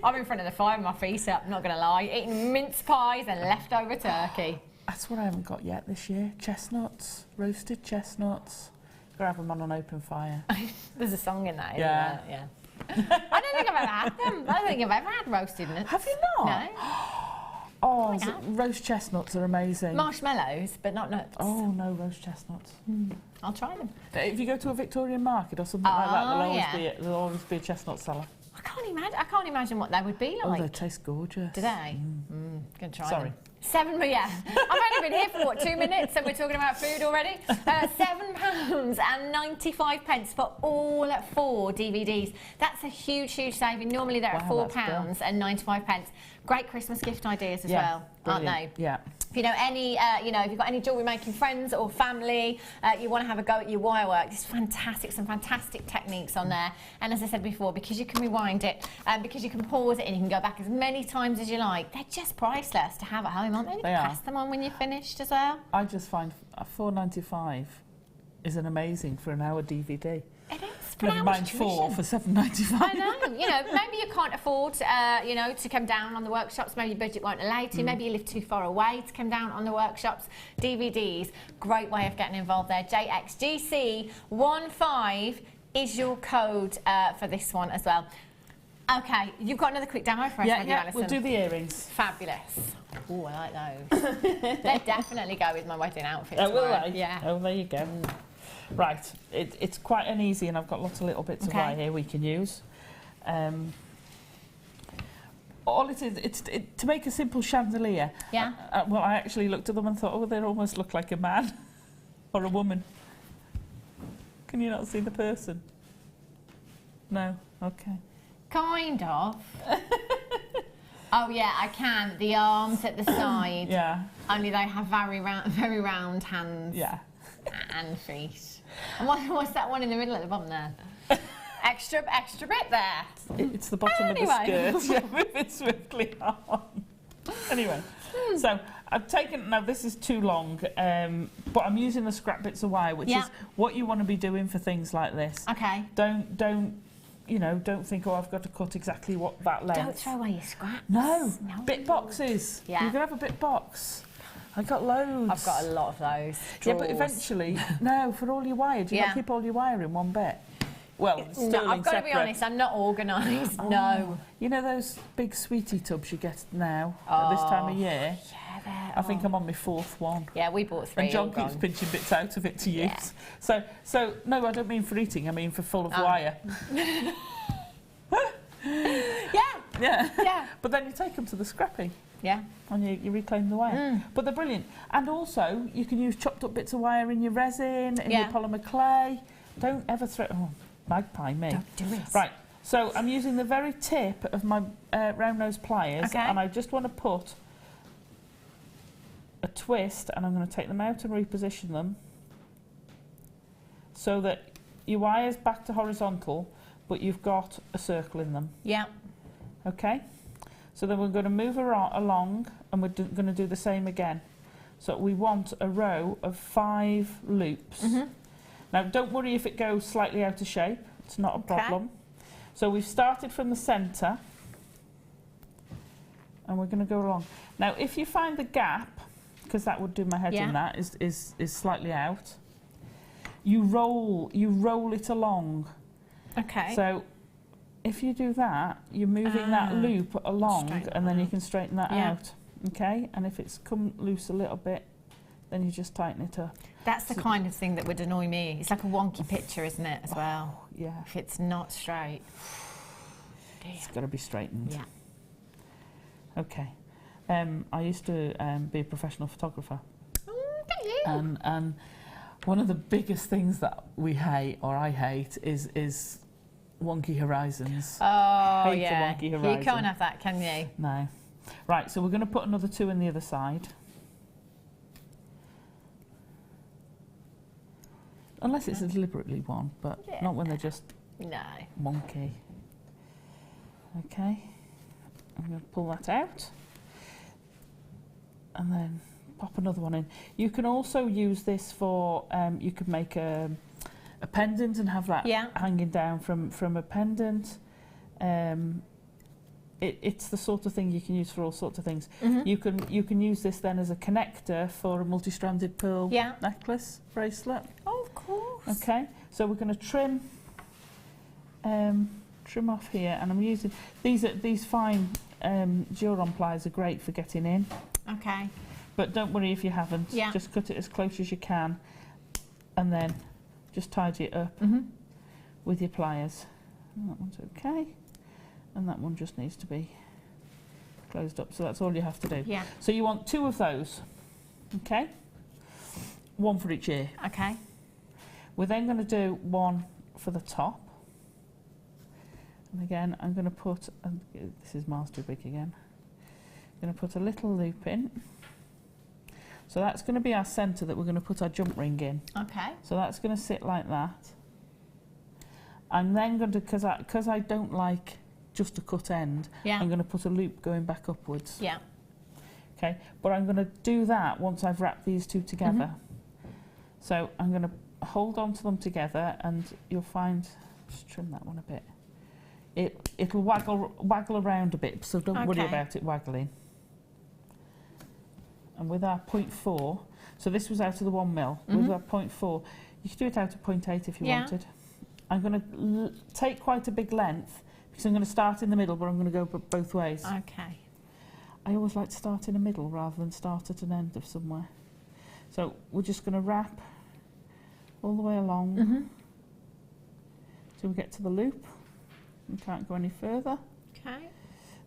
I'm in front of the fire with my feet up, not going to lie, eating mince pies and leftover turkey. That's what I haven't got yet this year. Chestnuts, roasted chestnuts. Gotta have them on an open fire. There's a song in that, isn't Yeah. there? Yeah. I don't think I've ever had them. I don't think I've ever had roasted nuts. Have you not? No. Oh, roast chestnuts are amazing. Marshmallows, but not nuts. Oh, no, roast chestnuts. I'll try them. If you go to a Victorian market or something like that, there'll always be a chestnut seller. I can't imagine what they would be like. Oh, they taste gorgeous. Do they? Gonna try them. 7, but yeah. I've only been here for, 2 minutes and we're talking about food already? £7.95 for all 4 DVDs. That's a huge, huge saving. Normally they're at £4.95. Great Christmas gift ideas as well, brilliant. aren't they? Yeah. If you know any, if you've got any jewellery making friends or family, you want to have a go at your wire work, it's fantastic, some fantastic techniques on there. And as I said before, because you can rewind it, because you can pause it and you can go back as many times as you like, they're just priceless to have at home, aren't they? You can pass them on when you're finished as well. I just find £4.95 is an amazing for an hour DVD. It is. Never mind 4 for £7.95. I know. Maybe you can't afford, to come down on the workshops. Maybe your budget won't allow you to. Maybe you live too far away to come down on the workshops. DVDs, great way of getting involved there. JXGC15 is your code for this one as well. Okay, you've got another quick demo for us, haven't you, Alison? We'll do the earrings. Fabulous. Oh, I like those. They definitely go with my wedding outfit. Oh, will they? Yeah. Oh, there you go. Right, it's quite an easy, and I've got lots of little bits of wire here we can use. All it is, it's to make a simple chandelier. Yeah. Well, I actually looked at them and thought, oh, they almost look like a man or a woman. Can you not see the person? No? Okay. Kind of. Oh yeah, I can. The arms at the side. Yeah. Only they have very round hands. Yeah. And feet. And what's that one in the middle at the bottom there? extra bit there. It's the bottom of the skirt. Yeah, move it swiftly on. Anyway, so I've taken, now this is too long, but I'm using the scrap bits of wire, which is what you want to be doing for things like this. Okay. Don't think, oh, I've got to cut exactly what that length. Don't throw away your scraps. No. Bit boxes. Yeah. You can have a bit box. I got loads. I've got a lot of those. Yeah, but eventually, no, for all your wire, do you not keep all your wire in one bit? well, No, I've got to be separate. honest, I'm not organised, Oh. no. You know those big sweetie tubs you get now at this time of year? Yeah, I think I'm on my 4th one. Yeah, we bought 3. And John all keeps gone. pinching bits out of it to use. So no, I don't mean for eating, I mean for full of wire. Yeah. But then you take them to the scrappy. Yeah. And you reclaim the wire. But they're brilliant. And also, you can use chopped up bits of wire in your resin, in your polymer clay. Don't ever throw... Oh, magpie me. Don't do it. Right, so I'm using the very tip of my round nose pliers, and I just want to put a twist, and I'm going to take them out and reposition them so that your wire's back to horizontal, but you've got a circle in them. Yeah. Okay? So then we're going to move along, and we're going to do the same again. So we want a row of 5 loops. Now, don't worry if it goes slightly out of shape. It's not a problem. So we've started from the centre, and we're going to go along. Now, if you find the gap, because that would do my head in that, is slightly out, you roll it along. Okay. So if you do that, you're moving that loop along, and then you can straighten that out. Okay? And if it's come loose a little bit, then you just tighten it up. That's the kind of thing that would annoy me. It's like a wonky picture, isn't it, as well? Yeah. If it's not straight. It's got to be straightened. Yeah. Okay. I used to be a professional photographer. And one of the biggest things that we hate, or I hate, is wonky horizons. Oh, hate yeah. a wonky horizon. You can't have that, can you? No. Right, so we're going to put another 2 on the other side. Unless it's a deliberately one, but not when they're just wonky. Okay, I'm going to pull that out and then pop another one in. You can also use this for, you could make a pendant and have that hanging down from a pendant. It's the sort of thing you can use for all sorts of things. You can use this then as a connector for a multi-stranded pearl necklace, bracelet. Oh, of course. Okay, so we're going to trim off here, and I'm using these fine Duron pliers are great for getting in. Okay. But don't worry if you haven't. Just cut it as close as you can, and then just tidy it up with your pliers. And that one's okay. And that one just needs to be closed up. So that's all you have to do. Yeah. So you want 2 of those, okay? 1 for each ear. Okay. We're then going to do 1 for the top. And again, I'm going to put, this is miles too big again. I'm going to put a little loop in. So that's going to be our centre that we're going to put our jump ring in. Okay. So that's going to sit like that. I'm then going to, because I don't like just a cut end, I'm going to put a loop going back upwards. Yeah. Okay, but I'm going to do that once I've wrapped these 2 together. So I'm going to hold on to them together, and you'll find, just trim that one a bit. It'll waggle around a bit, so don't worry about it waggling. And with our 0.4, so this was out of the 1 mil. With our 0.4, you could do it out of 0.8 if you wanted. I'm going to take quite a big length, because I'm going to start in the middle, but I'm going to go both ways. Okay. I always like to start in the middle rather than start at an end of somewhere. So we're just going to wrap all the way along till we get to the loop. We can't go any further. Okay.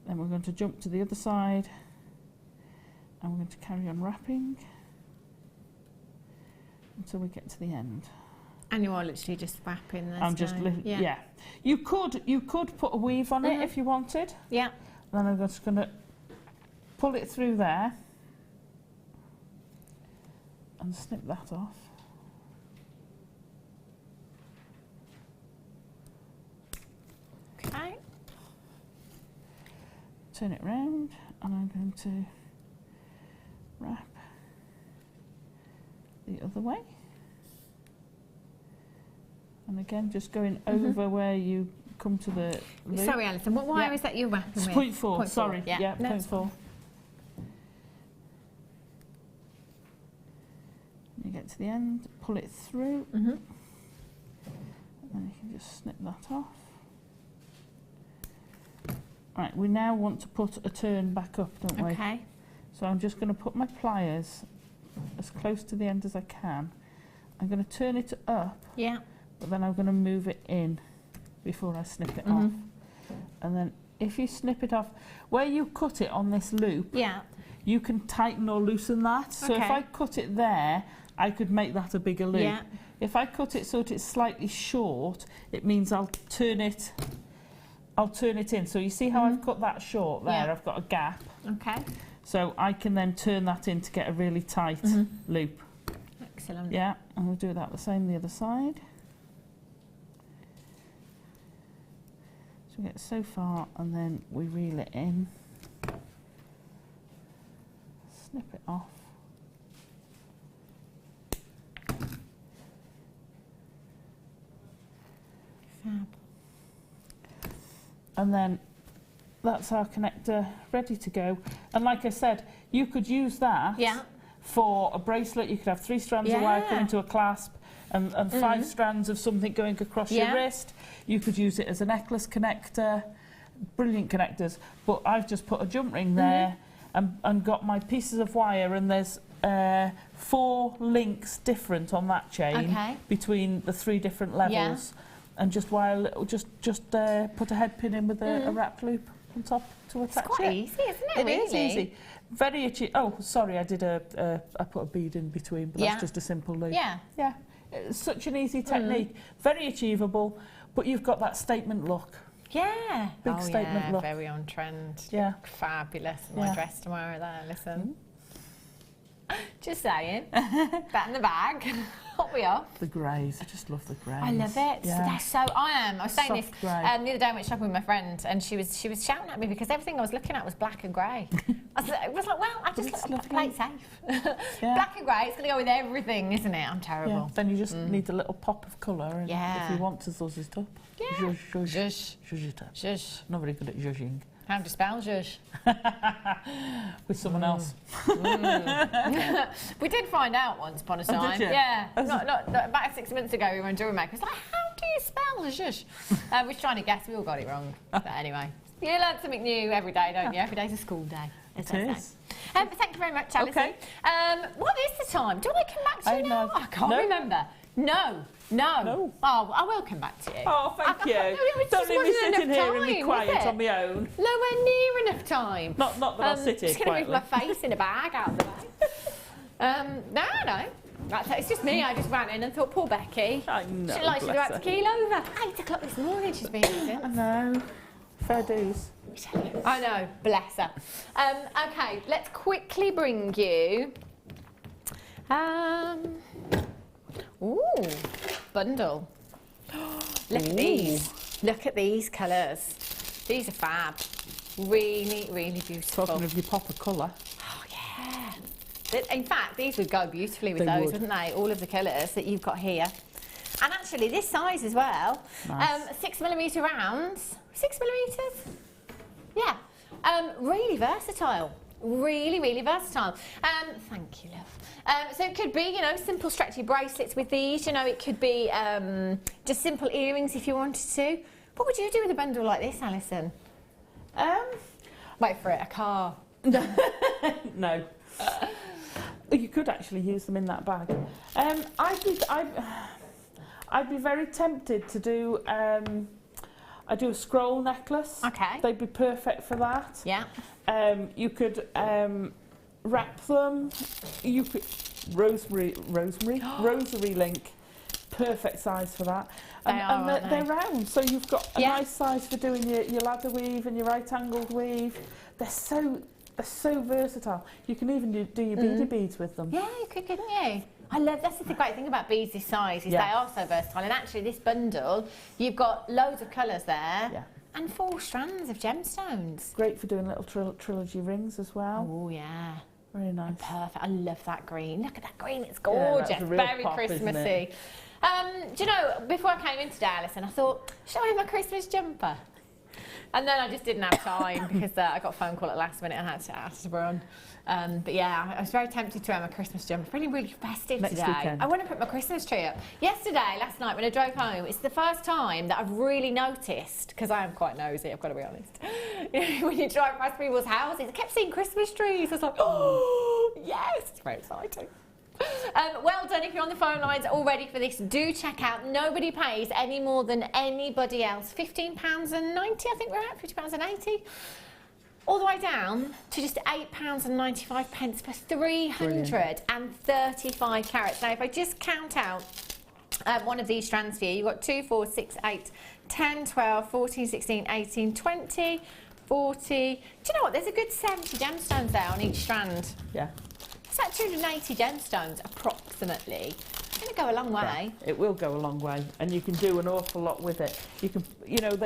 Then we're going to jump to the other side, and we're going to carry on wrapping until we get to the end. And you are literally just wrapping this. I'm just You could put a weave on it if you wanted. Yeah. Then I'm just going to pull it through there and snip that off. Okay. Turn it round, and I'm going to wrap the other way. And again, just going over where you come to the loop. Sorry, Alison, what wire is that you're wrapping It's with? 0.4, sorry. Yeah, no, 0.4. You get to the end, pull it through. And then you can Just snip that off. Right, we now want to put a turn back up, don't we? Okay. So I'm just going to put my pliers as close to the end as I can. I'm going to turn it up, Yeah. but then I'm going to move it in before I snip it off. And then if you snip it off, where you cut it on this loop, Yeah. you can tighten or loosen that. So if Okay. I cut it there, I could make that a bigger loop. Yeah. If I cut it so that it's slightly short, it means I'll turn it in. So you see how I've cut that short there? Yeah. I've got a gap. Okay. So I can then turn that in to get a really tight loop. Excellent. Yeah, and we'll do that the same the other side. So we get so far and then we reel it in. Snip it off. Fab. And then that's our connector ready to go. And like I said, you could use that for a bracelet. You could have 3 strands of wire coming to a clasp and 5 strands of something going across your wrist. You could use it as a necklace connector. Brilliant connectors. But I've just put a jump ring there and got my pieces of wire, and there's 4 links different on that chain between the 3 different levels. And just wire, just put a head pin in with a wrapped loop on top to attach it. It's quite easy, isn't it? It is easy. Very achievable. Oh, sorry, I did I put a bead in between, but that's just a simple loop. Yeah. Yeah. It's such an easy technique. Very achievable, but you've got that statement look. Yeah. Big statement look. Very on trend. Yeah. Fabulous. My dress tomorrow there, listen. Just saying. That in the bag. Hot we off. The greys. I just love the greys. I love it. Yeah. They're so. I was saying Soft this grey. the other day. I went shopping with my friend, and she was shouting at me because everything I was looking at was black and grey. I was like, well, I just play it safe. Black and grey. It's going to go with everything, isn't it? I'm terrible. Yeah. Then you just need a little pop of colour, and if you want to zuzz it up, Zhuzh. zhuzh it up. Zhuzh. Not very good at zhuzhing. How do you spell zhuzh? With someone else. We did find out once upon a time. Did you? Yeah. Not about 6 months ago, we were on Jewellery Maker. It's like, how do you spell zhuzh? We were trying to guess. We all got it wrong. But anyway, you learn something new every day, don't you? Every day's a school day. It is. Thank you very much, Alison. Okay. What is the time? Do I come back to you now? know. I can't remember. No. No. Oh, I will come back to you. Oh, thank you. Don't leave me sitting here and be quiet on my own. Nowhere near enough time. Not that I'll sit here just going to quietly. move my face in a bag out of the bag. No. It's just me. I just ran in and thought, poor Becky. I know, She's like, she's bless about to her. keel over. 8 o'clock this morning she's been here. I know. Fair dues. I know, bless her. Okay, let's quickly bring you. Ooh, bundle. Look at these. Look at these colours. These are fab. Really, really beautiful. Talking of your pop of colour. Oh yeah. In fact, these would go beautifully with They those, would. wouldn't they? All of the colours that you've got here. And actually, this size as well. Nice. 6mm rounds. 6mm. Yeah. Really versatile. Really, really versatile. Thank you, love. So it could be, simple stretchy bracelets with these. It could be just simple earrings if you wanted to. What would you do with a bundle like this, Alison? Wait for it, a car. No. You could actually use them in that bag. I'd be very tempted to do. I do a scroll necklace. Okay. They'd be perfect for that. Yeah. You could wrap them. You could rosary link. Perfect size for that. They're round, so you've got a nice size for doing your ladder weave and your right angled weave. They're so versatile. You can even do your beady beads with them. Yeah, you could, couldn't you? That's the great thing about beads this size is they are so versatile. And actually, this bundle, you've got loads of colours there. Yeah. And 4 strands of gemstones. Great for doing little trilogy rings as well. Oh, yeah. Very nice. Perfect. I love that green. Look at that green. It's gorgeous. that's a real Very pop, isn't Christmassy. it? Do you know, before I came in today, Alison, I thought, should I wear my Christmas jumper? And then I just didn't have time because I got a phone call at last minute and I had to run. But yeah, I was very tempted to wear my Christmas jumper. Feeling really festive Next today. weekend. I want to put my Christmas tree up. Last night when I drove home, it's the first time that I've really noticed, because I am quite nosy, I've got to be honest. When you drive past people's houses, I kept seeing Christmas trees. I was like, oh, yes, it's very exciting. Well done. If you're on the phone lines all ready for this, do check out Nobody Pays any more than anybody else. £15.90, I think we're at, £50.80. All the way down to just £8.95 for 335 carats. Now, if I just count out one of these strands for you, you've got 2, 4, 6, 8, 10, 12, 14, 16, 18, 20, 40. Do you know what? There's a good 70 gemstones there on each strand. Yeah. It's like 280 gemstones, approximately. It's going to go a long way. Yeah, it will go a long way, and you can do an awful lot with it. You can, you know,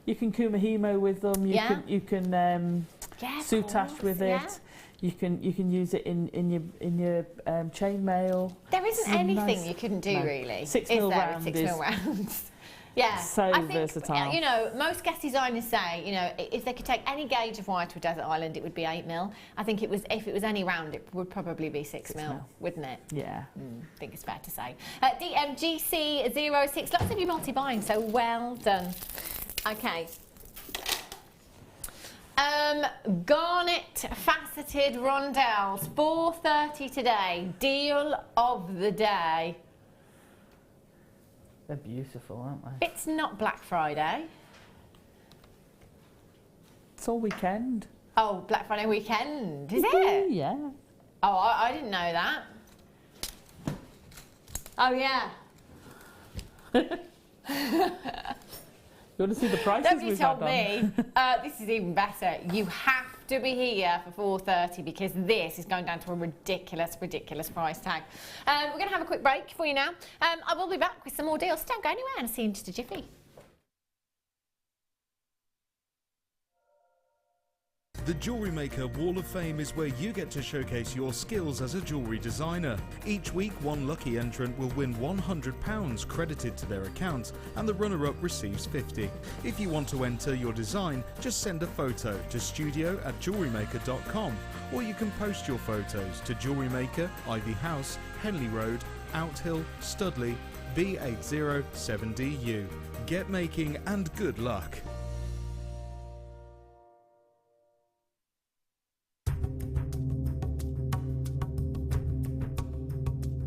you can kumahimo with them. You can soutache with it. You can use it in your chainmail. There isn't anything you couldn't do really. 6 mil round is 6 mil rounds. Yeah, so I think, versatile. you know, most guest designers say, you know, if they could take any gauge of wire to a desert island, it would be 8 mil. I think if it was any round, it would probably be 6 mil, wouldn't it? Yeah. I think it's fair to say. DMGC06, lots of you multi-buying, so well done. Okay. Garnet faceted rondelles, 4:30 today. Deal of the day. They're beautiful, aren't they? It's not Black Friday. It's all weekend. Oh, Black Friday weekend, is it? Yeah. Oh, I didn't know that. Oh, yeah. You want to see the prices Nobody told me. This is even better. You have to be here for 4:30 because this is going down to a ridiculous, ridiculous price tag. We're going to have a quick break for you now. I will be back with some more deals. Don't go anywhere and see you in just a jiffy. The Jewellery Maker Wall of Fame is where you get to showcase your skills as a jewellery designer. Each week, one lucky entrant will win £100 credited to their account, and the runner-up receives £50. If you want to enter your design, just send a photo to studio@jewellerymaker.com, or you can post your photos to Jewellery Maker, Ivy House, Henley Road, Outhill, Studley, B807DU. Get making and good luck.